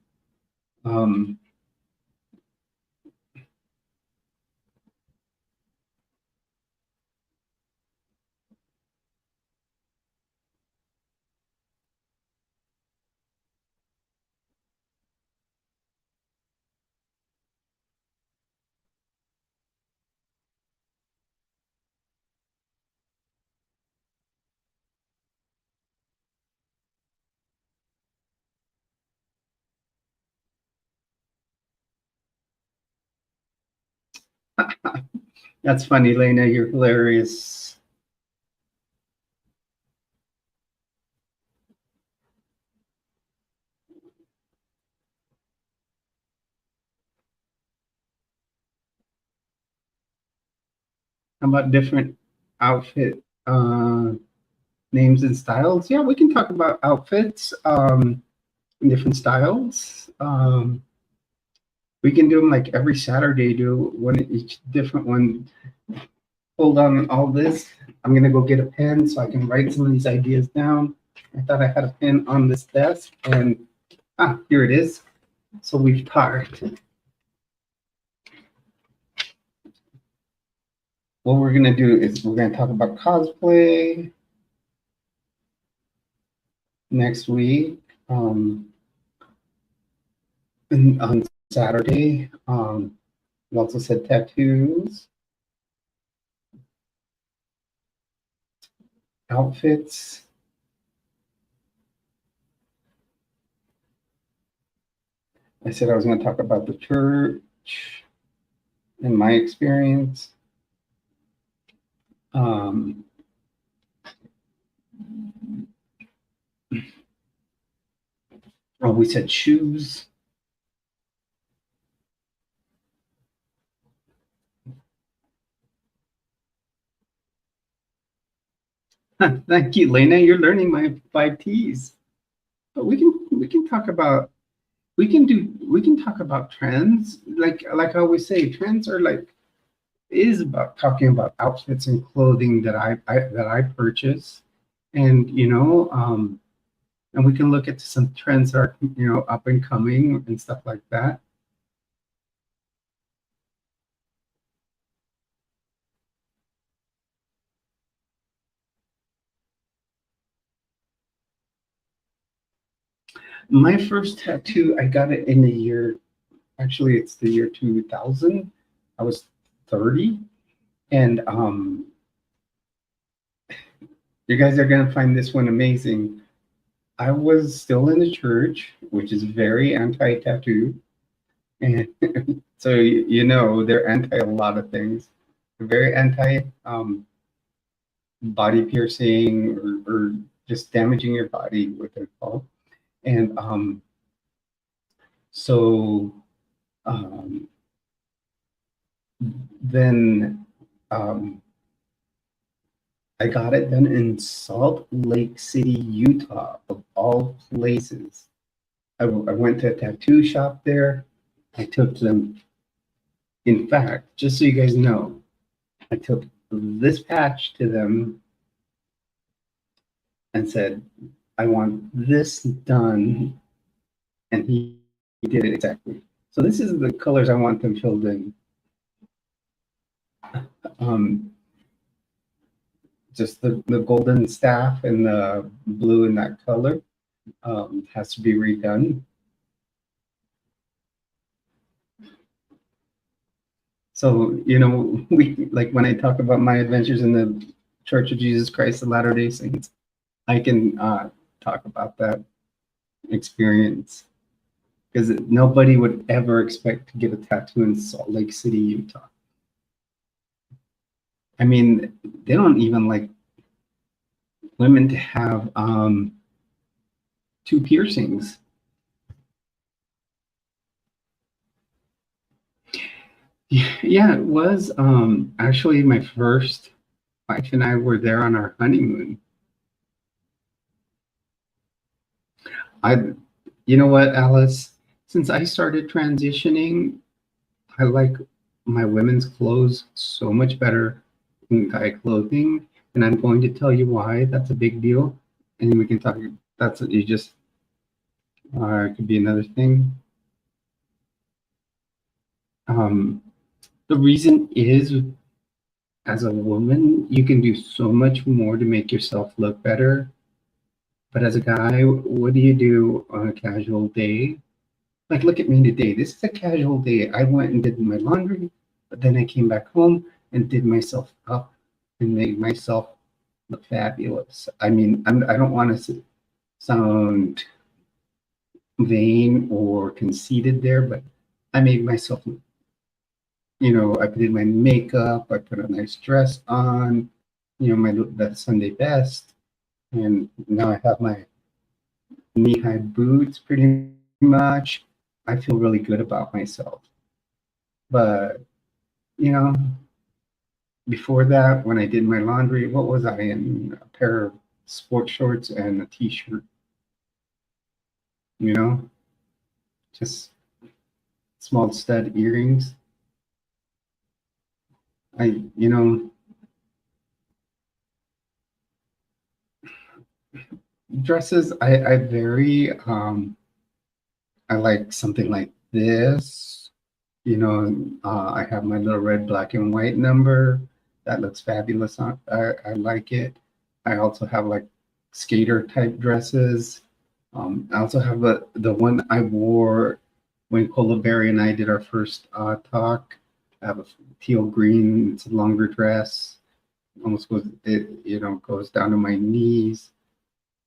That's funny, Lena. You're hilarious. How about different outfit names and styles? Yeah, we can talk about outfits in different styles. We can do them like every Saturday, do one each different one. Hold on all this. I'm gonna go get a pen so I can write some of these ideas down. I thought I had a pen on this desk, and here it is. So we've talked. What we're gonna do is we're gonna talk about cosplay next week. And on Saturday, we also said tattoos, outfits. I said I was going to talk about the church and my experience. We said shoes. Thank you, Lena. You're learning my 5 T's. But we can talk about talk about trends. Like I always say, trends are is about talking about outfits and clothing that I purchase, and and we can look at some trends that are up and coming and stuff like that. My first tattoo, I got it in the year, actually it's the year 2000. I was 30, and you guys are gonna find this one amazing. I was still in the church, which is very anti-tattoo, and so they're anti a lot of things. They're very anti body piercing or just damaging your body with their fault. And so then I got it done in Salt Lake City, Utah, of all places. I went to a tattoo shop there. I took them. In fact, just so you guys know, I took this patch to them and said, I want this done. And he did it exactly. So this is the colors I want them filled in. Um, just the golden staff and the blue in that color has to be redone. So, we like when I talk about my adventures in the Church of Jesus Christ of Latter-day Saints, I can talk about that experience because nobody would ever expect to get a tattoo in Salt Lake City, Utah. I mean, they don't even like women to have two piercings. Yeah, it was actually my first wife and I were there on our honeymoon. I, you know what, Alice? Since I started transitioning, I like my women's clothes so much better than guy clothing, and I'm going to tell you why. That's a big deal, and we can talk. That's you just it could be another thing. The reason is, as a woman, you can do so much more to make yourself look better. But as a guy, what do you do on a casual day? Like, look at me today. This is a casual day. I went and did my laundry, but then I came back home and did myself up and made myself look fabulous. I mean, I don't want to sound vain or conceited there, but I made myself, I did my makeup, I put a nice dress on, my that Sunday best, and now I have my knee-high boots pretty much. I feel really good about myself. But, you know, before that, when I did my laundry, what was I in? A pair of sports shorts and a t-shirt, you know, just small stud earrings. I, dresses, I vary. I like something like this. I have my little red, black, and white number. That looks fabulous. I like it. I also have like skater type dresses. I also have the one I wore when Berry and I did our first talk. I have a teal green. It's a longer dress. Almost goes down to my knees.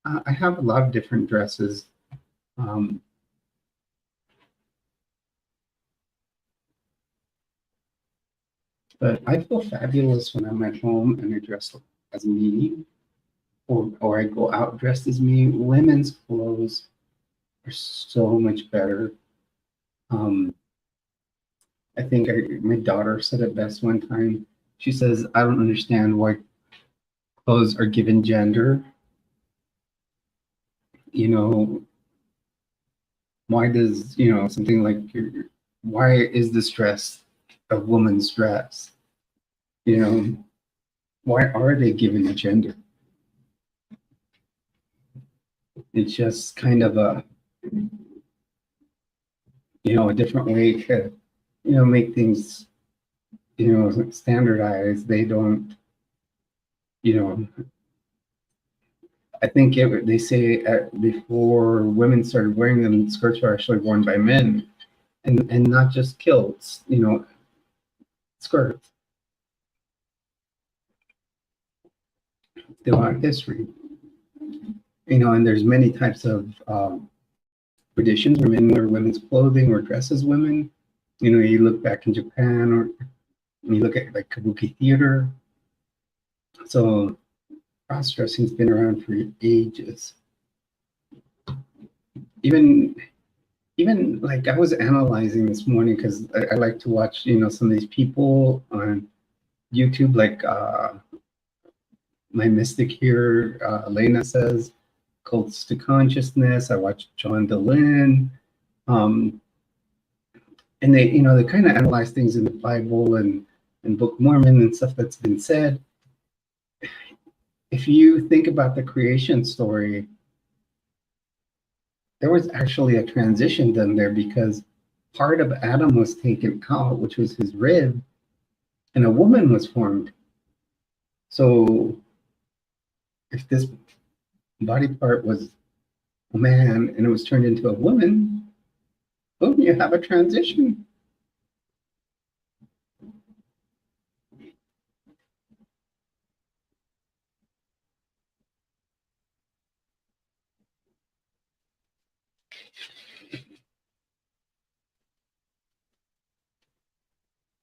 I have a lot of different dresses. Um, But I feel fabulous when I'm at home and I dress as me, or I go out dressed as me. Women's clothes are so much better. Um, I think my daughter said it best one time. She says, I don't understand why clothes are given gender. You know, why does, something like, why is this dress a woman's dress? Why are they given a gender? It's just kind of a different way to, make things, standardized. They don't, you know, I think they say before women started wearing them, skirts were actually worn by men, and not just kilts, skirts throughout history. And there's many types of traditions where men wear women's clothing or dress as women. You look back in Japan, or you look at like kabuki theater. So cross-dressing's been around for ages. Even like I was analyzing this morning because I like to watch, some of these people on YouTube, like my mystic here, Elena says, Cults to Consciousness. I watched John Dehlin. And they kind of analyze things in the Bible and Book of Mormon and stuff that's been said. if you think about the creation story, there was actually a transition done there because part of Adam was taken out, which was his rib, and a woman was formed. So if this body part was a man and it was turned into a woman, boom, you have a transition.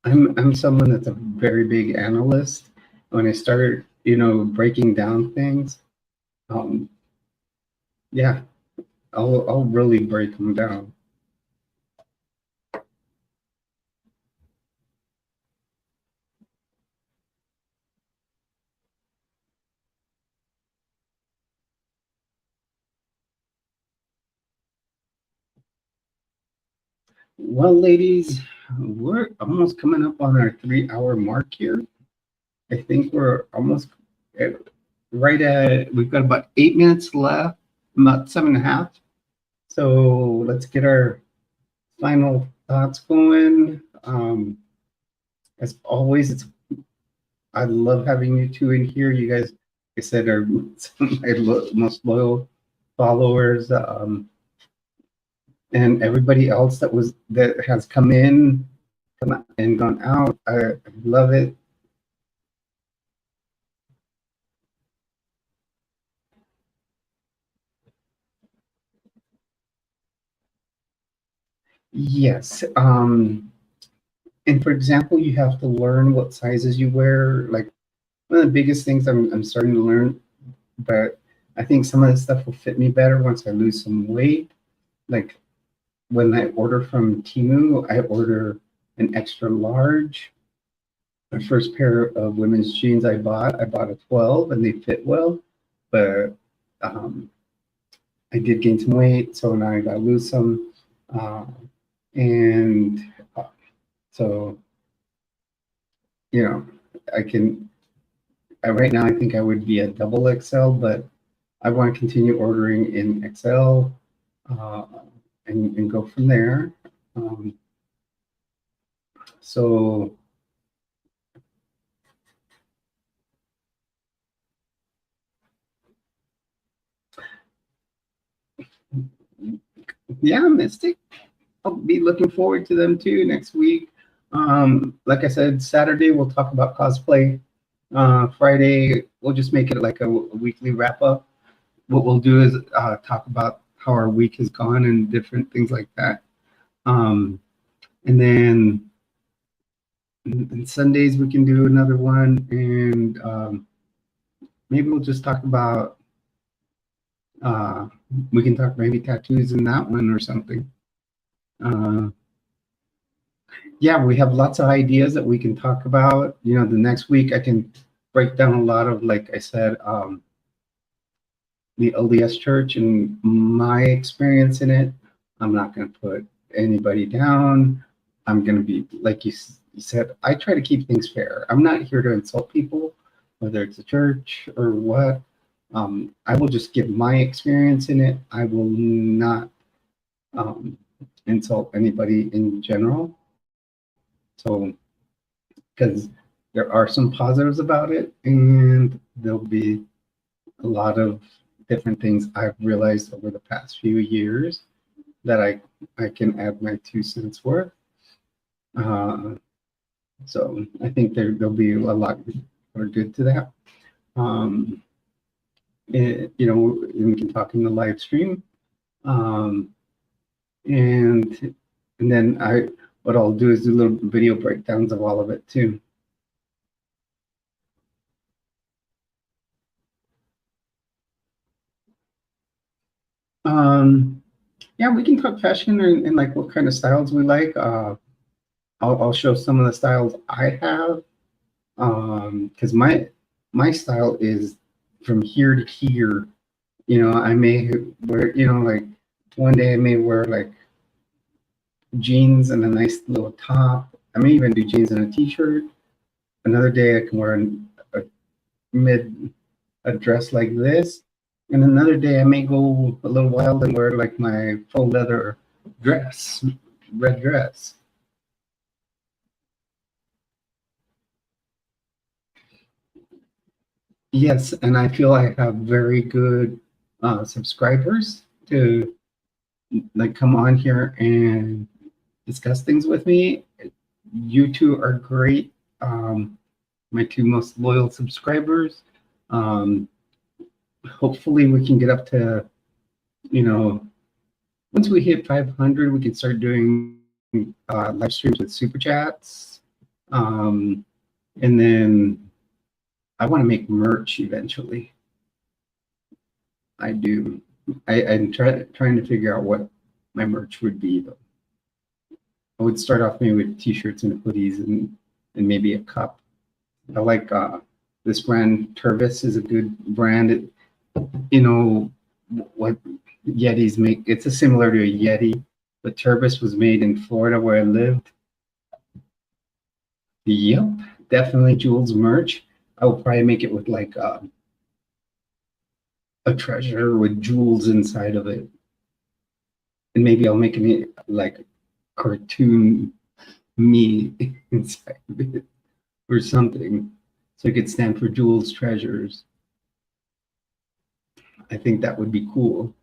I'm someone that's a very big analyst. When I start, breaking down things, um, yeah, I'll really break them down. Well, ladies, we're almost coming up on our 3 hour mark here. I think we're almost at, right at, we've got about 8 minutes left, about 7.5. So let's get our final thoughts going. As always, I love having you two in here. You guys, like I said, are some of my most loyal followers. And everybody else that has come in, and gone out. I love it. Yes. And for example, you have to learn what sizes you wear. Like one of the biggest things I'm starting to learn, but I think some of this stuff will fit me better once I lose some weight. Like when I order from Temu, I order an extra large. My first pair of women's jeans I bought a 12 and they fit well, but um, I did gain some weight, so now I got to lose some. Uh, and so, you know, I can, right now, I think I would be a double XL, but I want to continue ordering in XL uh, and go from there. Um, so, yeah, Mystic. I'll be looking forward to them too next week. Like I said, Saturday we'll talk about cosplay. Friday we'll just make it like a weekly wrap up. What we'll do is talk about how our week has gone and different things like that. And then and Sundays we can do another one, and maybe we'll just talk about. Uh, we can talk maybe tattoos in that one or something. Uh, yeah, we have lots of ideas that we can talk about. The next week I can break down a lot of, like I said, the LDS Church and my experience in it. I'm not going to put anybody down. I'm going to be, like you said, I try to keep things fair. I'm not here to insult people, whether it's a church or what. I will just give my experience in it. I will not insult anybody in general. So, because there are some positives about it, and there'll be a lot of different things I've realized over the past few years that I can add my 2 cents worth. So I think there'll be a lot more good to that. We can talk in the live stream. And then what I'll do is do little video breakdowns of all of it too. Yeah, we can talk fashion and like what kind of styles we like. I'll show some of the styles I have, because my style is from here to here. I may wear, like one day I may wear like jeans and a nice little top. I may even do jeans and a t-shirt. Another day I can wear a mid a dress like this. And another day I may go a little wild and wear like my full leather dress, red dress. Yes, and I feel I have very good subscribers to like come on here and discuss things with me. You two are great. My two most loyal subscribers. Um, Hopefully we can get up to, you know, once we hit 500, we can start doing live streams with super chats. Um, and then I want to make merch eventually. I do. I'm trying to figure out what my merch would be, though. I would start off maybe with t-shirts and hoodies and maybe a cup. I like this brand. Tervis is a good brand. You know what Yetis make? It's a similar to a Yeti, but Tervis was made in Florida where I lived. Yep, definitely Jules merch. I will probably make it with like a treasure with jewels inside of it, and maybe I'll make it like cartoon me inside of it or something, so it could stand for Jules Treasures. I think that would be cool.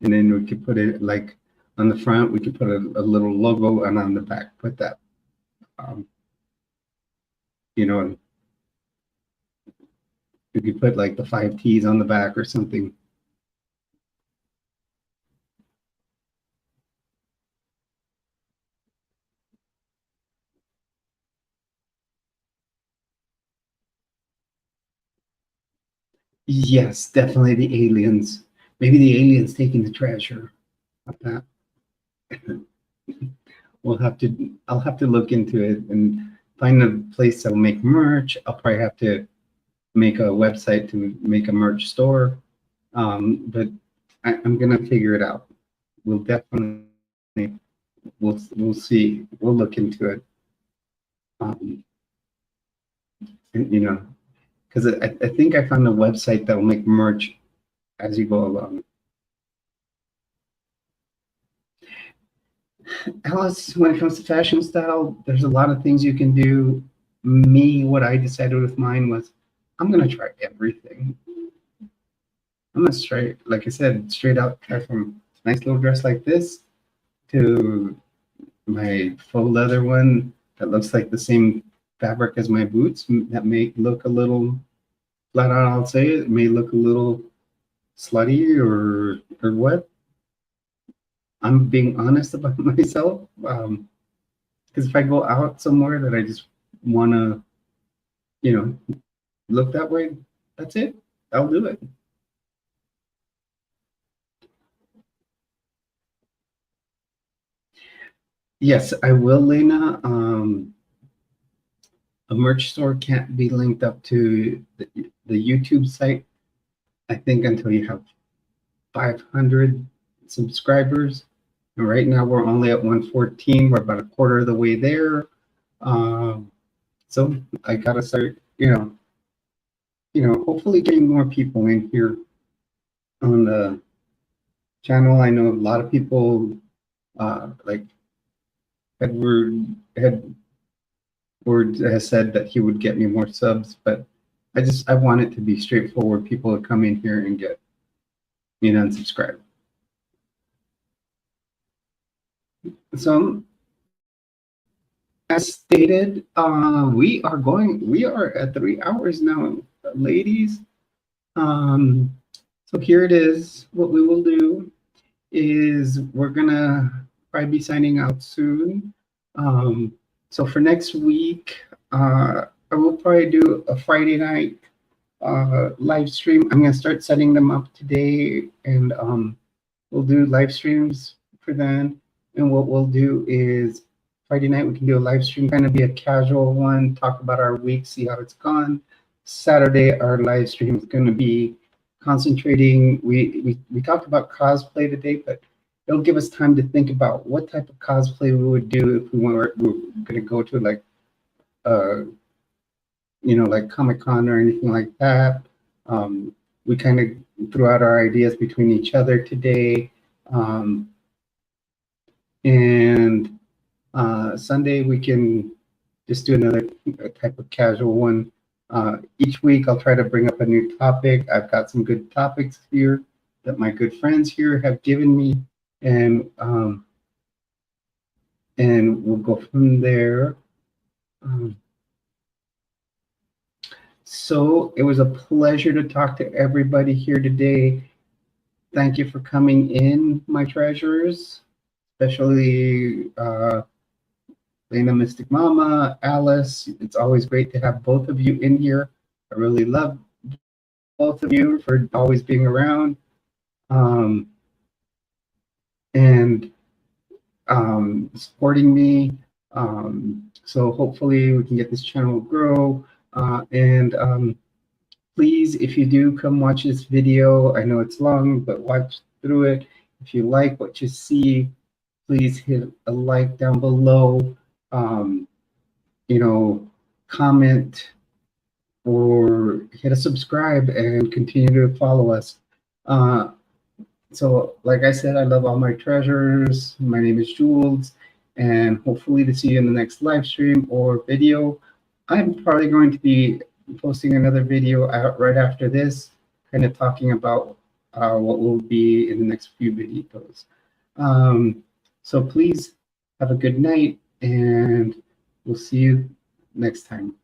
And then we could put it like on the front, we could put a little logo, and on the back, put that, um, you know, we could put like the 5 T's on the back or something. Yes, definitely the aliens. Maybe the aliens taking the treasure. Like that. I'll have to look into it and find a place that'll make merch. I'll probably have to make a website to make a merch store. But I'm gonna figure it out. We'll definitely we'll see. We'll look into it. Um, and, you know, because I think I found a website that'll make merch as you go along. Alice, when it comes to fashion style, there's a lot of things you can do. Me, what I decided with mine was I'm gonna try everything. I'm gonna try, like I said, straight out try from a nice little dress like this to my faux leather one that looks like the same fabric as my boots. That may look a little flat out. I'll say it may look a little slutty or what. I'm being honest about myself. Because if I go out somewhere that I just want to, you know, look that way, that's it. I'll do it. Yes, I will, Lena. A merch store can't be linked up to the YouTube site, I think, until you have 500 subscribers. And right now we're only at 114. We're about a quarter of the way there. So I gotta start, hopefully getting more people in here on the channel. I know a lot of people, like Edward has said that he would get me more subs, but I want it to be straightforward. People to come in here and get me to unsubscribe. So as stated, we are at 3 hours now, ladies. So here it is. What we will do is we're gonna probably be signing out soon. So for next week, I will probably do a Friday night live stream. I'm gonna start setting them up today, and we'll do live streams for then. And what we'll do is Friday night we can do a live stream, kind of be a casual one, talk about our week, see how it's gone. Saturday our live stream is going to be concentrating. We talked about cosplay today, but it'll give us time to think about what type of cosplay we would do if we're going to go to like like Comic-Con or anything like that. We kind of threw out our ideas between each other today. And Sunday, we can just do another type of casual one. Each week, I'll try to bring up a new topic. I've got some good topics here that my good friends here have given me, and we'll go from there. So it was a pleasure to talk to everybody here today. Thank you for coming in, my treasures, especially Lena Mystic Mama, Alice. It's always great to have both of you in here. I really love both of you for always being around. And supporting me. So hopefully we can get this channel grow. And please, if you do, come watch this video. I know it's long, but watch through it. If you like what you see, please hit a like down below. Comment or hit a subscribe and continue to follow us. So like I said, I love all my treasures. My name is Jules, and hopefully to see you in the next live stream or video. I'm probably going to be posting another video out right after this, kind of talking about what will be in the next few videos. So please have a good night, and we'll see you next time.